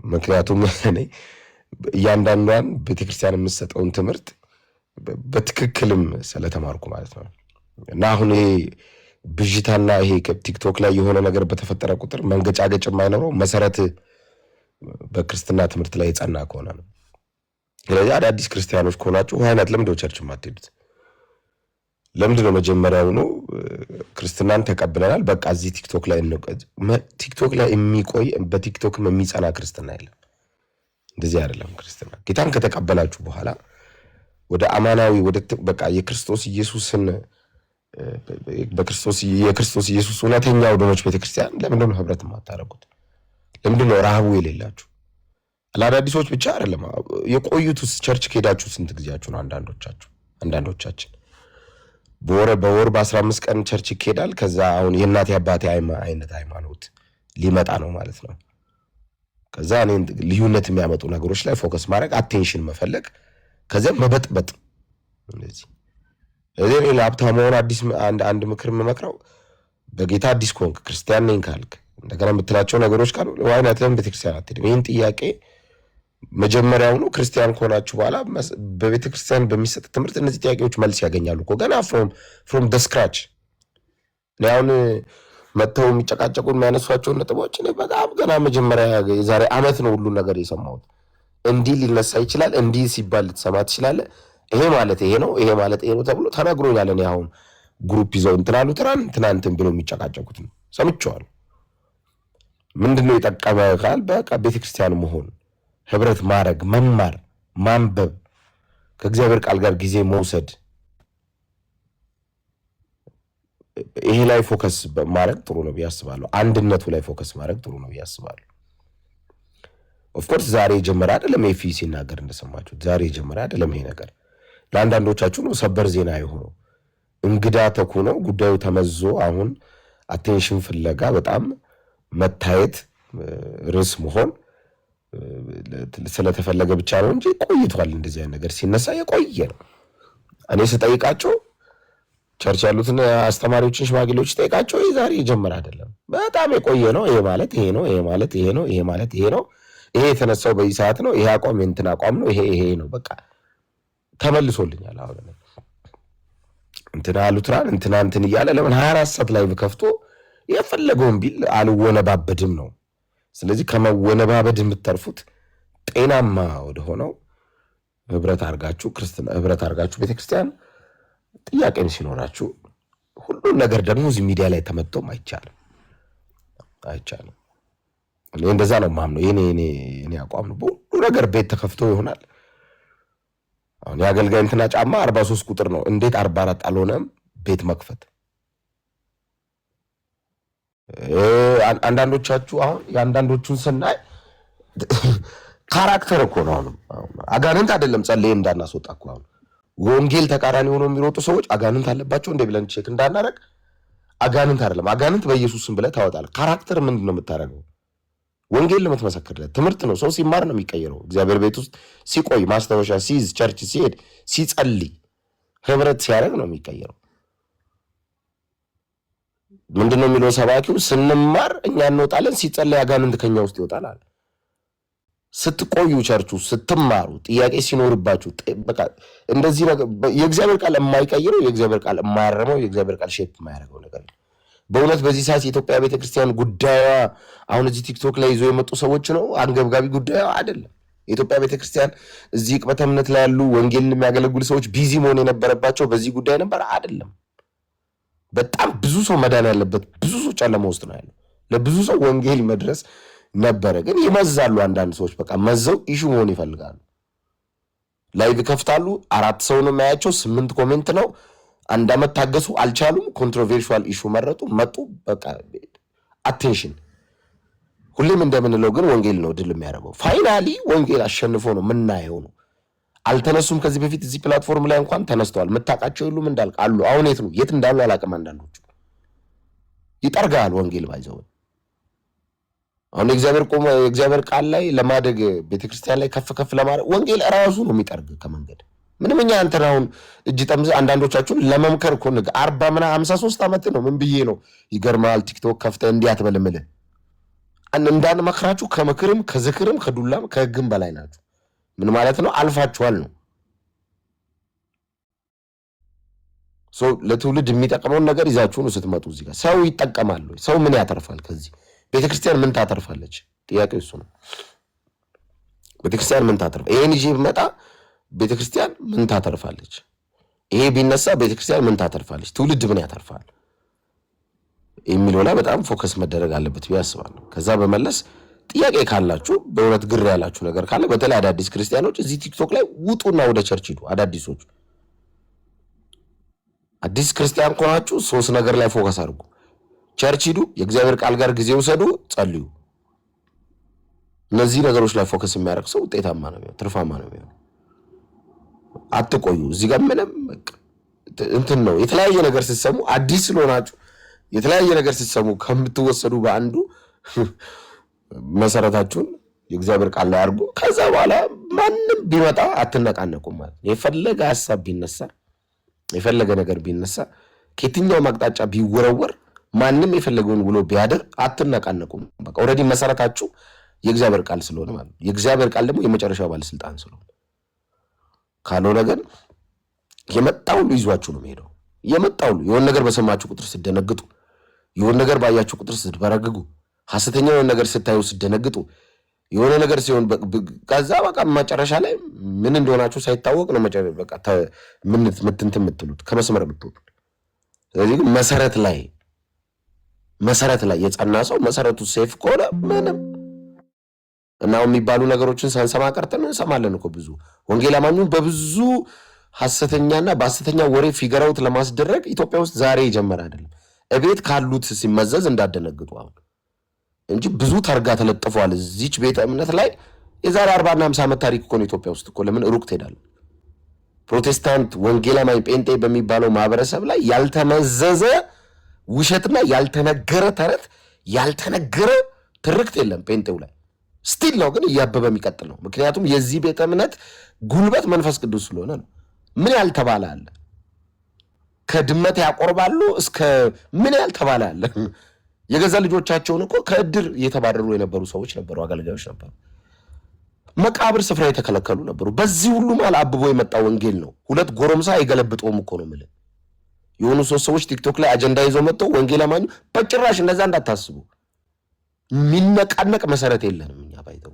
A: ምክንያቱም እኔ እያንዳንዷን ቤተክርስቲያን የምትሰጠውን ትምህርት በትክክልም ስለተማርኩ ማለት ነው። እና አሁን ይሄ ብዥታና ይሄ ቲክቶክ ላይ የሆነ ነገር በተፈጠረ ቁጥር መንገጫገጭ የማይኖረው መሰረት በክርስትና ትምህርት ላይ የጸና ከሆነ ነው። ስለዚህ አዳዲስ ክርስቲያኖች ከሆናችሁ ዋይናት ለምንድነው ቸርች የማትሄዱት? ለምንድነው መጀመሪያውኑ ክርስትናን ተቀብለናል በቃ እዚህ ቲክቶክ ላይ የሚቆይ በቲክቶክም የሚጸና ክርስትና የለም። እንደዚህ አይደለም ክርስትና። ጌታን ከተቀበላችሁ በኋላ ወደ አማናዊ በቃ የክርስቶስ ኢየሱስ እውነተኛ ወገኖች ቤተክርስቲያን ለምንድነው ህብረት የማታደርጉት? ለምንድነው ረሃቡ የሌላችሁ? ለአዳዲሶች ብቻ አይደለም። የቆዩት ቸርች ከሄዳችሁ ስንት ጊዜያችሁ ነው? አንዳንዶቻችን በወር በ15 ቀን ቸርች ይሄዳል። ከዛ አሁን የእናቴ አባቴ አይነት ሃይማኖት ሊመጣ ነው ማለት ነው። ከዛ እኔ ልዩነት የሚያመጡ ነገሮች ላይ ፎከስ ማድረግ፣ አቴንሽን መፈለግ፣ ከዛ መበጥበጥ እንደዚህ እኔ ለሀብታም መሆን አንድ ምክር የምመክረው በጌታ አዲስ ከሆንክ ክርስቲያን ነኝ ካልክ እንደገና የምትላቸው ነገሮች ካሉ ዋይናት ለምን ቤተክርስቲያን አትሄድም? ይህን ጥያቄ መጀመሪያውኑ ክርስቲያን ከሆናችሁ በኋላ በቤተክርስቲያን በሚሰጥ ትምህርት እነዚህ ጥያቄዎች መልስ ያገኛሉ እኮ ገና ፍሮም ደ ስክራች። እኔ አሁን መጥተው የሚጨቃጨቁ የሚያነሷቸውን ነጥቦች እኔ በጣም ገና መጀመሪያ የዛሬ ዓመት ነው ሁሉን ነገር የሰማሁት። እንዲህ ሊነሳ ይችላል፣ እንዲህ ሲባል ልትሰማ ትችላለህ፣ ይሄ ማለት ይሄ ነው፣ ይሄ ማለት ይሄ ነው ተብሎ ተነግሮኛል። እኔ አሁን ግሩፕ ይዘው እንትናሉ ትናንትን ብሎ የሚጨቃጨቁት ነው ሰምቼዋለሁ። ምንድነው የጠቀመ ካል በቃ ቤተክርስቲያን መሆን፣ ህብረት ማድረግ፣ መማር፣ ማንበብ፣ ከእግዚአብሔር ቃል ጋር ጊዜ መውሰድ፣ ይሄ ላይ ፎከስ ማድረግ ጥሩ ነው ብዬ አስባለሁ። አንድነቱ ላይ ፎከስ ማድረግ ጥሩ ነው ብዬ አስባለሁ። ኦፍኮርስ ዛሬ የጀመረ አይደለም። ኤፊ ሲናገር እንደሰማችሁት ዛሬ የጀመረ አይደለም ይሄ ነገር። ለአንዳንዶቻችሁ ነው ሰበር ዜና የሆነው። እንግዳ ተኩኖ ጉዳዩ ተመዞ አሁን አቴንሽን ፍለጋ በጣም መታየት ርዕስ መሆን ስለተፈለገ ብቻ ነው እንጂ ቆይቷል። እንደዚህ አይነት ነገር ሲነሳ የቆየ ነው። እኔ ስጠይቃቸው ቸርች ያሉትን አስተማሪዎችን ሽማግሌዎች ጠይቃቸው ዛሬ የጀመረ አይደለም፣ በጣም የቆየ ነው። ይሄ ማለት ይሄ ነው፣ ይሄ ማለት ይሄ ነው፣ ይሄ ማለት ይሄ ነው፣ ይሄ የተነሳው በዚህ ሰዓት ነው፣ ይሄ አቋም የእንትን አቋም ነው፣ ይሄ ነው። በቃ ተመልሶልኛል። አሁን እንትና ሉትራን እንትና እንትን እያለ ለምን 24 ሰዓት ላይ ከፍቶ የፈለገውን ቢል አልወነባበድም ነው። ስለዚህ ከመወነባበድ የምትተርፉት ጤናማ ወደ ሆነው ህብረት አርጋችሁ ክርስትና ህብረት አርጋችሁ ቤተክርስቲያን ጥያቄም ሲኖራችሁ ሁሉ ነገር ደግሞ እዚህ ሚዲያ ላይ ተመጥቶም አይቻልም። እኔ እንደዛ ነው ማምነው። የኔ አቋም ነው። ሁሉ ነገር ቤት ተከፍቶ ይሆናል። አሁን ያገልጋይ እንትና ጫማ 43 ቁጥር ነው። እንዴት 44 አልሆነም? ቤት መክፈት አንዳንዶቻችሁ አሁን የአንዳንዶቹን ስናይ ካራክተር እኮ ነው። አሁን አጋንንት አይደለም ጸልዬ እንዳናስወጣ እኮ አሁን ወንጌል ተቃራኒ ሆኖ የሚሮጡ ሰዎች አጋንንት አለባቸው እንደ ብለን ቼክ እንዳናረግ አጋንንት አይደለም። አጋንንት በኢየሱስ ስም ብለህ ታወጣለህ። ካራክተር ምንድን ነው የምታደርገው? ወንጌል ለምትመሰክርለት ትምህርት ነው። ሰው ሲማር ነው የሚቀየረው። እግዚአብሔር ቤት ውስጥ ሲቆይ ማስታወሻ ሲይዝ ቸርች ሲሄድ ሲጸልይ ህብረት ሲያደርግ ነው የሚቀየረው። ምንድን ነው የሚለው ሰባኪው? ስንማር እኛ እንወጣለን፣ ሲጸልይ አጋንንት ከኛ ውስጥ ይወጣል አለ። ስትቆዩ ቸርቹ ስትማሩ ጥያቄ ሲኖርባችሁ በቃ እንደዚህ ነገር የእግዚአብሔር ቃል የማይቀይረው የእግዚአብሔር ቃል የማያረመው የእግዚአብሔር ቃል ሼፕ የማያደርገው ነገር በእውነት በዚህ ሰዓት የኢትዮጵያ ቤተክርስቲያን ጉዳዩ አሁን እዚህ ቲክቶክ ላይ ይዞ የመጡ ሰዎች ነው አንገብጋቢ ጉዳዩ አይደለም። የኢትዮጵያ ቤተክርስቲያን እዚህ ቅበተ እምነት ላይ ያሉ ወንጌልን የሚያገለግሉ ሰዎች ቢዚ መሆን የነበረባቸው በዚህ ጉዳይ ነበር አይደለም። በጣም ብዙ ሰው መዳን ያለበት ብዙ ሰው ጨለማ ውስጥ ነው ያለው። ለብዙ ሰው ወንጌል መድረስ ነበረ። ግን ይመዛሉ። አንዳንድ ሰዎች በቃ መዘው ኢሹ መሆን ይፈልጋሉ። ላይቭ ከፍታሉ። 4 ሰው ነው የሚያያቸው፣ 8 ኮሜንት ነው። 1 ዓመት ታገሱ፣ አልቻሉም። ኮንትሮቨርሺዋል ኢሹ መረጡ፣ መጡ። በቃ አቴንሽን። ሁሌም እንደምንለው ግን ወንጌል ነው ድል የሚያደርገው። ፋይናሊ ወንጌል አሸንፎ ነው የምናየው ነው። አልተነሱም። ከዚህ በፊት እዚህ ፕላትፎርም ላይ እንኳን ተነስተዋል። የምታውቃቸው የሉም እንዳልክ አሉ። አሁን የት እንዳሉ አላውቅም። አንዳንዶቹ ይጠርጋል ወንጌል ባይዘው አሁን የእግዚአብሔር ቃል ላይ ለማደግ ቤተክርስቲያን ላይ ከፍ ከፍ ለማድረግ ወንጌል ራሱ ነው የሚጠርግ ከመንገድ ምንም። እኛ አንተን አሁን እጅ ጠምዘ አንዳንዶቻችሁን ለመምከር እኮ 40 ምና 53 ዓመት ነው ምን ብዬ ነው ይገርማል። ቲክቶክ ከፍተህ እንዲህ አትበልምልህ እንዳንመክራችሁ ከምክርም ከዝክርም ከዱላም ከህግም በላይ ናችሁ። ምን ማለት ነው? አልፋችኋል ነው። ለትውልድ የሚጠቅመውን ነገር ይዛችሁ ነው ስትመጡ። እዚህ ጋር ሰው ይጠቀማል። ሰው ምን ያተርፋል? ከዚህ ቤተክርስቲያን ምን ታተርፋለች? ጥያቄው እሱ ነው። ቤተክርስቲያን ምን ታተርፋለች? ይሄን ይዤ ብመጣ ቤተክርስቲያን ምን ታተርፋለች? ይሄ ቢነሳ ቤተክርስቲያን ምን ታተርፋለች? ትውልድ ምን ያተርፋል የሚለው ላይ በጣም ፎከስ መደረግ አለበት ብዬ አስባለሁ። ከዛ በመለስ ጥያቄ ካላችሁ በእውነት ግር ያላችሁ ነገር ካለ በተለይ አዳዲስ ክርስቲያኖች እዚህ ቲክቶክ ላይ ውጡና ወደ ቸርች ሂዱ። አዳዲሶች አዲስ ክርስቲያን ከሆናችሁ 3 ነገር ላይ ፎከስ አድርጉ። ቸርች ሂዱ፣ የእግዚአብሔር ቃል ጋር ጊዜ ውሰዱ፣ ጸልዩ። እነዚህ ነገሮች ላይ ፎከስ የሚያደርግ ሰው ውጤታማ ነው የሚሆነው፣ ትርፋማ ነው የሚሆነው። አትቆዩ እዚህ ጋር ምንም እንትን ነው። የተለያየ ነገር ስትሰሙ አዲስ ስለሆናችሁ የተለያየ ነገር ስትሰሙ ከምትወሰዱ በአንዱ መሰረታችሁን የእግዚአብሔር ቃል ላይ አድርጉ። ከዛ በኋላ ማንም ቢመጣ አትነቃነቁም ማለት ነው። የፈለገ ሐሳብ ቢነሳ የፈለገ ነገር ቢነሳ ከየትኛው አቅጣጫ ቢወረወር ማንም የፈለገውን ብሎ ቢያደር አትነቃነቁም። በቃ ኦልሬዲ መሰረታችሁ የእግዚአብሔር ቃል ስለሆነ ማለት ነው። የእግዚአብሔር ቃል ደግሞ የመጨረሻው ባለስልጣን ስለሆነ ካልሆነ ግን የመጣው ሁሉ ይዟችሁ ነው የሚሄደው። የመጣው ሁሉ የሆነ ነገር በሰማችሁ ቁጥር ስትደነግጡ፣ የሆነ ነገር ባያችሁ ቁጥር ስትበረግጉ፣ ሐሰተኛ የሆነ ነገር ስታዩ ስትደነግጡ፣ የሆነ ነገር ሲሆን ከዛ በቃ መጨረሻ ላይ ምን እንደሆናችሁ ሳይታወቅ ነው በቃ ምትንት የምትሉት ከመስመር የምትወጡት። ስለዚህ ግን መሰረት ላይ የጸና ሰው መሰረቱ ሴፍ ከሆነ ምንም እናው የሚባሉ ነገሮችን ሳንሰማ ቀርተን እንሰማለን እኮ ብዙ ወንጌል አማኙን በብዙ ሐሰተኛና በሐሰተኛ ወሬ ፊገራውት ለማስደረግ ኢትዮጵያ ውስጥ ዛሬ ይጀመር አይደለም። እቤት ካሉት ሲመዘዝ እንዳደነግጡ አሁን እንጂ ብዙ ታርጋ ተለጥፏል እዚች ቤተ እምነት ላይ የዛሬ 40 እና 50 ዓመት ታሪክ እኮ ነው ኢትዮጵያ ውስጥ እኮ። ለምን ሩቅ ትሄዳለህ? ፕሮቴስታንት ወንጌል አማኝ ጴንጤ በሚባለው ማህበረሰብ ላይ ያልተመዘዘ ውሸትና ያልተነገረ ተረት ያልተነገረ ትርክት የለም ጴንጤው ላይ። ስቲል ነው ግን እያበበ የሚቀጥል ነው። ምክንያቱም የዚህ ቤተ እምነት ጉልበት መንፈስ ቅዱስ ስለሆነ ነው። ምን ያልተባለ አለ? ከድመት ያቆርባሉ እስከ ምን ያልተባለ አለ? የገዛ ልጆቻቸውን እኮ ከእድር እየተባረሩ የነበሩ ሰዎች ነበሩ፣ አገልጋዮች ነበሩ። መቃብር ስፍራ የተከለከሉ ነበሩ። በዚህ ሁሉ መሃል አብቦ የመጣ ወንጌል ነው። 2 ጎረምሳ አይገለብጠውም እኮ ነው የምልህ። የሆኑ ሶስት ሰዎች ቲክቶክ ላይ አጀንዳ ይዘው መጥተው ወንጌል አማኙ በጭራሽ እንደዛ እንዳታስቡ። የሚነቃነቅ መሰረት የለንም እኛ ባይተው።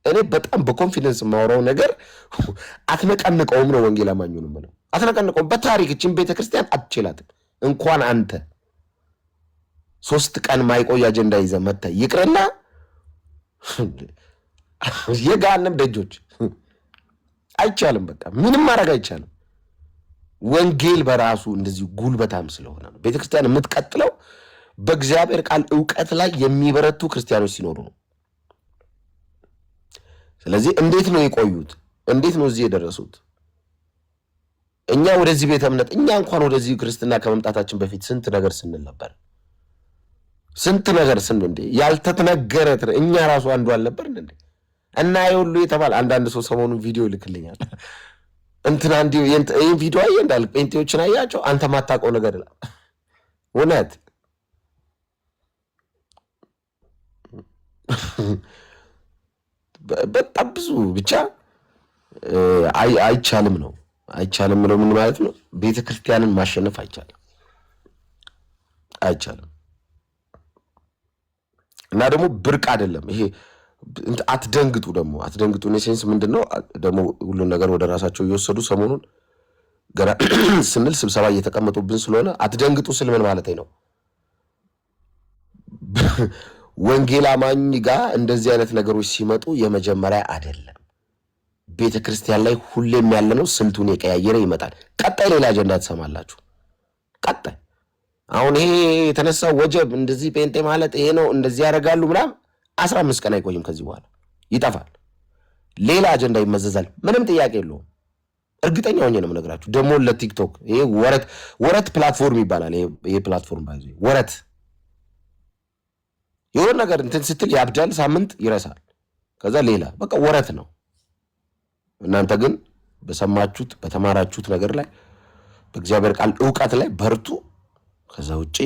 A: እኔ በጣም በኮንፊደንስ የማወራው ነገር አትነቃንቀውም ነው ወንጌል አማኙን ነው አትነቃንቀውም። በታሪክ እችን ቤተክርስቲያን አትችላትም። እንኳን አንተ 3 ቀን ማይቆይ አጀንዳ ይዘህ መጥተህ ይቅርና የገሃነም ደጆች አይቻልም። በቃ ምንም ማድረግ አይቻልም። ወንጌል በራሱ እንደዚህ ጉልበታም ስለሆነ ነው ቤተክርስቲያን የምትቀጥለው በእግዚአብሔር ቃል ዕውቀት ላይ የሚበረቱ ክርስቲያኖች ሲኖሩ ነው። ስለዚህ እንዴት ነው የቆዩት? እንዴት ነው እዚህ የደረሱት? እኛ ወደዚህ ቤተ እምነት እኛ እንኳን ወደዚህ ክርስትና ከመምጣታችን በፊት ስንት ነገር ስንል ነበር። ስንት ነገር ስንል እንዴ ያልተነገረ እኛ ራሱ አንዱ አልነበርን እንዴ? እና ይሁሉ የተባለ አንዳንድ ሰው ሰሞኑን ቪዲዮ ይልክልኛል። እንትና እንዲሁ ይሄን ቪዲዮ አየህ እንዳል ጴንጤዎችን አያቸው አንተ ማታውቀው ነገር ይላል። እውነት በጣም ብዙ ብቻ አይቻልም ነው አይቻልም ነው። ምን ማለት ነው? ቤተ ክርስቲያንን ማሸነፍ አይቻልም አይቻልም። እና ደግሞ ብርቅ አይደለም ይሄ። አትደንግጡ ደግሞ አትደንግጡ። ኔሴንስ ምንድነው ደግሞ ሁሉ ነገር ወደ ራሳቸው እየወሰዱ ሰሞኑን ገና ስንል ስብሰባ እየተቀመጡብን ስለሆነ አትደንግጡ ስል ምን ማለት ነው? ወንጌል አማኝ ጋር እንደዚህ አይነት ነገሮች ሲመጡ የመጀመሪያ አይደለም። ቤተ ክርስቲያን ላይ ሁሌም ያለ ነው። ስንቱን የቀያየረ ይመጣል። ቀጣይ ሌላ አጀንዳ ትሰማላችሁ። ቀጣይ አሁን ይሄ የተነሳው ወጀብ እንደዚህ ጴንጤ ማለት ይሄ ነው እንደዚህ ያደርጋሉ ምናምን 15 ቀን አይቆይም። ከዚህ በኋላ ይጠፋል። ሌላ አጀንዳ ይመዘዛል። ምንም ጥያቄ የለውም። እርግጠኛ ሆኜ ነው የምነግራችሁ። ደግሞ ለቲክቶክ ይሄ ወረት ፕላትፎርም ይባላል። ይሄ ፕላትፎርም ባይዘ ወረት የሆነ ነገር እንትን ስትል ያብዳል፣ ሳምንት ይረሳል፣ ከዛ ሌላ በቃ ወረት ነው። እናንተ ግን በሰማችሁት በተማራችሁት ነገር ላይ በእግዚአብሔር ቃል ዕውቀት ላይ በርቱ። ከዛ ውጪ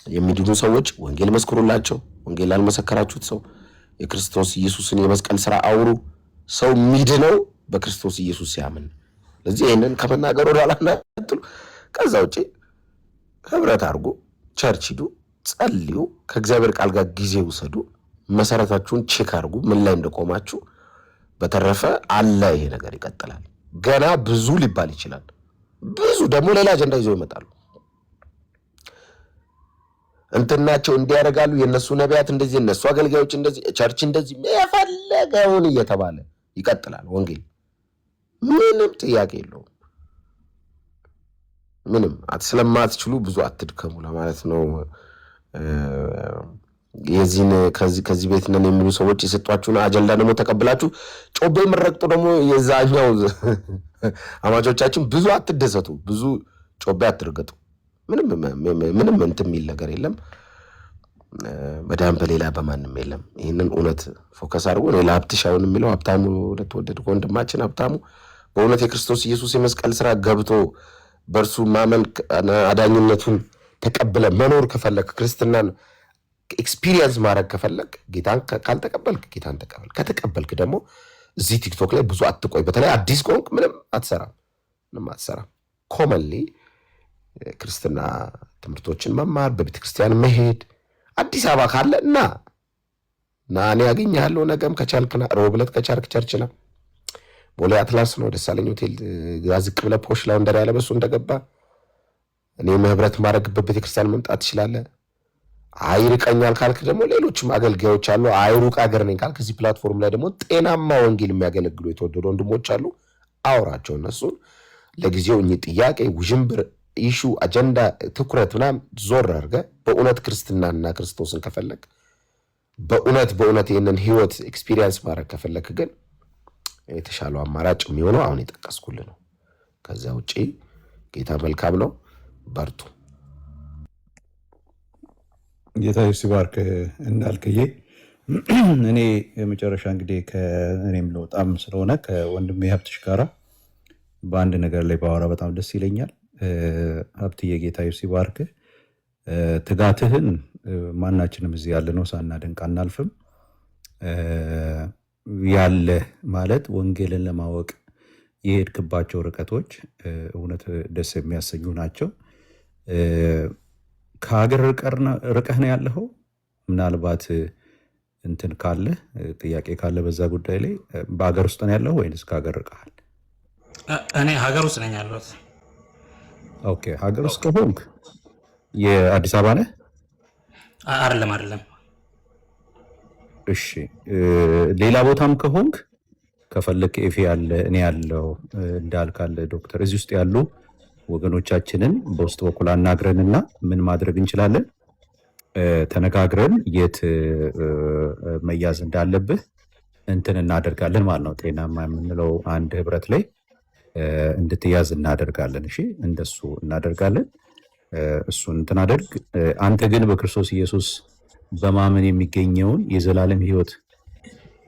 A: የሚድኑ ሰዎች ወንጌል መስክሩላቸው። ወንጌል ያልመሰከራችሁት ሰው የክርስቶስ ኢየሱስን የመስቀል ስራ አውሩ። ሰው የሚድነው በክርስቶስ ኢየሱስ ሲያምን። ስለዚህ ይህንን ከመናገር ወደ ኋላ እንዳትሉ። ከዛ ውጪ ህብረት አድርጉ፣ ቸርች ሂዱ፣ ጸልዩ፣ ከእግዚአብሔር ቃል ጋር ጊዜ ውሰዱ፣ መሰረታችሁን ቼክ አድርጉ ምን ላይ እንደቆማችሁ። በተረፈ አለ ይሄ ነገር ይቀጥላል። ገና ብዙ ሊባል ይችላል። ብዙ ደግሞ ሌላ አጀንዳ ይዘው ይመጣሉ። እንትናቸው እንዲያደርጋሉ፣ የነሱ ነቢያት እንደዚህ፣ የነሱ አገልጋዮች እንደዚህ፣ ቸርች እንደዚህ፣ የፈለገውን እየተባለ ይቀጥላል። ወንጌል ምንም ጥያቄ የለውም። ምንም ስለማትችሉ ብዙ አትድከሙ ለማለት ነው። የዚህን ከዚህ ቤት ነን የሚሉ ሰዎች የሰጧችሁን አጀንዳ ደግሞ ተቀብላችሁ ጮቤ የምረግጡ ደግሞ የዛኛው አማቾቻችን ብዙ አትደሰቱ፣ ብዙ ጮቤ አትርገጡ። ምንም እንትን የሚል ነገር የለም። መዳን በሌላ በማንም የለም። ይህንን እውነት ፎከስ አድርጎ እኔ ለሀብትሽ አሁን የሚለው ሀብታሙ ለተወደድ ወንድማችን ሀብታሙ በእውነት የክርስቶስ ኢየሱስ የመስቀል ስራ ገብቶ በእርሱ ማመን አዳኝነቱን ተቀብለ መኖር ከፈለግ ክርስትናን ኤክስፒሪየንስ ማድረግ ከፈለግ ጌታን ካልተቀበልክ ጌታን ተቀበል። ከተቀበልክ ደግሞ እዚህ ቲክቶክ ላይ ብዙ አትቆይ። በተለይ አዲስ ከሆንክ ምንም አትሰራም። ኮመንሊ ክርስትና ትምህርቶችን መማር፣ በቤተክርስቲያን መሄድ። አዲስ አበባ ካለ እና እኔ ያገኘሃለሁ። ነገም ከቻልክና ሮብ ዕለት ከቻልክ ቸርች ነው። ቦሌ አትላስ ነው ደሳለኝ ሆቴል ዝቅ ብለህ ፖሽ ላይ እንደር ያለ በሱ እንደገባ እኔም ህብረት ማድረግበት ቤተክርስቲያን መምጣት ትችላለህ። አይርቀኛል ካልክ ደግሞ ሌሎችም አገልጋዮች አሉ። አይሩቅ ሀገር ነኝ ካልክ እዚህ ፕላትፎርም ላይ ደግሞ ጤናማ ወንጌል የሚያገለግሉ የተወደዱ ወንድሞች አሉ። አውራቸው እነሱን። ለጊዜው እኚህ ጥያቄ፣ ውዥንብር፣ ኢሹ፣ አጀንዳ፣ ትኩረት ምናምን ዞር አድርገህ በእውነት ክርስትናና ክርስቶስን ከፈለግ በእውነት ይህንን ህይወት ኤክስፒሪየንስ ማድረግ ከፈለግ ግን የተሻለው አማራጭ የሚሆነው አሁን የጠቀስኩልህ ነው። ከዚያ ውጪ ጌታ መልካም ነው። በርቱ።
F: ጌታ ሲባርክ እንዳልክዬ እኔ የመጨረሻ እንግዲህ ከእኔም ለውጣም ስለሆነ ከወንድሜ ሀብትሽ ጋራ በአንድ ነገር ላይ ባወራ በጣም ደስ ይለኛል። ሀብትዬ ጌታ ሲባርክ ትጋትህን ማናችንም እዚህ ያለ ነው ሳናደንቅ አናልፍም። ያለ ማለት ወንጌልን ለማወቅ የሄድክባቸው ርቀቶች እውነት ደስ የሚያሰኙ ናቸው። ከሀገር ርቀህ ነው ያለኸው? ምናልባት እንትን ካለ ጥያቄ ካለ በዛ ጉዳይ ላይ በሀገር ውስጥ ነው ያለኸው ወይንስ ከሀገር ርቀሃል?
H: እኔ ሀገር ውስጥ ነኝ ያለሁት።
F: ኦኬ፣ ሀገር ውስጥ ከሆንክ የአዲስ አበባ ነህ?
H: አይደለም።
F: እሺ፣ ሌላ ቦታም ከሆንክ ከፈለክ ኤፌ ያለ እኔ ያለው እንዳልካለ ዶክተር እዚህ ውስጥ ያሉ ወገኖቻችንን በውስጥ በኩል አናግረንና ምን ማድረግ እንችላለን ተነጋግረን የት መያዝ እንዳለብህ እንትን እናደርጋለን ማለት ነው። ጤናማ የምንለው አንድ ህብረት ላይ እንድትያዝ እናደርጋለን። እሺ፣ እንደሱ እናደርጋለን። እሱን እንትን አደርግ። አንተ ግን በክርስቶስ ኢየሱስ በማመን የሚገኘውን የዘላለም ህይወት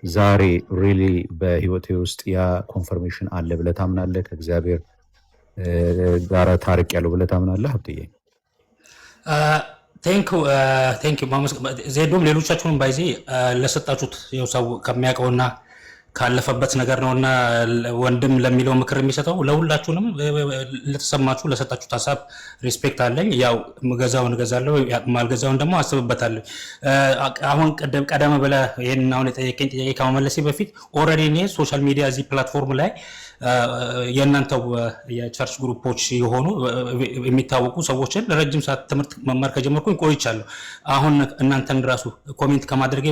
F: ዛሬ ሪሊ በህይወቴ ውስጥ ያ ኮንፈርሜሽን አለ ብለህ ታምናለህ? ከእግዚአብሔር ጋር ታርቅ ያለው ብለህ ታምናለህ? ሀብትዬ
H: ቴንክ ዩ ዜዶም ሌሎቻችሁንም ባይዜ ለሰጣችሁት ሰው ከሚያውቀውና ካለፈበት ነገር ነውና ወንድም ለሚለው ምክር የሚሰጠው ለሁላችሁንም ለተሰማችሁ ለሰጣችሁት ሀሳብ ሪስፔክት አለኝ። ያው ምገዛውን እገዛለሁ፣ ማልገዛውን ደግሞ አስብበታለሁ። አሁን ቀደም ብለህ ይሄን አሁን የጠየቀኝ ጥያቄ ከመመለሴ በፊት ኦልሬዲ እኔ ሶሻል ሚዲያ እዚህ ፕላትፎርም ላይ የእናንተው የቸርች ግሩፖች የሆኑ የሚታወቁ ሰዎችን ለረጅም ሰዓት ትምህርት መማር ከጀመርኩኝ ቆይቻለሁ። አሁን እናንተን ራሱ ኮሜንት ከማድረጌ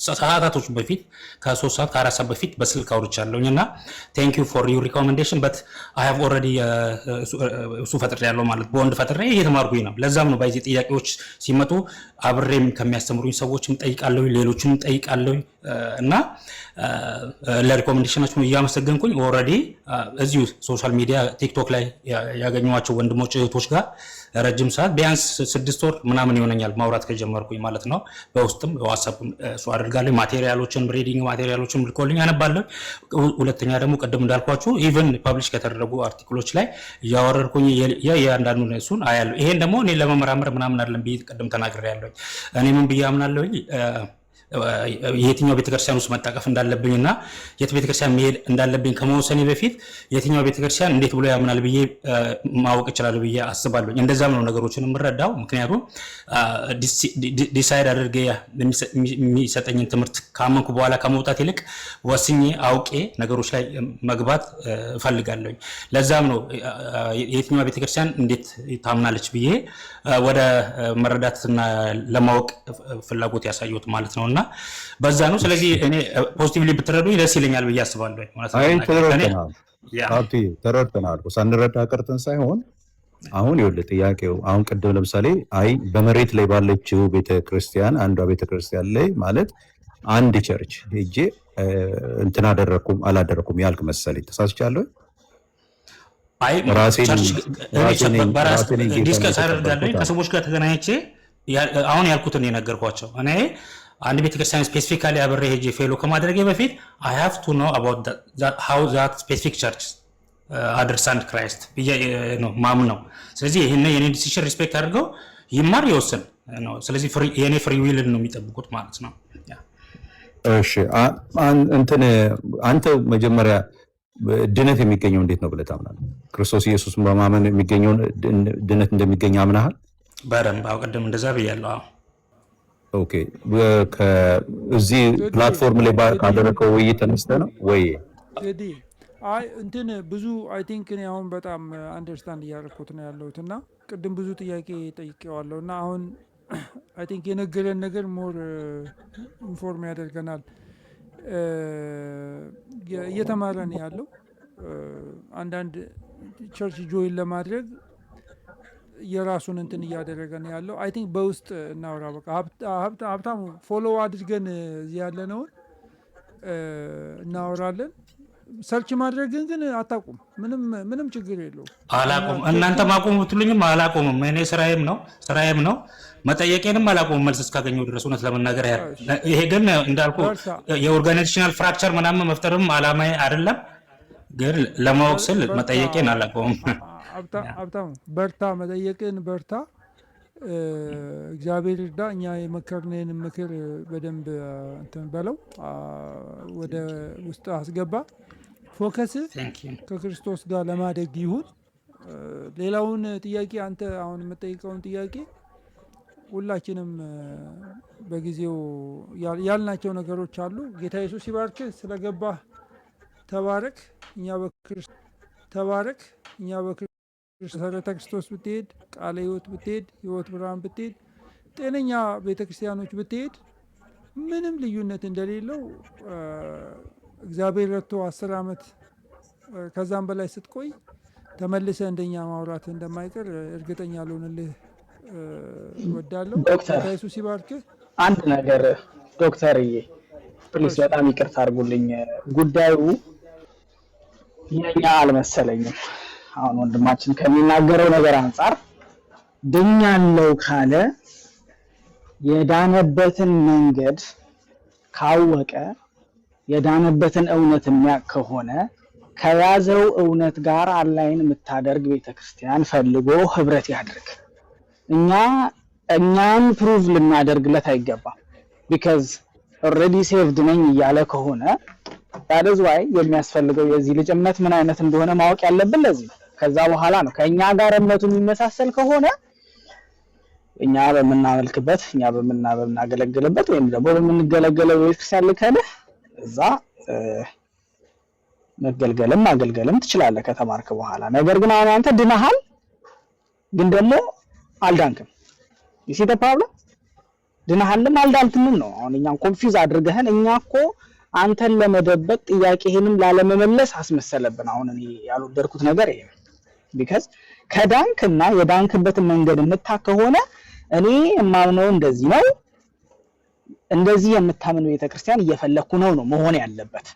H: ሰዓታቶች በፊት ከ3 ሰዓት ከ4 ሰዓት በፊት በስልክ አውርቻለሁኝ እና ቴንክ ዩ ፎር ዩር ሪኮሜንዴሽን በት አይ ሃቭ ኦልሬዲ እሱ ፈጥሬ ያለው ማለት በወንድ ፈጥሬ እየተማርኩኝ ነው። ለዛም ነው ባይዚ ጥያቄዎች ሲመጡ አብሬም ከሚያስተምሩኝ ሰዎችም ጠይቃለሁኝ፣ ሌሎችንም ጠይቃለሁኝ እና ለሪኮሜንዴሽናችሁ እያመሰገንኩኝ ኦልሬዲ እዚሁ ሶሻል ሚዲያ ቲክቶክ ላይ ያገኘኋቸው ወንድሞች እህቶች ጋር ረጅም ሰዓት ቢያንስ 6 ወር ምናምን ይሆነኛል ማውራት ከጀመርኩኝ ማለት ነው። በውስጥም በዋትስአፕ እሱ አድርጋለሁ። ማቴሪያሎችን ሪዲንግ ማቴሪያሎችን ልኮልኝ አነባለሁ። ሁለተኛ ደግሞ ቅድም እንዳልኳችሁ ኢቨን ፐብሊሽ ከተደረጉ አርቲክሎች ላይ እያወረድኩኝ የአንዳንዱን እሱን አያለሁ። ይሄን ደግሞ እኔ ለመመራመር ምናምን አይደለም ብዬ ቅድም ተናግሬያለሁ። እኔ ምን ብዬ አምናለሁኝ የትኛው ቤተክርስቲያን ውስጥ መጣቀፍ እንዳለብኝና የት ቤተክርስቲያን መሄድ እንዳለብኝ ከመወሰኔ በፊት የትኛው ቤተክርስቲያን እንዴት ብሎ ያምናል ብዬ ማወቅ ይችላል ብዬ አስባለሁ። እንደዛም ነው ነገሮችን የምረዳው። ምክንያቱም ዲሳይድ አድርጌ የሚሰጠኝን ትምህርት ካመንኩ በኋላ ከመውጣት ይልቅ ወስኜ አውቄ ነገሮች ላይ መግባት እፈልጋለሁኝ። ለዛም ነው የትኛው ቤተክርስቲያን እንዴት ታምናለች ብዬ ወደ መረዳትና ለማወቅ ፍላጎት ያሳየሁት ማለት ነው። እና በዛ ነው። ስለዚህ እኔ ፖዚቲቭሊ ብትረዱኝ ደስ ይለኛል ብዬ አስባለሁ።
F: ተረድተናል። ሳንረዳ ቀርተን ሳይሆን አሁን ይኸውልህ ጥያቄው አሁን ቅድም ለምሳሌ አይ በመሬት ላይ ባለችው ቤተክርስቲያን አንዷ ቤተክርስቲያን ላይ ማለት አንድ ቸርች ሄጄ እንትን አላደረኩም ያልክ መሰለኝ። ተሳስቻለሁ?
H: አይ ዲስከስ አደርጋለሁ ከሰዎች ጋር ተገናኝቼ አሁን ያልኩትን የነገርኳቸው። እኔ አንድ ቤተክርስቲያን ስፔሲፊካሊ አብሬ ሄጄ ፌሎ ከማድረጌ በፊት I have to know about how that specific church understand Christ ብዬ ነው ማምነው። ስለዚህ ይሄን የኔ ዲሲሽን ሪስፔክት አድርገው ይማር ይወስን ነው። ስለዚህ የኔ ፍሪ ዊልን ነው የሚጠብቁት ማለት ነው።
F: እሺ እንትን አንተ መጀመሪያ ድነት የሚገኘው እንዴት ነው ብለህ ታምናለህ? ክርስቶስ ኢየሱስን በማመን የሚገኘውን ድነት እንደሚገኝ አምናሃል?
H: በደንብ አውቀደም እንደዛ ብያለሁ።
F: ኦኬ፣ እዚህ ፕላትፎርም ላይ ካደረከው ውይይት ተነስተህ ነው ወይ?
B: አይ እንትን ብዙ አይ ቲንክ እኔ አሁን በጣም አንደርስታንድ እያደረኩት ነው ያለሁት እና ቅድም ብዙ ጥያቄ ጠይቄዋለሁ እና አሁን አይ ቲንክ የነገረን ነገር ሞር ኢንፎርም ያደርገናል። እየተማረ ነው ያለው። አንዳንድ ቸርች ጆይን ለማድረግ የራሱን እንትን እያደረገ ነው ያለው። አይ ቲንክ በውስጥ እናውራ። በቃ ሀብታሙ ፎሎ አድርገን እዚህ ያለነውን እናወራለን። ሰርች ማድረግን ግን አታቁም። ምንም ችግር የለውም።
H: አላቁም። እናንተ ማቆም ብትሉኝም አላቆምም። እኔ ስራዬም ነው መጠየቄንም አላቆምም መልስ እስካገኘው ድረስ እውነት ለመናገር ያህል። ይሄ ግን እንዳልኩ የኦርጋናይዜሽናል ፍራክቸር ምናምን መፍጠርም አላማዬ አይደለም። ግን ለማወቅ ስል መጠየቄን አላቆምም።
B: ሀብታሙ በርታ፣ መጠየቅን በርታ። እግዚአብሔር እርዳ። እኛ የመከርንን ምክር በደንብ እንትን በለው፣ ወደ ውስጥ አስገባ። ፎከስ ከክርስቶስ ጋር ለማደግ ይሁን። ሌላውን ጥያቄ አንተ አሁን የምጠይቀውን ጥያቄ ሁላችንም በጊዜው ያልናቸው ነገሮች አሉ። ጌታ ኢየሱስ ይባርክ። ስለገባህ ተባረክ። እኛ መሰረተ ክርስቶስ ብትሄድ፣ ቃለ ሕይወት ብትሄድ፣ ሕይወት ብርሃን ብትሄድ፣ ጤነኛ ቤተክርስቲያኖች ብትሄድ ምንም ልዩነት እንደሌለው እግዚአብሔር ረድቶ 10 ዓመት ከዛም በላይ ስትቆይ ተመልሰ እንደኛ ማውራት እንደማይቀር እርግጠኛ ልሆንልህ እወዳለሁ።
E: ዶክተር
B: ኢየሱስ ይባርክ።
E: አንድ ነገር ዶክተርዬ ፕሊስ በጣም ይቅርታ አድርጉልኝ። ጉዳዩ የኛ አልመሰለኝም። አሁን ወንድማችን ከሚናገረው ነገር አንጻር ድኛለው ካለ የዳነበትን መንገድ ካወቀ የዳነበትን እውነት የሚያውቅ ከሆነ ከያዘው እውነት ጋር አላይን የምታደርግ ቤተክርስቲያን ፈልጎ ህብረት ያድርግ። እኛን ፕሩቭ ልናደርግለት አይገባም። ቢካዝ ኦልሬዲ ሴቭድ ነኝ እያለ ከሆነ that is why የሚያስፈልገው የዚህ ልጅ እምነት ምን አይነት እንደሆነ ማወቅ ያለብን ለዚህ ነው። ከዛ በኋላ ነው ከኛ ጋር እምነቱ የሚመሳሰል ከሆነ እኛ በምናመልክበት እኛ በምናገለግልበት ወይም ደግሞ በምንገለገለው ቤተክርስቲያን ልከልህ እዛ መገልገልም ማገልገልም ትችላለህ ከተማርክ በኋላ። ነገር ግን አሁን አንተ ድነሃል፣ ግን ደግሞ አልዳንክም። you see the problem? ድነሃልም አልዳንክም ነው። አሁን እኛን ኮንፊውዝ አድርገህን እኛ እኮ አንተን ለመደበቅ ጥያቄህንም ላለመመለስ አስመሰለብን። አሁን እኔ ያልወደድኩት ነገር ይሄ ቢካዝ ከዳንክና የዳንክበትን መንገድ የምታክ ከሆነ እኔ የማምነው እንደዚህ ነው፣ እንደዚህ የምታምን ቤተክርስቲያን እየፈለኩ ነው መሆን ያለበት።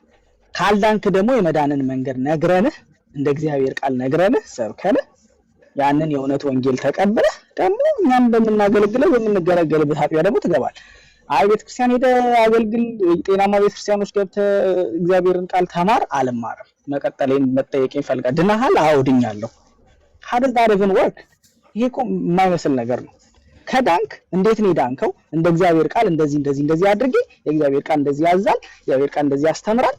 E: ካልዳንክ ደግሞ የመዳንን መንገድ ነግረንህ እንደ እግዚአብሔር ቃል ነግረንህ ሰብከንህ ያንን የእውነት ወንጌል ተቀብለህ ደግሞ እኛም በምናገለግለው በምንገለገልበት አጥቢያ ደግሞ ትገባል። አይ ቤተክርስቲያን ሄደ አገልግል፣ ጤናማ ቤተክርስቲያኖች ገብተህ እግዚአብሔርን ቃል ተማር። አልማርም መቀጠሌን መጠየቄን ፈልጋ ድናሃል? አዎ ድኛለሁ። how does that even work? ይሄ እኮ የማይመስል ነገር ነው። ከዳንክ እንዴት ነው ዳንከው? እንደ እግዚአብሔር ቃል እንደዚህ አድርጌ የእግዚአብሔር ቃል እንደዚህ ያዛል፣ የእግዚአብሔር ቃል እንደዚህ ያስተምራል፣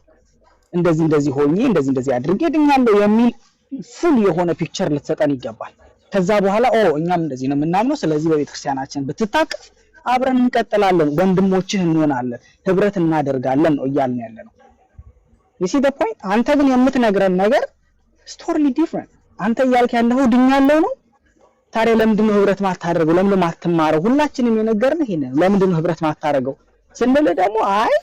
E: እንደዚህ ሆኜ እንደዚህ አድርጌ ድኛለሁ የሚል ፉል የሆነ ፒክቸር ልትሰጠን ይገባል። ከዛ በኋላ እኛም እንደዚህ ነው የምናምነው፣ ስለዚህ በቤተክርስቲያናችን ብትታቀፍ አብረን እንቀጥላለን፣ ወንድሞችህ እንሆናለን፣ ህብረት እናደርጋለን ነው እያልን ያለነው። you see the point? አንተ ግን የምትነግረን ነገር totally different። አንተ እያልክ ያለው ድኛለሁ ነው። ታዲያ ለምንድን ነው ህብረት ማታደርገው? ለምን ማትማረው? ሁላችንም የነገርን ይሄን ነው። ለምንድን ነው ህብረት ማታደርገው ስንል ደግሞ አይ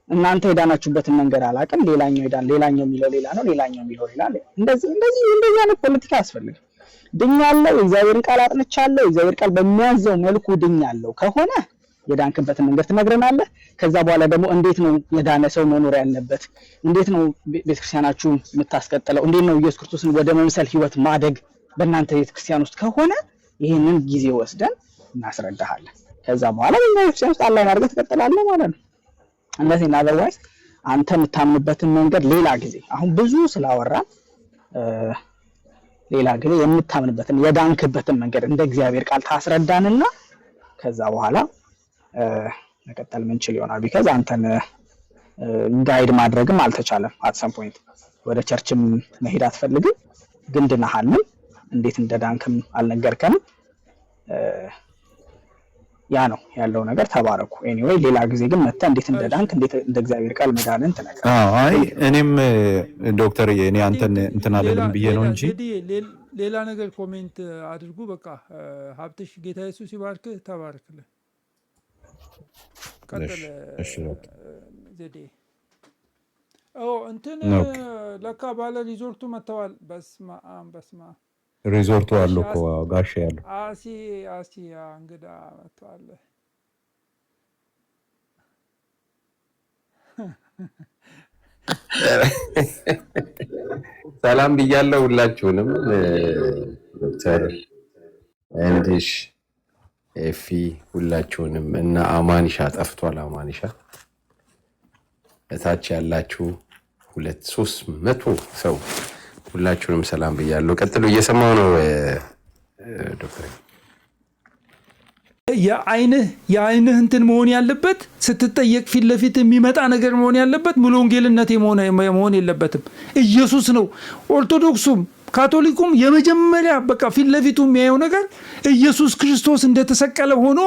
E: እናንተ የዳናችሁበትን መንገድ አላውቅም፣ ሌላኛው ይዳን፣ ሌላኛው የሚለው ሌላ ነው፣ ሌላኛው የሚለው ሌላ ነው። እንደዚህ አይነት ፖለቲካ አያስፈልግም። ድኛለሁ፣ የእግዚአብሔርን ቃል አጥንቻለሁ፣ የእግዚአብሔር ቃል በሚያዘው መልኩ ድኛለሁ ከሆነ የዳንክበትን መንገድ ትነግረናለህ። ከዛ በኋላ ደግሞ እንዴት ነው የዳነ ሰው መኖር ያለበት፣ እንዴት ነው ቤተክርስቲያናችሁ የምታስቀጥለው፣ እንዴት ነው ኢየሱስ ክርስቶስን ወደ መምሰል ህይወት ማደግ በእናንተ ቤተክርስቲያን ውስጥ ከሆነ ይሄንን ጊዜ ወስደን እናስረዳሃለን። ከዛ በኋላ ቤተክርስቲያን ውስጥ አላህ አድርገህ ትቀጥላለህ ማለት ነው። እንደዚህ እና otherwise አንተ የምታምንበትን መንገድ ሌላ ጊዜ አሁን ብዙ ስላወራን ሌላ ጊዜ የምታምንበትን የዳንክበትን መንገድ እንደ እግዚአብሔር ቃል ታስረዳንና ከዛ በኋላ መቀጠል ምንችል ይሆናል። ቢካዝ አንተን ጋይድ ማድረግም አልተቻለም። at some point ወደ ቸርችም መሄድ አትፈልግም፣ ግን ድነሃልም እንዴት እንደዳንክም አልነገርከንም። ያ ነው ያለው ነገር። ተባረኩ። ኤኒዌይ ሌላ ጊዜ ግን መጣ እንዴት እንደዳንክ እንዴት እንደ እግዚአብሔር ቃል መዳንን ተነገረ።
F: አይ እኔም ዶክተር እኔ አንተን እንትን አለልም ብዬ ነው እንጂ
B: ሌላ ነገር ኮሜንት አድርጉ። በቃ ሀብትሽ ጌታ ኢየሱስ ይባርክ። ተባረክልህ። ቀጥል ዘዴ። እንትን ለካ ባለ ሪዞርቱ መተዋል። በስማ
F: ሪዞርቱ አለው እኮ ጋሽ ያለው
B: አሲ እንግዳ መተዋል።
A: ሰላም ብያለሁ ሁላችሁንም። ዶክተር እንዲሽ ኤፊ ሁላችሁንም እና አማኒሻ ጠፍቷል። አማኒሻ እታች ያላችሁ 200-300 ሰው ሁላችሁንም ሰላም ብያለሁ። ቀጥሎ እየሰማው ነው ዶክተር።
B: የአይንህ እንትን መሆን ያለበት ስትጠየቅ ፊት ለፊት የሚመጣ ነገር መሆን ያለበት ሙሉ ወንጌልነት መሆን የለበትም። ኢየሱስ ነው። ኦርቶዶክሱም ካቶሊኩም የመጀመሪያ በቃ ፊት ለፊቱ የሚያየው ነገር ኢየሱስ ክርስቶስ እንደተሰቀለ ሆኖ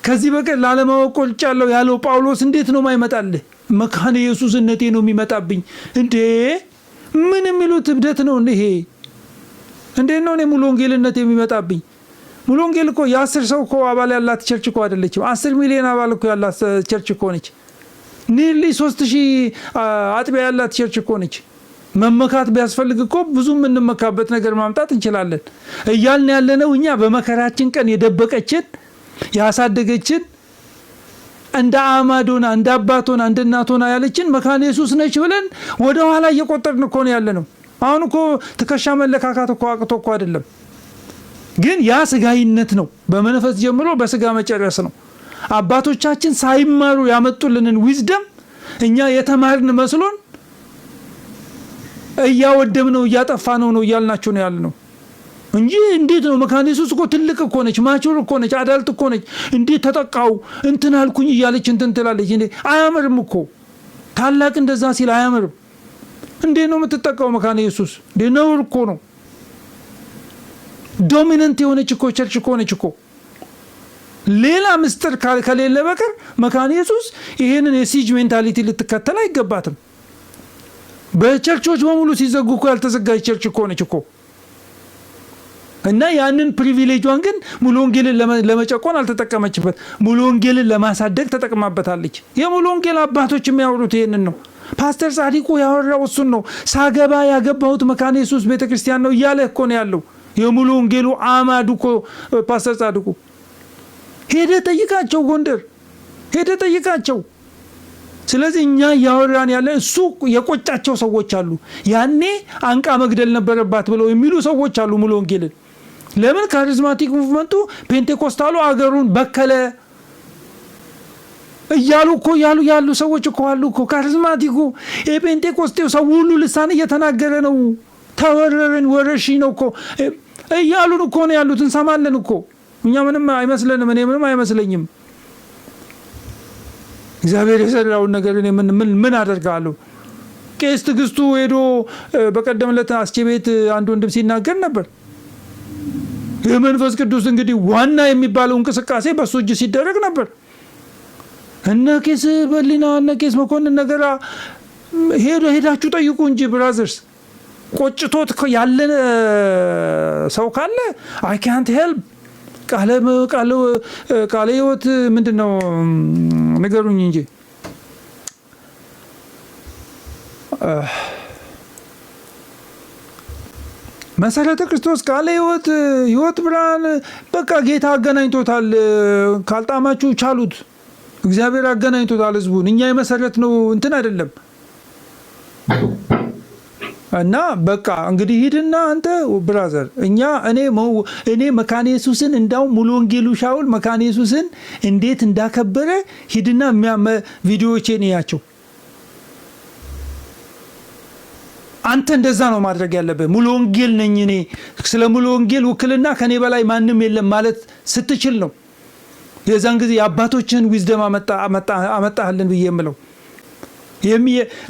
B: ከዚህ በቀር ላለማወቅ ቆርጫለሁ ያለው ጳውሎስ እንዴት ነው ማይመጣልህ? መካነ ኢየሱስነቴ ነው የሚመጣብኝ እንዴ? ምን የሚሉት እብደት ነው ይሄ? እንዴት ነው ሙሉ ወንጌልነት የሚመጣብኝ? ሙሉ ወንጌል እኮ የ10 ሰው እኮ አባል ያላት ቸርች እኮ አይደለችም። 10 ሚሊዮን አባል እኮ ያላት ቸርች እኮ ነች። ኒርሊ 3000 አጥቢያ ያላት ቸርች እኮ ነች። መመካት ቢያስፈልግ እኮ ብዙ የምንመካበት ነገር ማምጣት እንችላለን። እያልን ያለነው እኛ በመከራችን ቀን የደበቀችን ያሳደገችን እንደ አማዶና እንደ አባቶና እንደ እናቶና ያለችን መካነ ኢየሱስ ነች ብለን ወደ ኋላ እየቆጠርን እኮ ነው ያለነው። አሁን እኮ ትከሻ መለካካት እኮ አቅቶ እኮ አይደለም። ግን ያ ስጋይነት ነው። በመንፈስ ጀምሮ በስጋ መጨረስ ነው። አባቶቻችን ሳይማሩ ያመጡልንን ዊዝደም እኛ የተማርን መስሎን እያወደምነው እያጠፋነው ነው እያልናቸው ነው ያልነው እንጂ እንዴት ነው መካነ ኢየሱስ እኮ ትልቅ እኮ ነች፣ ማቹር እኮ ነች፣ አዳልት እኮ ነች። እንዴት ተጠቃው እንትን አልኩኝ እያለች እንትን ትላለች እንዴ? አያምርም እኮ ታላቅ እንደዛ ሲል አያምርም። እንዴት ነው የምትጠቃው መካነ ኢየሱስ? እንዴ ነውር እኮ ነው። ዶሚናንት የሆነች እኮ ቸርች እኮ ነች እኮ። ሌላ ምስጢር ከሌለ በቀር መካነ ኢየሱስ ይሄንን የሲጅ ሜንታሊቲ ልትከተል አይገባትም። በቸርቾች በሙሉ ሲዘጉ እኮ ያልተዘጋጅ ቸርች እኮ ነች እኮ። እና ያንን ፕሪቪሌጇን ግን ሙሉ ወንጌልን ለመጨቆን አልተጠቀመችበት። ሙሉ ወንጌልን ለማሳደግ ተጠቅማበታለች። የሙሉ ወንጌል አባቶች የሚያወሩት ይሄንን ነው። ፓስተር ጻድቁ ያወራው እሱን ነው። ሳገባ ያገባሁት መካነ ኢየሱስ ቤተክርስቲያን ነው እያለ እኮ ነው ያለው። የሙሉ ወንጌሉ አማዱ እኮ ፓስተር ጻድቁ። ሄደ ጠይቃቸው፣ ጎንደር ሄደ ጠይቃቸው። ስለዚህ እኛ ያወራን ያለ እሱ የቆጫቸው ሰዎች አሉ። ያኔ አንቃ መግደል ነበረባት ብለው የሚሉ ሰዎች አሉ ሙሉ ወንጌልን። ለምን ካሪዝማቲክ ሙቭመንቱ ፔንቴኮስታሉ አገሩን በከለ እያሉ እኮ ያሉ ሰዎች እኮ አሉ እኮ። ካሪዝማቲኩ የፔንቴኮስቴው ሰው ሁሉ ልሳን እየተናገረ ነው፣ ተወረረን ወረሺ ነው እኮ እያሉን እኮ ነው ያሉት። እንሰማለን እኮ እኛ ምንም አይመስለንም። እኔ ምንም አይመስለኝም። እግዚአብሔር የሰራውን ነገር እኔ ምን አደርጋለሁ? ቄስ ትግስቱ ሄዶ በቀደም ዕለት አስቼ ቤት አንድ ወንድም ሲናገር ነበር። የመንፈስ ቅዱስ እንግዲህ ዋና የሚባለው እንቅስቃሴ በሱ እጅ ሲደረግ ነበር። እነ ቄስ በሊና እነ ቄስ መኮንን ነገራ ሄዳችሁ ጠይቁ እንጂ ብራዘርስ። ቆጭቶት ያለ ሰው ካለ አይ ካንት ሄልፕ ቃለ ሕይወት ምንድን ነው ንገሩኝ እንጂ መሰረተ ክርስቶስ ቃለ ሕይወት ብርሃን በቃ ጌታ አገናኝቶታል። ካልጣማችሁ ቻሉት። እግዚአብሔር አገናኝቶታል ህዝቡን። እኛ የመሰረት ነው እንትን አይደለም። እና በቃ እንግዲህ ሂድና አንተ ብራዘር እኔ መካነ ኢየሱስን እንዳው ሙሉ ወንጌሉ ሻውል መካነ ኢየሱስን እንዴት እንዳከበረ ሂድና ቪዲዮዎቼን ያቸው። አንተ እንደዛ ነው ማድረግ ያለበት። ሙሉ ወንጌል ነኝ እኔ፣ ስለ ሙሉ ወንጌል ውክልና ከኔ በላይ ማንም የለም ማለት ስትችል ነው የዛን ጊዜ አባቶችን ዊዝደም አመጣህልን ብዬ የምለው።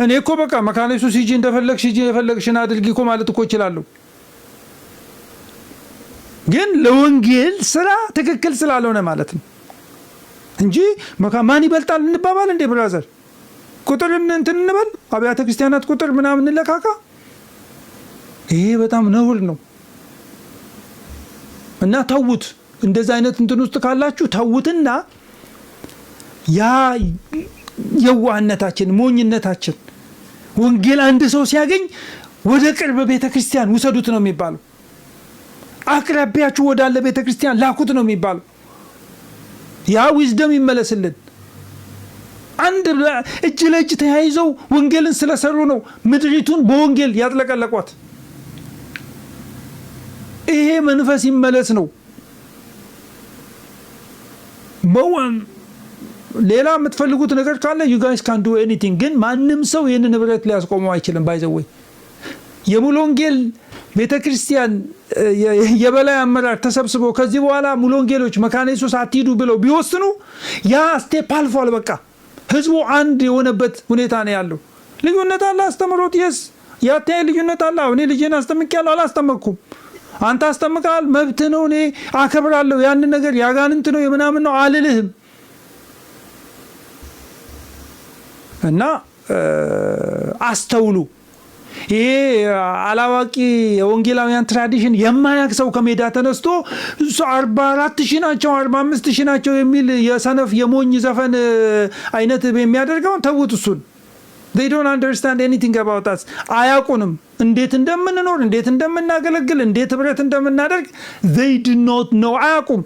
B: እኔ እኮ በቃ መካነ ኢየሱስ ሂጂ እንደፈለግሽን አድርጊ እኮ ማለት እኮ እችላለሁ። ግን ለወንጌል ስራ ትክክል ስላልሆነ ማለት ነው እንጂ ማን ይበልጣል እንባባል እንዴ ብራዘር? ቁጥር እንትን እንበል፣ አብያተ ክርስቲያናት ቁጥር ምናምን እንለካካ። ይሄ በጣም ነውር ነው። እና ተውት። እንደዛ አይነት እንትን ውስጥ ካላችሁ ተውትና ያ የዋህነታችን ሞኝነታችን ወንጌል አንድ ሰው ሲያገኝ ወደ ቅርብ ቤተክርስቲያን ውሰዱት ነው የሚባለው። አቅራቢያችሁ ወዳለ ቤተክርስቲያን ላኩት ነው የሚባለው። ያ ዊዝደም ይመለስልን። አንድ እጅ ለእጅ ተያይዘው ወንጌልን ስለሰሩ ነው ምድሪቱን በወንጌል ያጥለቀለቋት። ይሄ መንፈስ ይመለስ ነው። ሌላ የምትፈልጉት ነገር ካለ you guys can do anything። ግን ማንም ሰው ይህንን ንብረት ሊያስቆመው አይችልም። ባይዘወይ የሙሉ ወንጌል ቤተክርስቲያን የበላይ አመራር ተሰብስበው ከዚህ በኋላ ሙሉ ወንጌሎች መካነ ኢየሱስ አትሂዱ ብለው ቢወስኑ ያ ስቴፕ አልፏል። በቃ ህዝቡ አንድ የሆነበት ሁኔታ ነው ያለው። ልዩነት አለ አስተምሮት የስ ያተያይ ልዩነት አለ። እኔ ልጄን አስጠምቄያለሁ አላስጠመቅኩም። አንተ አስጠምቃል፣ መብት ነው። እኔ አከብራለሁ ያንን ነገር። ያጋንንት ነው የምናምን ነው አልልህም። እና አስተውሉ። ይሄ አላዋቂ የወንጌላውያን ትራዲሽን የማያውቅ ሰው ከሜዳ ተነስቶ 44,000 ናቸው 45,000 ናቸው የሚል የሰነፍ የሞኝ ዘፈን አይነት የሚያደርገውን ተውት። እሱን they don't understand anything about us። አያውቁንም እንዴት እንደምንኖር፣ እንዴት እንደምናገለግል፣ እንዴት ህብረት እንደምናደርግ they do not know። አያውቁም።